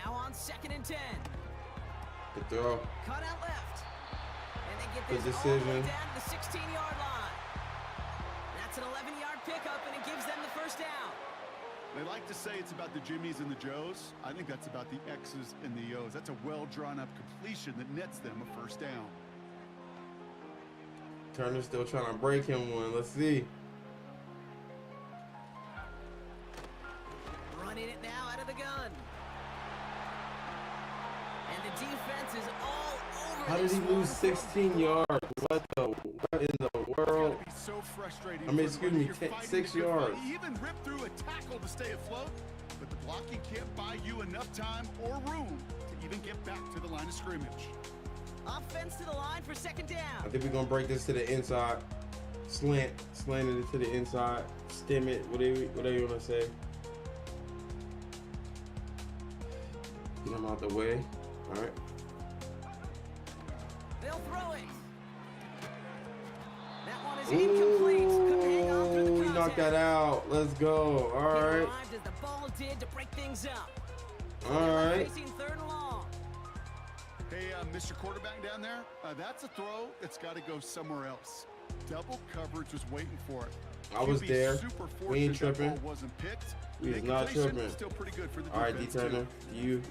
Now on 2nd and 10. The throw. Cut out left. And they get Good this all the way decision. down to the 16-yard line. That's an 11-yard pickup, and it gives them the first down. They like to say it's about the Jimmies and the Joes. I think that's about the X's and the O's. That's a well-drawn-up completion that nets them a first down. Turner's still trying to break him one. Let's see. Running it now out of the gun. And the defense is all over. How did he lose 16 yards? What in the world? Be so frustrating. I mean, for excuse him. me, You're fighting 6 to get yards. He even ripped through a tackle to stay afloat, but the blocking can't buy you enough time or room to even get back to the line of scrimmage. Offense to the line for 2nd down. I think we're going to break this to the inside. Slanted it to the inside. Stem it, whatever you want to say. Get him out the way. All right. They'll throw it. That one is incomplete. Couldn't hang on through the Ooh, he contact. knocked that out. Let's go. All He right. arrived as the ball did to break things up. All right. Facing 3rd and long. Hey, Mr. Quarterback down there, that's a throw that's got to go somewhere else. Double coverage was waiting for it. I was QB there. Super We ain't fortunate that tripping. ball wasn't picked. We is The not completion, tripping. Still pretty good for the All right, D. defense, too. Turner. You.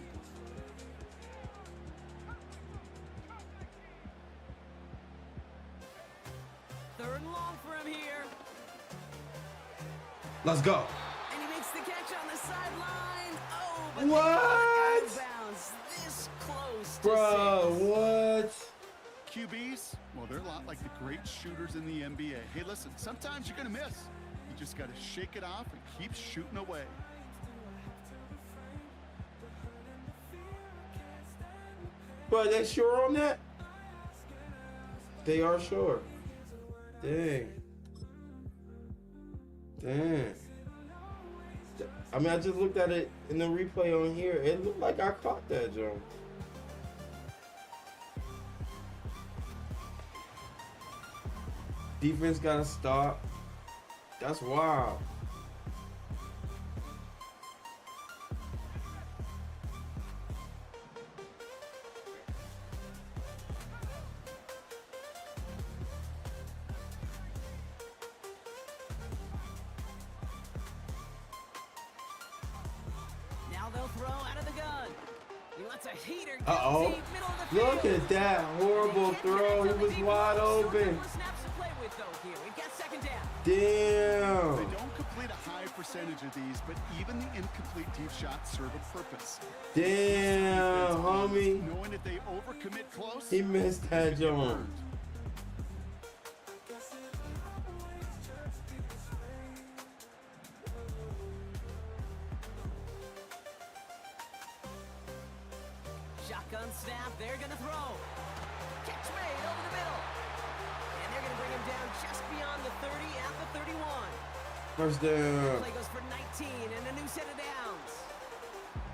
Third and long for him here. Let's go. And he makes the catch on the sideline. Oh, but What? out of bounds. This close to Bro, safety. what? QBs, well, they're a lot like the great shooters in the NBA. Hey, listen, sometimes you're going to miss. You just got to shake it off and keep shooting away. But they sure on that? They are sure. Dang. Dang. I mean, I just looked at it in the replay on here. It looked like I caught that, Joe. Defense got to stop. That's wild. Now they'll throw out of the gun. He lets a heater get Uh-oh. deep, middle of the field. Look at that horrible They can't throw. connect He on the was deep wide ball. Short open. number of snaps to play with, though, here. We've got 2nd down. Damn. They don't complete a high percentage of these, but even the incomplete deep shots serve a purpose. Damn, homie. Knowing that they overcommit close, He missed that, Joe. Shotgun snap. They're going to throw. Catch made over the middle. And they're going to bring him down just beyond the 30 at the 31. First down. Play goes for 19 and a new set of downs.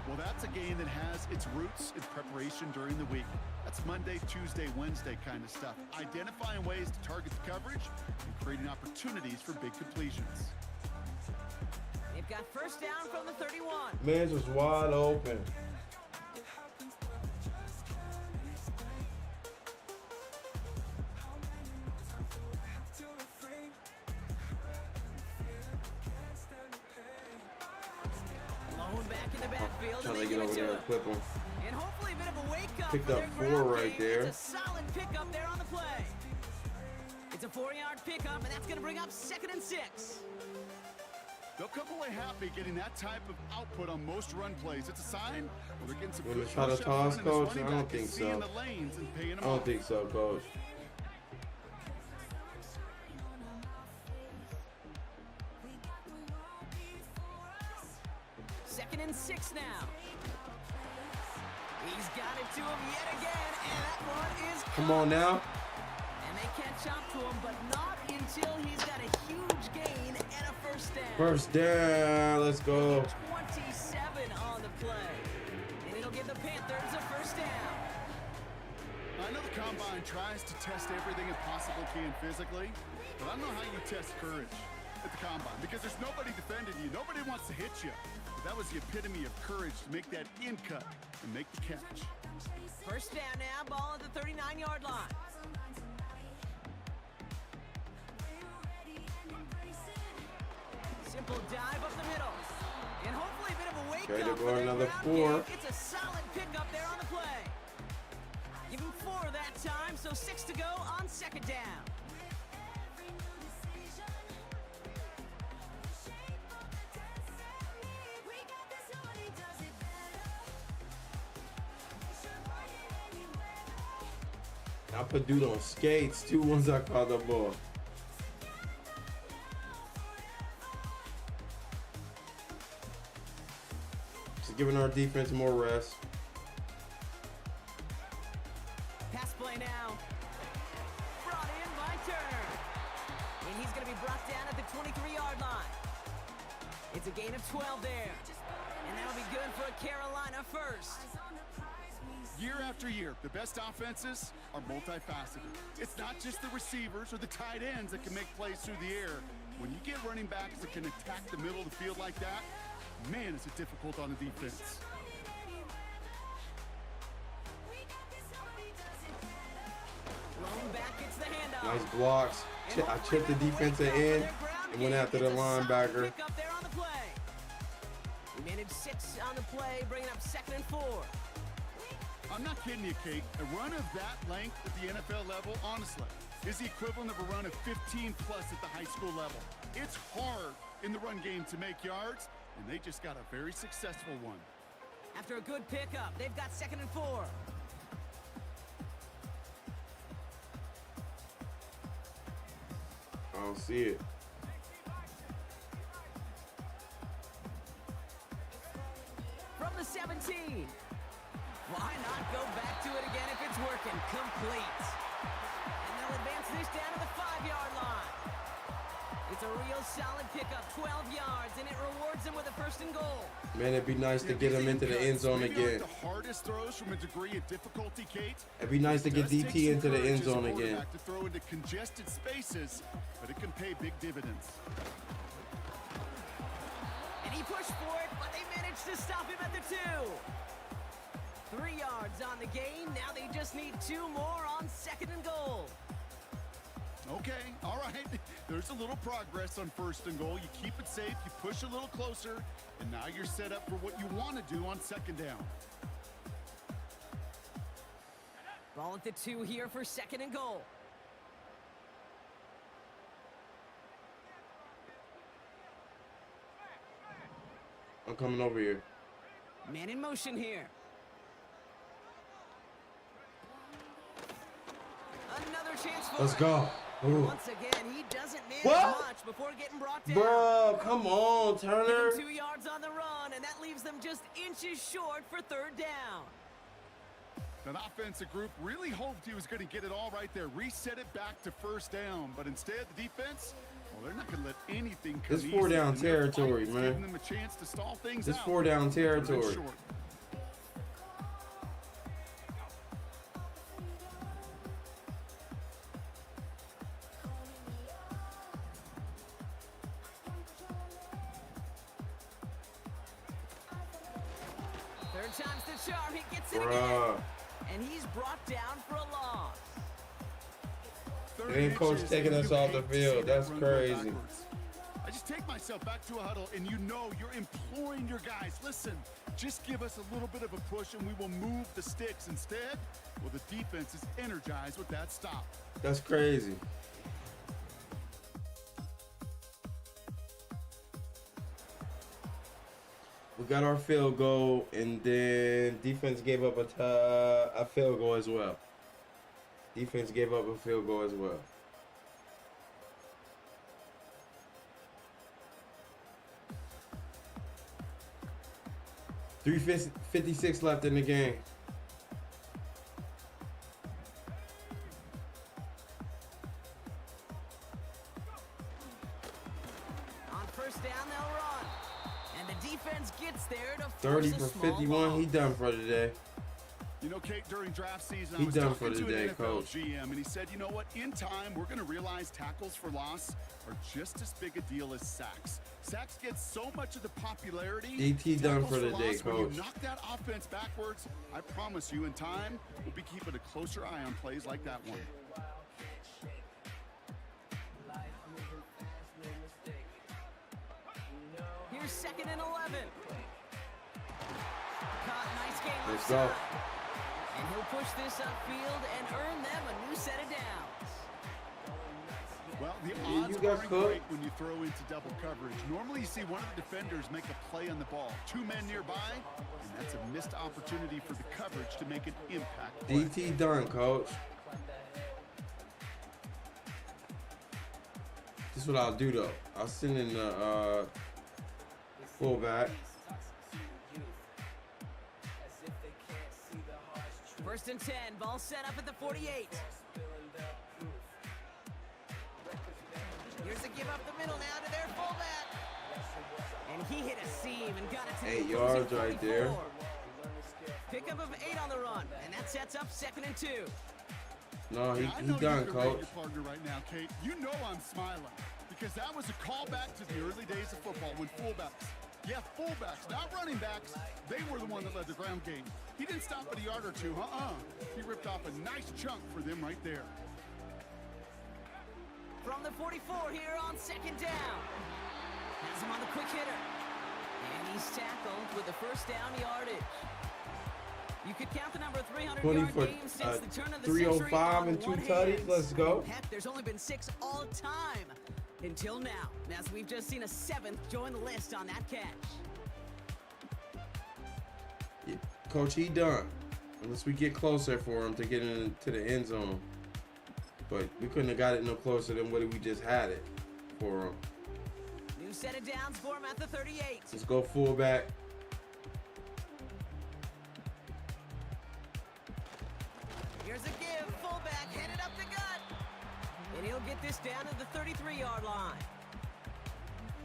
well, that's a game that has its roots in preparation during the week. That's Monday, Tuesday, Wednesday kind of stuff. Identifying ways to target the coverage and creating opportunities for big completions. They've got first down from the 31. Man's was wide open. Lone back in the backfield, Trying and to they get give over it to there him. and clip him. And hopefully a bit of a wake-up Picked for up their 4 ground right game. there. It's a solid pickup there on the play. It's a 4-yard pickup, and that's going to bring up 2nd and 6. They'll come away happy getting that type of output on most run plays. It's a sign well, they're getting some Will good they try to push-ups toss, running this Coach? running I don't back and think seeing so. the lanes and paying them I don't off. think so, Coach. Second and 6 now. He's got it to him yet again, and that one is Come on now. And they catch up to him, but not until he's got a huge gain and a first down. First down. Let's go. 27 on the play. And it'll give the Panthers a first down. I know the Combine tries to test everything it possibly can physically, but I don't know how you test courage at the Combine because there's nobody defending you. Nobody wants to hit you. but that was the epitome of courage to make that in cut and make the catch. First down now, ball at the 39-yard line. Simple dive up the middle. And hopefully a bit of a wake Okay, up they're for going their another ground 4. game. It's a solid pickup there on the play. Give him 4 that time, so 6 to go on second down. I put dude on skates too once I caught the ball. Just giving our defense more rest. Pass play now. Brought in by Turner. And he's going to be brought down at the 23-yard line. It's a gain of 12 there. And that'll be good for a Carolina first. Year after year, the best offenses are multifaceted. It's not just the receivers or the tight ends that can make plays through the air. When you get running backs that can attack the middle of the field like that, man, is it difficult on the defense. Thrown back, it's the handoff. Nice blocks. I chipped the defensive end and went after the linebacker. Pick up there on the play. He managed 6 on the play, bringing up 2nd and 4. I'm not kidding you, Kate. A run of that length at the NFL level, honestly, is the equivalent of a run of 15 plus at the high school level. It's hard in the run game to make yards, and they just got a very successful one. After a good pickup, they've got 2nd and 4. I don't see it. From the 17. Why not go back to it again if it's working? Complete. And they'll advance this down to the 5-yard line. It's a real solid pickup, 12 yards, and it rewards them with a 1st and goal. Man, it'd be nice to get him into the end zone Maybe again. aren't the hardest throws from a degree of difficulty, Kate. It'd be nice to get It does take DT some into the courage end as a zone again. quarterback to throw into congested spaces, but it can pay big dividends. And he pushed for it, but they managed to stop him at the 2. 3 yards on the gain. Now they just need 2 more on 2nd and goal. Okay, all right. There's a little progress on 1st and goal. You keep it safe, you push a little closer, and now you're set up for what you want to do on 2nd down. Ball at the 2 here for 2nd and goal. I'm coming over here. Man in motion here. Another chance for Let's it. go. Ooh. Once again, he doesn't manage What? much before getting brought down. Bro, come on, Give Turner. him 2 yards on the run, and that leaves them just inches short for 3rd down. That offensive group really hoped he was going to get it all right there, reset it back to 1st down, but instead the defense, well, they're not going to let anything come This 4 easy, down and their territory, fight is man. giving them a chance to stall things This out. 4 down But they're territory. short. Third time's the charm. He gets it again. Bruh. And he's brought down for a loss. Third And coach inches, taking and us you off the hate to see field. that That's run go crazy. backwards. I just take myself back to a huddle, and you know you're imploring your guys, listen, just give us a little bit of a push, and we will move the sticks. Instead, well, the defense is energized with that stop. That's crazy. We got our field goal, and then defense gave up a field goal as well. Defense gave up a field goal as well. .56 left in the game. On 1st down, they'll run. And the defense gets there to 30 force for a small 51. ball. He done for today. You know, Kate, during draft season, He I was done talking for the to day, an NFL Coach. GM, and he said, you know what? In time, we're going to realize tackles for loss are just as big a deal as sacks. Sacks get so much of the popularity. DT done Tackles for the day, loss, when Coach. you knock that offense backwards, I promise you, in time, we'll be keeping a closer eye on plays like that one. Here's 2nd and 11. Caught, nice game Let's left go. side. And he'll push this upfield and earn them a new set of downs. Well, the You odds got aren't cooked. great when you throw into double coverage. Normally, you see one of the defenders make a play on the ball. 2 men nearby, and that's a missed opportunity for the coverage to make an impact play. DT done, Coach. This is what I'll do though. I'll send in the fullback. 1st and 10, ball set up at the 48. Here's a give up the middle now to their fullback. And he hit a seam and got it to 8 the yards opposing right there. 44. Pickup of 8 on the run, and that sets up 2nd and 2. No, I he know done, you can rate Coach. your partner right now, Kate. You know I'm smiling because that was a callback to the early days of football when fullbacks, not running backs, they were the one that led the ground game. He didn't stop at a yard or two, He ripped off a nice chunk for them right there. From the 44 here on 2nd down. Has him on the quick hitter. And he's tackled with the 1st down yardage. You could count the number 300 20 yard for games since the turn of the 305 century on and 2 one tutties. hand. Let's go. Heck, there's only been 6 all time until now, as we've just seen a 7th join the list on that catch. Yeah, Coach, he done. Unless we get closer for him to get into the end zone. But we couldn't have got it no closer than what we just had it for him. New set of downs for him at the 38. Let's go fullback. Here's a give, fullback headed up the gut. And he'll get this down to the 33-yard line.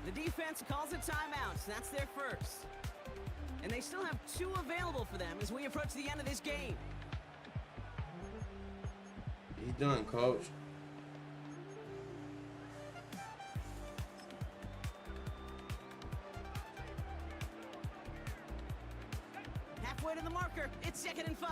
The defense calls a timeout, so that's their first. And they still have 2 available for them as we approach the end of this game. He done, Coach. Halfway to the marker, it's 2nd and 5.